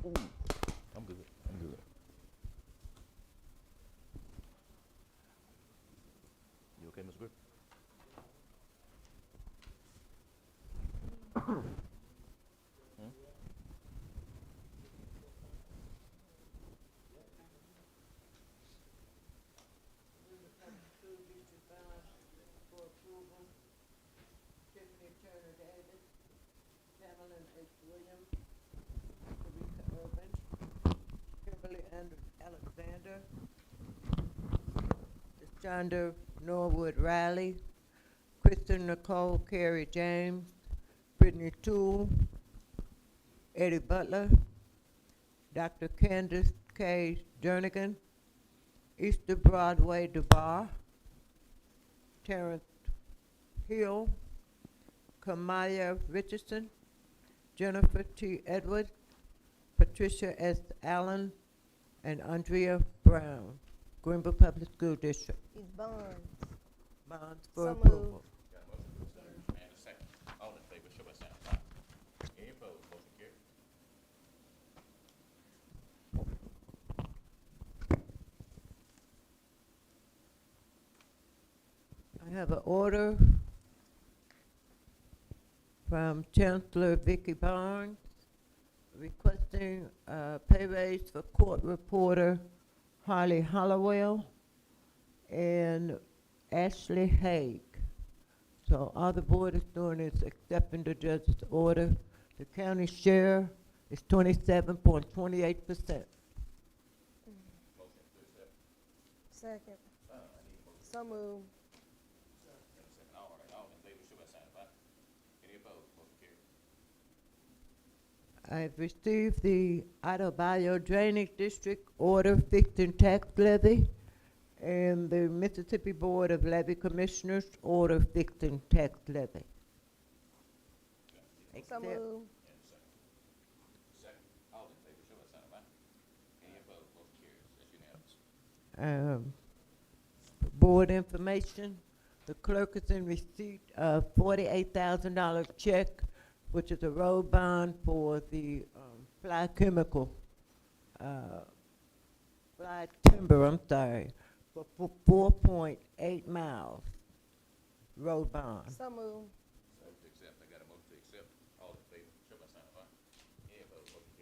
Ooh, I'm good. I'm good. You okay, Ms. Griffin? Hmm? For approval, Tiffany Turner Davis, Pamela H. Williams, Teresa Urban, Kimberly Alexander, Shonda Norwood Riley, Kristen Nicole Carey James, Brittany Toole, Eddie Butler, Dr. Candace K. Jernigan, Easter Broadway DeBar, Terrence Hill, Kamaya Richardson, Jennifer T. Edwards, Patricia S. Allen, and Andrea Brown, Greenville Public School District. These bonds. Bonds for So approval. Got a motion and a second. All in favor, show by sign of aye. Any opposed? Motion carried. I have an order from Chancellor Vicky Barnes requesting a pay raise for court reporter Harley Hollowell and Ashley Haig. So all the board is doing is accepting the judge's order. The county share is 27.28%. Motion to accept. Second. I need a motion So moved. and a second. All right, all in favor, show by sign of aye. Any opposed? Motion carried. I've received the Otter Bayou Drainage District order fixing tax levy and the Mississippi Board of Levy Commissioners order fixing tax levy. So Accept- moved. And a second. Second. All in favor, show by sign of aye. Any opposed? Motion carries. That's unanimous. Board information, the clerk is in receipt of $48,000 check, which is a road bond for the Fly Chemical, Fly Timber, I'm sorry, for 4.8 miles road bond. So moved. Motion to accept. I got a motion to accept. All in favor, show by sign of aye. Any opposed? Motion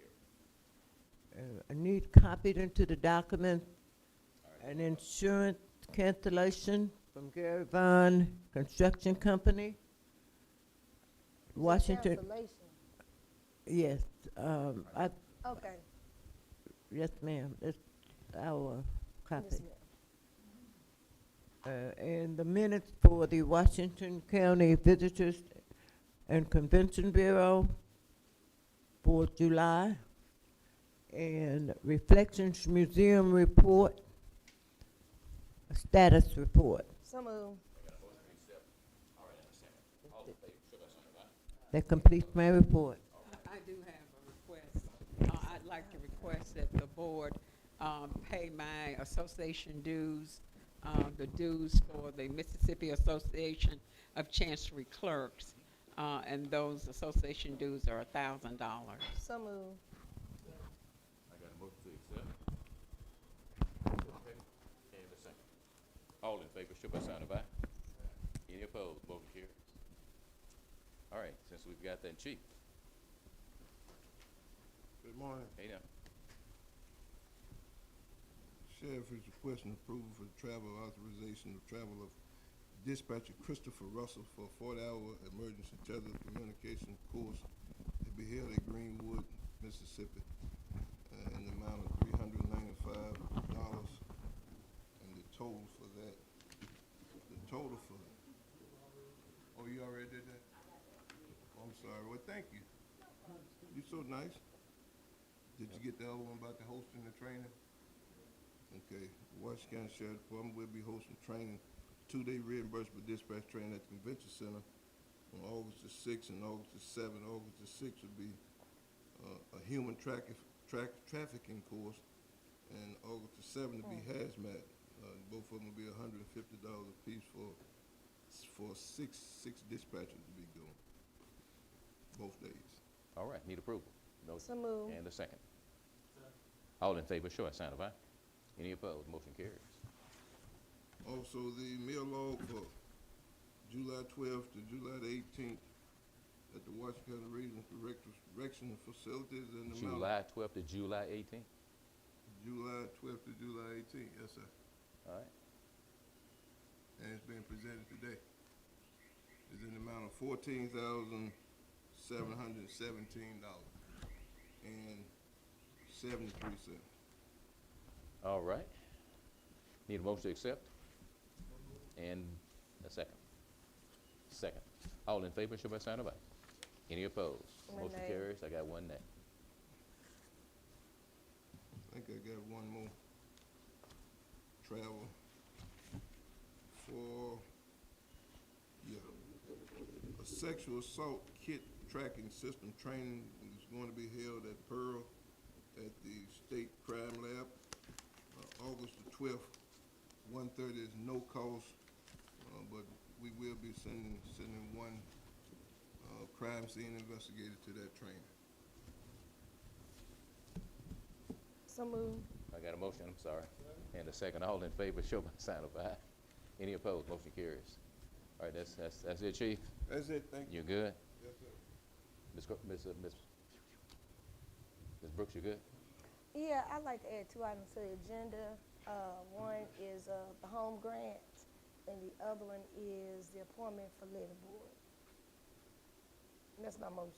carried. I need copied into the document an insurance cancellation from Gary Vaughn Construction Company, Washington. Cancellation. Yes, Okay. yes, ma'am, it's our copy. Yes, ma'am. And the minutes for the Washington County Visitors and Convention Bureau for July, and Reflections Museum report, a status report. So moved. I got a motion to accept. All right, and a second. All in favor, show by sign of aye. That completes my report. I do have a request. I'd like to request that the board pay my association dues the dues for the Mississippi Association of Chancery Clerks, and those association dues are $1,000. So moved. I got a motion to accept. Okay. And a second. All in favor, show by sign of aye. Any opposed, motion carries. All right, since we've got that, Chief. Good morning. Hey now. Sheriff is requesting approval for the travel authorization of travel of dispatcher Christopher Russell for a 40-hour emergency telecommunication course to be held at Greenwood, Mississippi, in the amount of $395. And the total for that, oh, you already did that? Oh, I'm sorry. Well, thank you. You're so nice. Did you get the other one about the hosting the training? Okay, Washington County Sheriff Department will be hosting training, 2-day reimbursable dispatch training at the Convention Center on August the 6th and August the 7th. August the 6th will be a human trafficking course, and August the 7th will be hazmat. Both of them will be $150 a piece for six dispatchers to be doing both days. All right, need approval. No. So moved. And a second. All in favor, show by sign of aye. Any opposed, motion carries. Also, the meal log for July 12th to July the 18th at the Washington County Regional Correctional Facilities in the July 12th to July 18th? July 12th to July 18th, yes, sir. All right. And it's being presented today. It's in the amount of $14,717 and 73 cents. All right. Need a motion to accept? And a second. Second. All in favor, show by sign of aye. Any opposed? One Motion nay. carries. I got one nay. I think I got one more. Travel for, a sexual assault kit tracking system training is going to be held at Pearl at the State Crime Lab, August the 12th. 1:30 is no cost, but we will be sending one crime scene investigator to that training. So moved. I got a motion, I'm sorry. And a second. All in favor, show by sign of aye. Any opposed? Motion carries. All right, that's it, Chief? That's it, thank you. You good? Yes, sir. Ms. Brooks, you good? Yeah, I'd like to add 2 items to the agenda. One is the home grant, and the other one is the appointment for levy board. And that's my motion.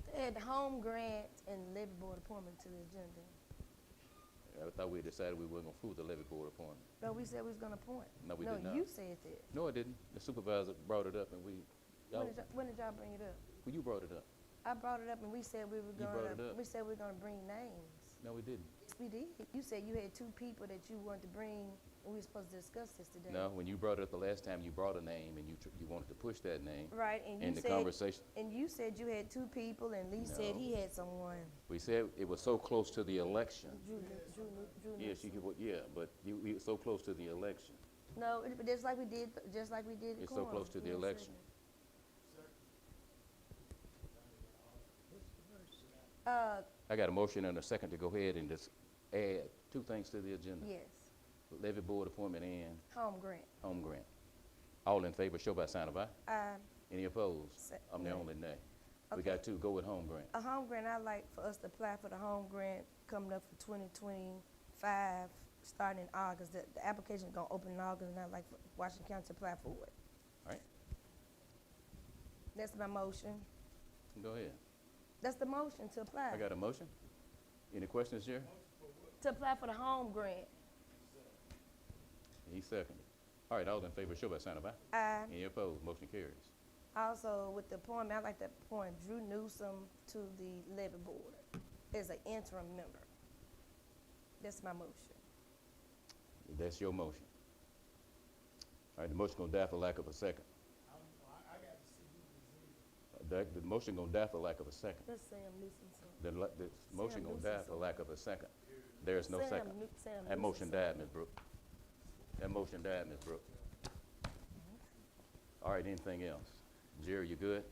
To add the home grant and levy board appointment to the agenda. I thought we decided we weren't gonna approve the levy board appointment. No, we said we was gonna appoint. No, we did not. No, you said that. No, I didn't. The supervisor brought it up and When did y'all bring it up? well, you brought it up. I brought it up and we said we were You brought it up. we said we were gonna bring names. No, we didn't. Yes, we did. You said you had 2 people that you wanted to bring, and we were supposed to discuss this today. No, when you brought it up the last time, you brought a name and you wanted to push that name. Right, and you in the said. conversation. And you said you had 2 people, and Lee said No. he had someone. We said it was so close to the election. Drew Yes, you could, yeah, but we were so close to the election. No, just like we did the It's so quorum. close to the Yes, election. I got a motion and a second to go ahead and just add 2 things to the agenda. Yes, Levy board appointment and home grant. home grant. All in favor, show by sign of aye. Uh, Any opposed? I'm the nay. only nay. We Okay. got 2, go with home grant. A home grant, I'd like for us to apply for the home grant coming up for 2025, starting in August. The application's gonna open in August, and I'd like for Washington County to apply for it. All right, That's my motion. go ahead. That's the motion to apply. I got a motion. Any questions here? To apply for the home grant. He seconded. All right, all in favor, show by sign of aye. Aye. Any opposed? Motion carries. Also, with the appointment, I'd like to appoint Drew Newsom to the levy board as an interim member. That's my motion. That's your motion. All right, the motion gonna die for lack of a second. The motion gonna die for lack of a second. Let's say I'm listening to. The motion gonna die for lack of a second. There's no Sam, second. Sam That Newsom motion died, Ms. Brooks. That motion died, Ms. Brooks. All right, anything else? Jerry, you good?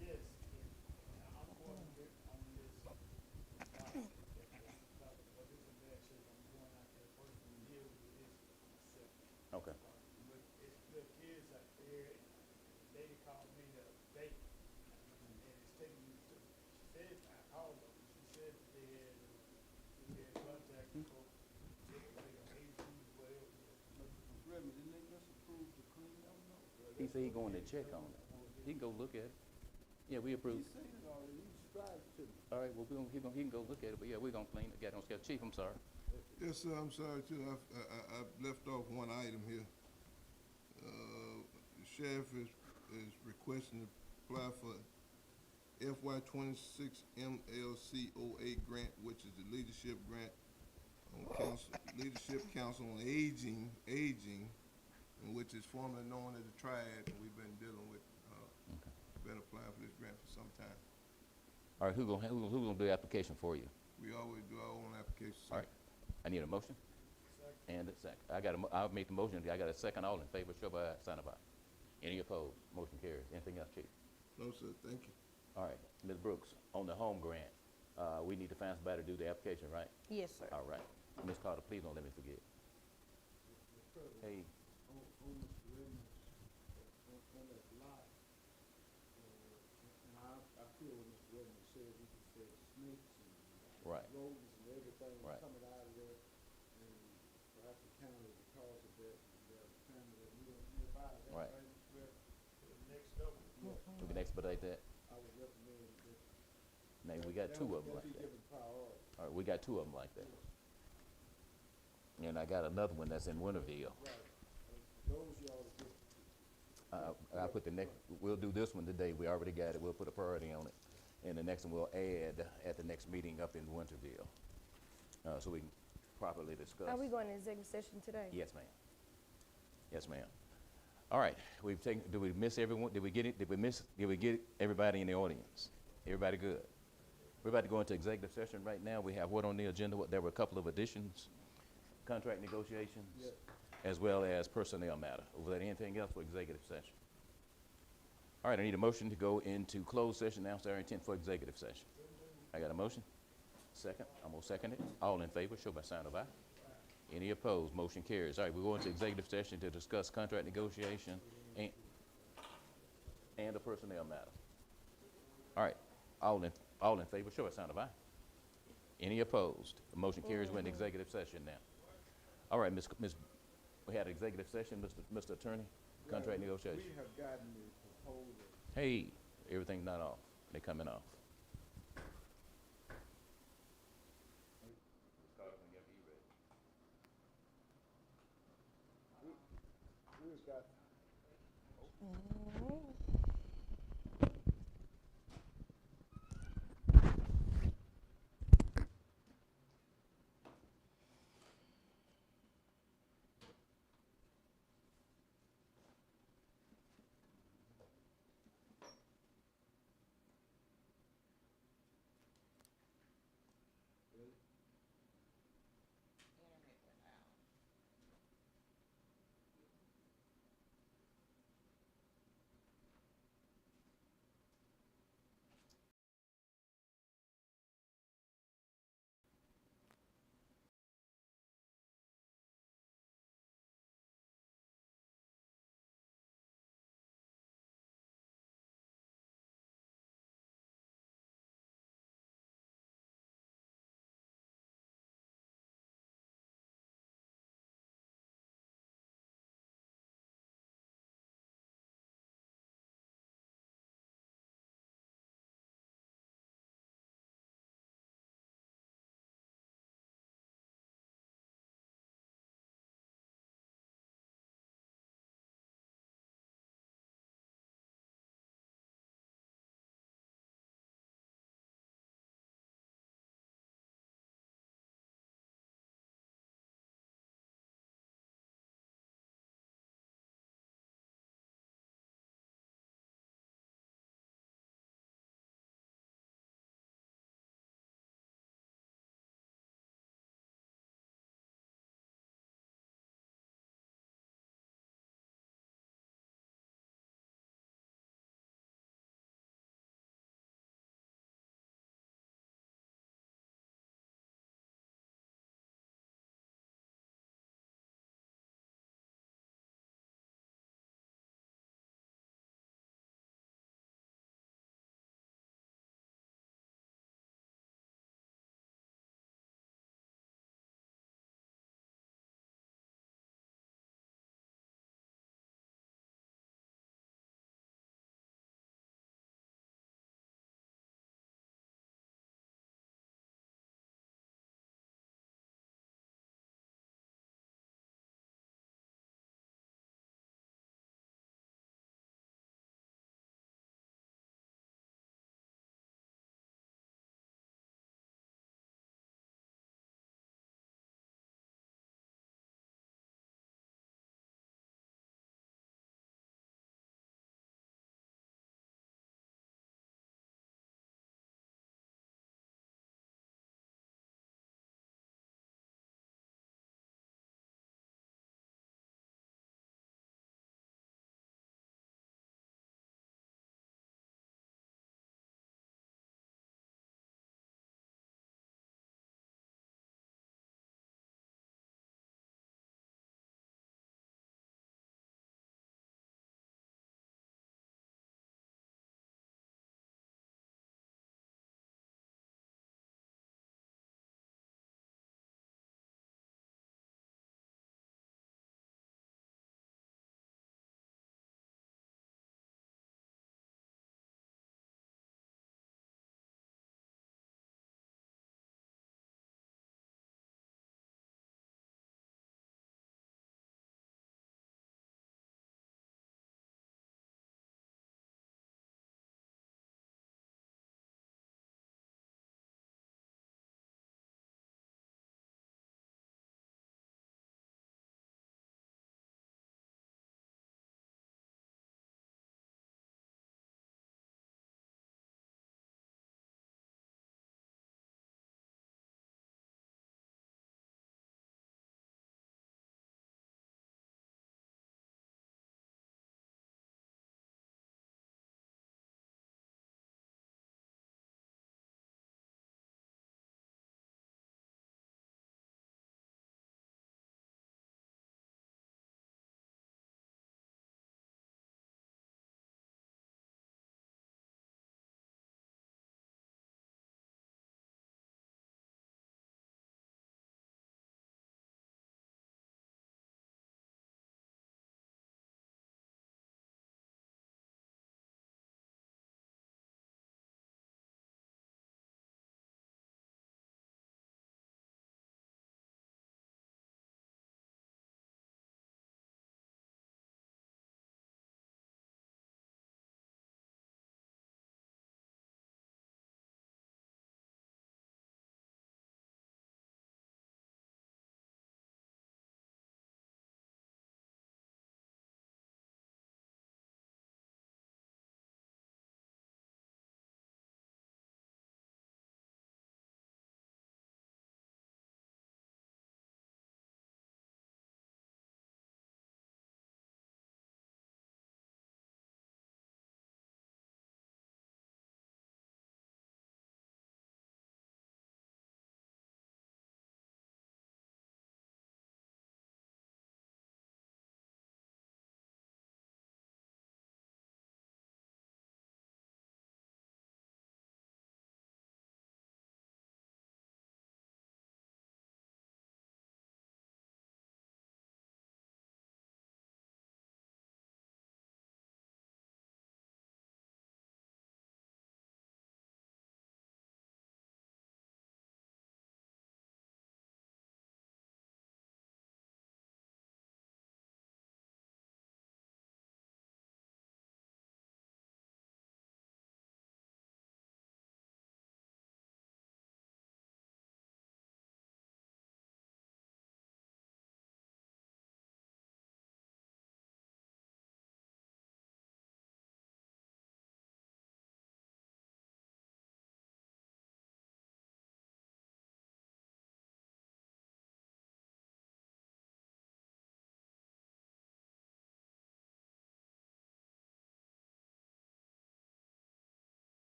Yes, I'm going to get on this, what is in bad shape, I'm going out there first and deal with this myself. Okay. But it's the kids out there, and the lady called me the other day, and it's taking me to, she said, I called her, she said that they had contact with folks, they can make an AG, whatever. Remy, didn't they just approve the clean up? He said he going to check on it. He can go look at it. Yeah, we approved. He seen it already, he described it to me. All right, well, he can go look at it, but yeah, we're gonna clean it, get on schedule. Chief, I'm sorry. Yes, sir, I'm sorry too. I've left off one item here. The sheriff is requesting to apply for FY '26 MLCOA grant, which is the leadership grant on Leadership Council on Aging, and which is formerly known as the Triad, and we've been dealing with, been applying for this grant for some time. All right, who gonna do the application for you? We always do our own applications. All right, I need a motion. And a second. I'll make the motion. I got a second. All in favor, show by sign of aye. Any opposed? Motion carries. Anything else, Chief? No, sir, thank you. All right, Ms. Brooks, on the home grant, we need to find somebody to do the application, right? Yes, sir. All right. Ms. Carter, please don't let me forget. Hey, On Mr. Redmond's, on that lot, and I feel what Mr. Redmond said, he just said snakes and Right. rodents and everything Right. coming out of there, and perhaps the county, because of that, and there's a family that lives nearby, is that Right. right, Mr. Redmond? Next door. we can expedite that. I would recommend that. Now, we got two of them That'd like be that. given priority. All right, we got two of them like that. And I got another one that's in Winterville. Right. Those y'all to get. I put the next, we'll do this one today. We already got it. We'll put a priority on it. And the next one we'll add at the next meeting up in Winterville. So we can properly discuss. Are we going to executive session today? Yes, ma'am. Yes, ma'am. All right, we've taken, did we miss everyone? Did we get it? Did we get everybody in the audience? Everybody good? We're about to go into executive session right now. We have what on the agenda? There were a couple of additions, contract negotiations, as well as personnel matter. Was there anything else for executive session? All right, I need a motion to go into closed session, announce our intent for executive session. I got a motion? Second, I'm gonna second it. All in favor, show by sign of aye. Any opposed? Motion carries. All right, we're going to executive session to discuss contract negotiation and a personnel matter. All right, all in favor, show by sign of aye. Any opposed? The motion carries. We're in executive session now. All right, we had executive session, Mr. Attorney, contract negotiation. We have gotten the proposal. Hey, everything's not off. They're coming off. We've got. Mm-hmm.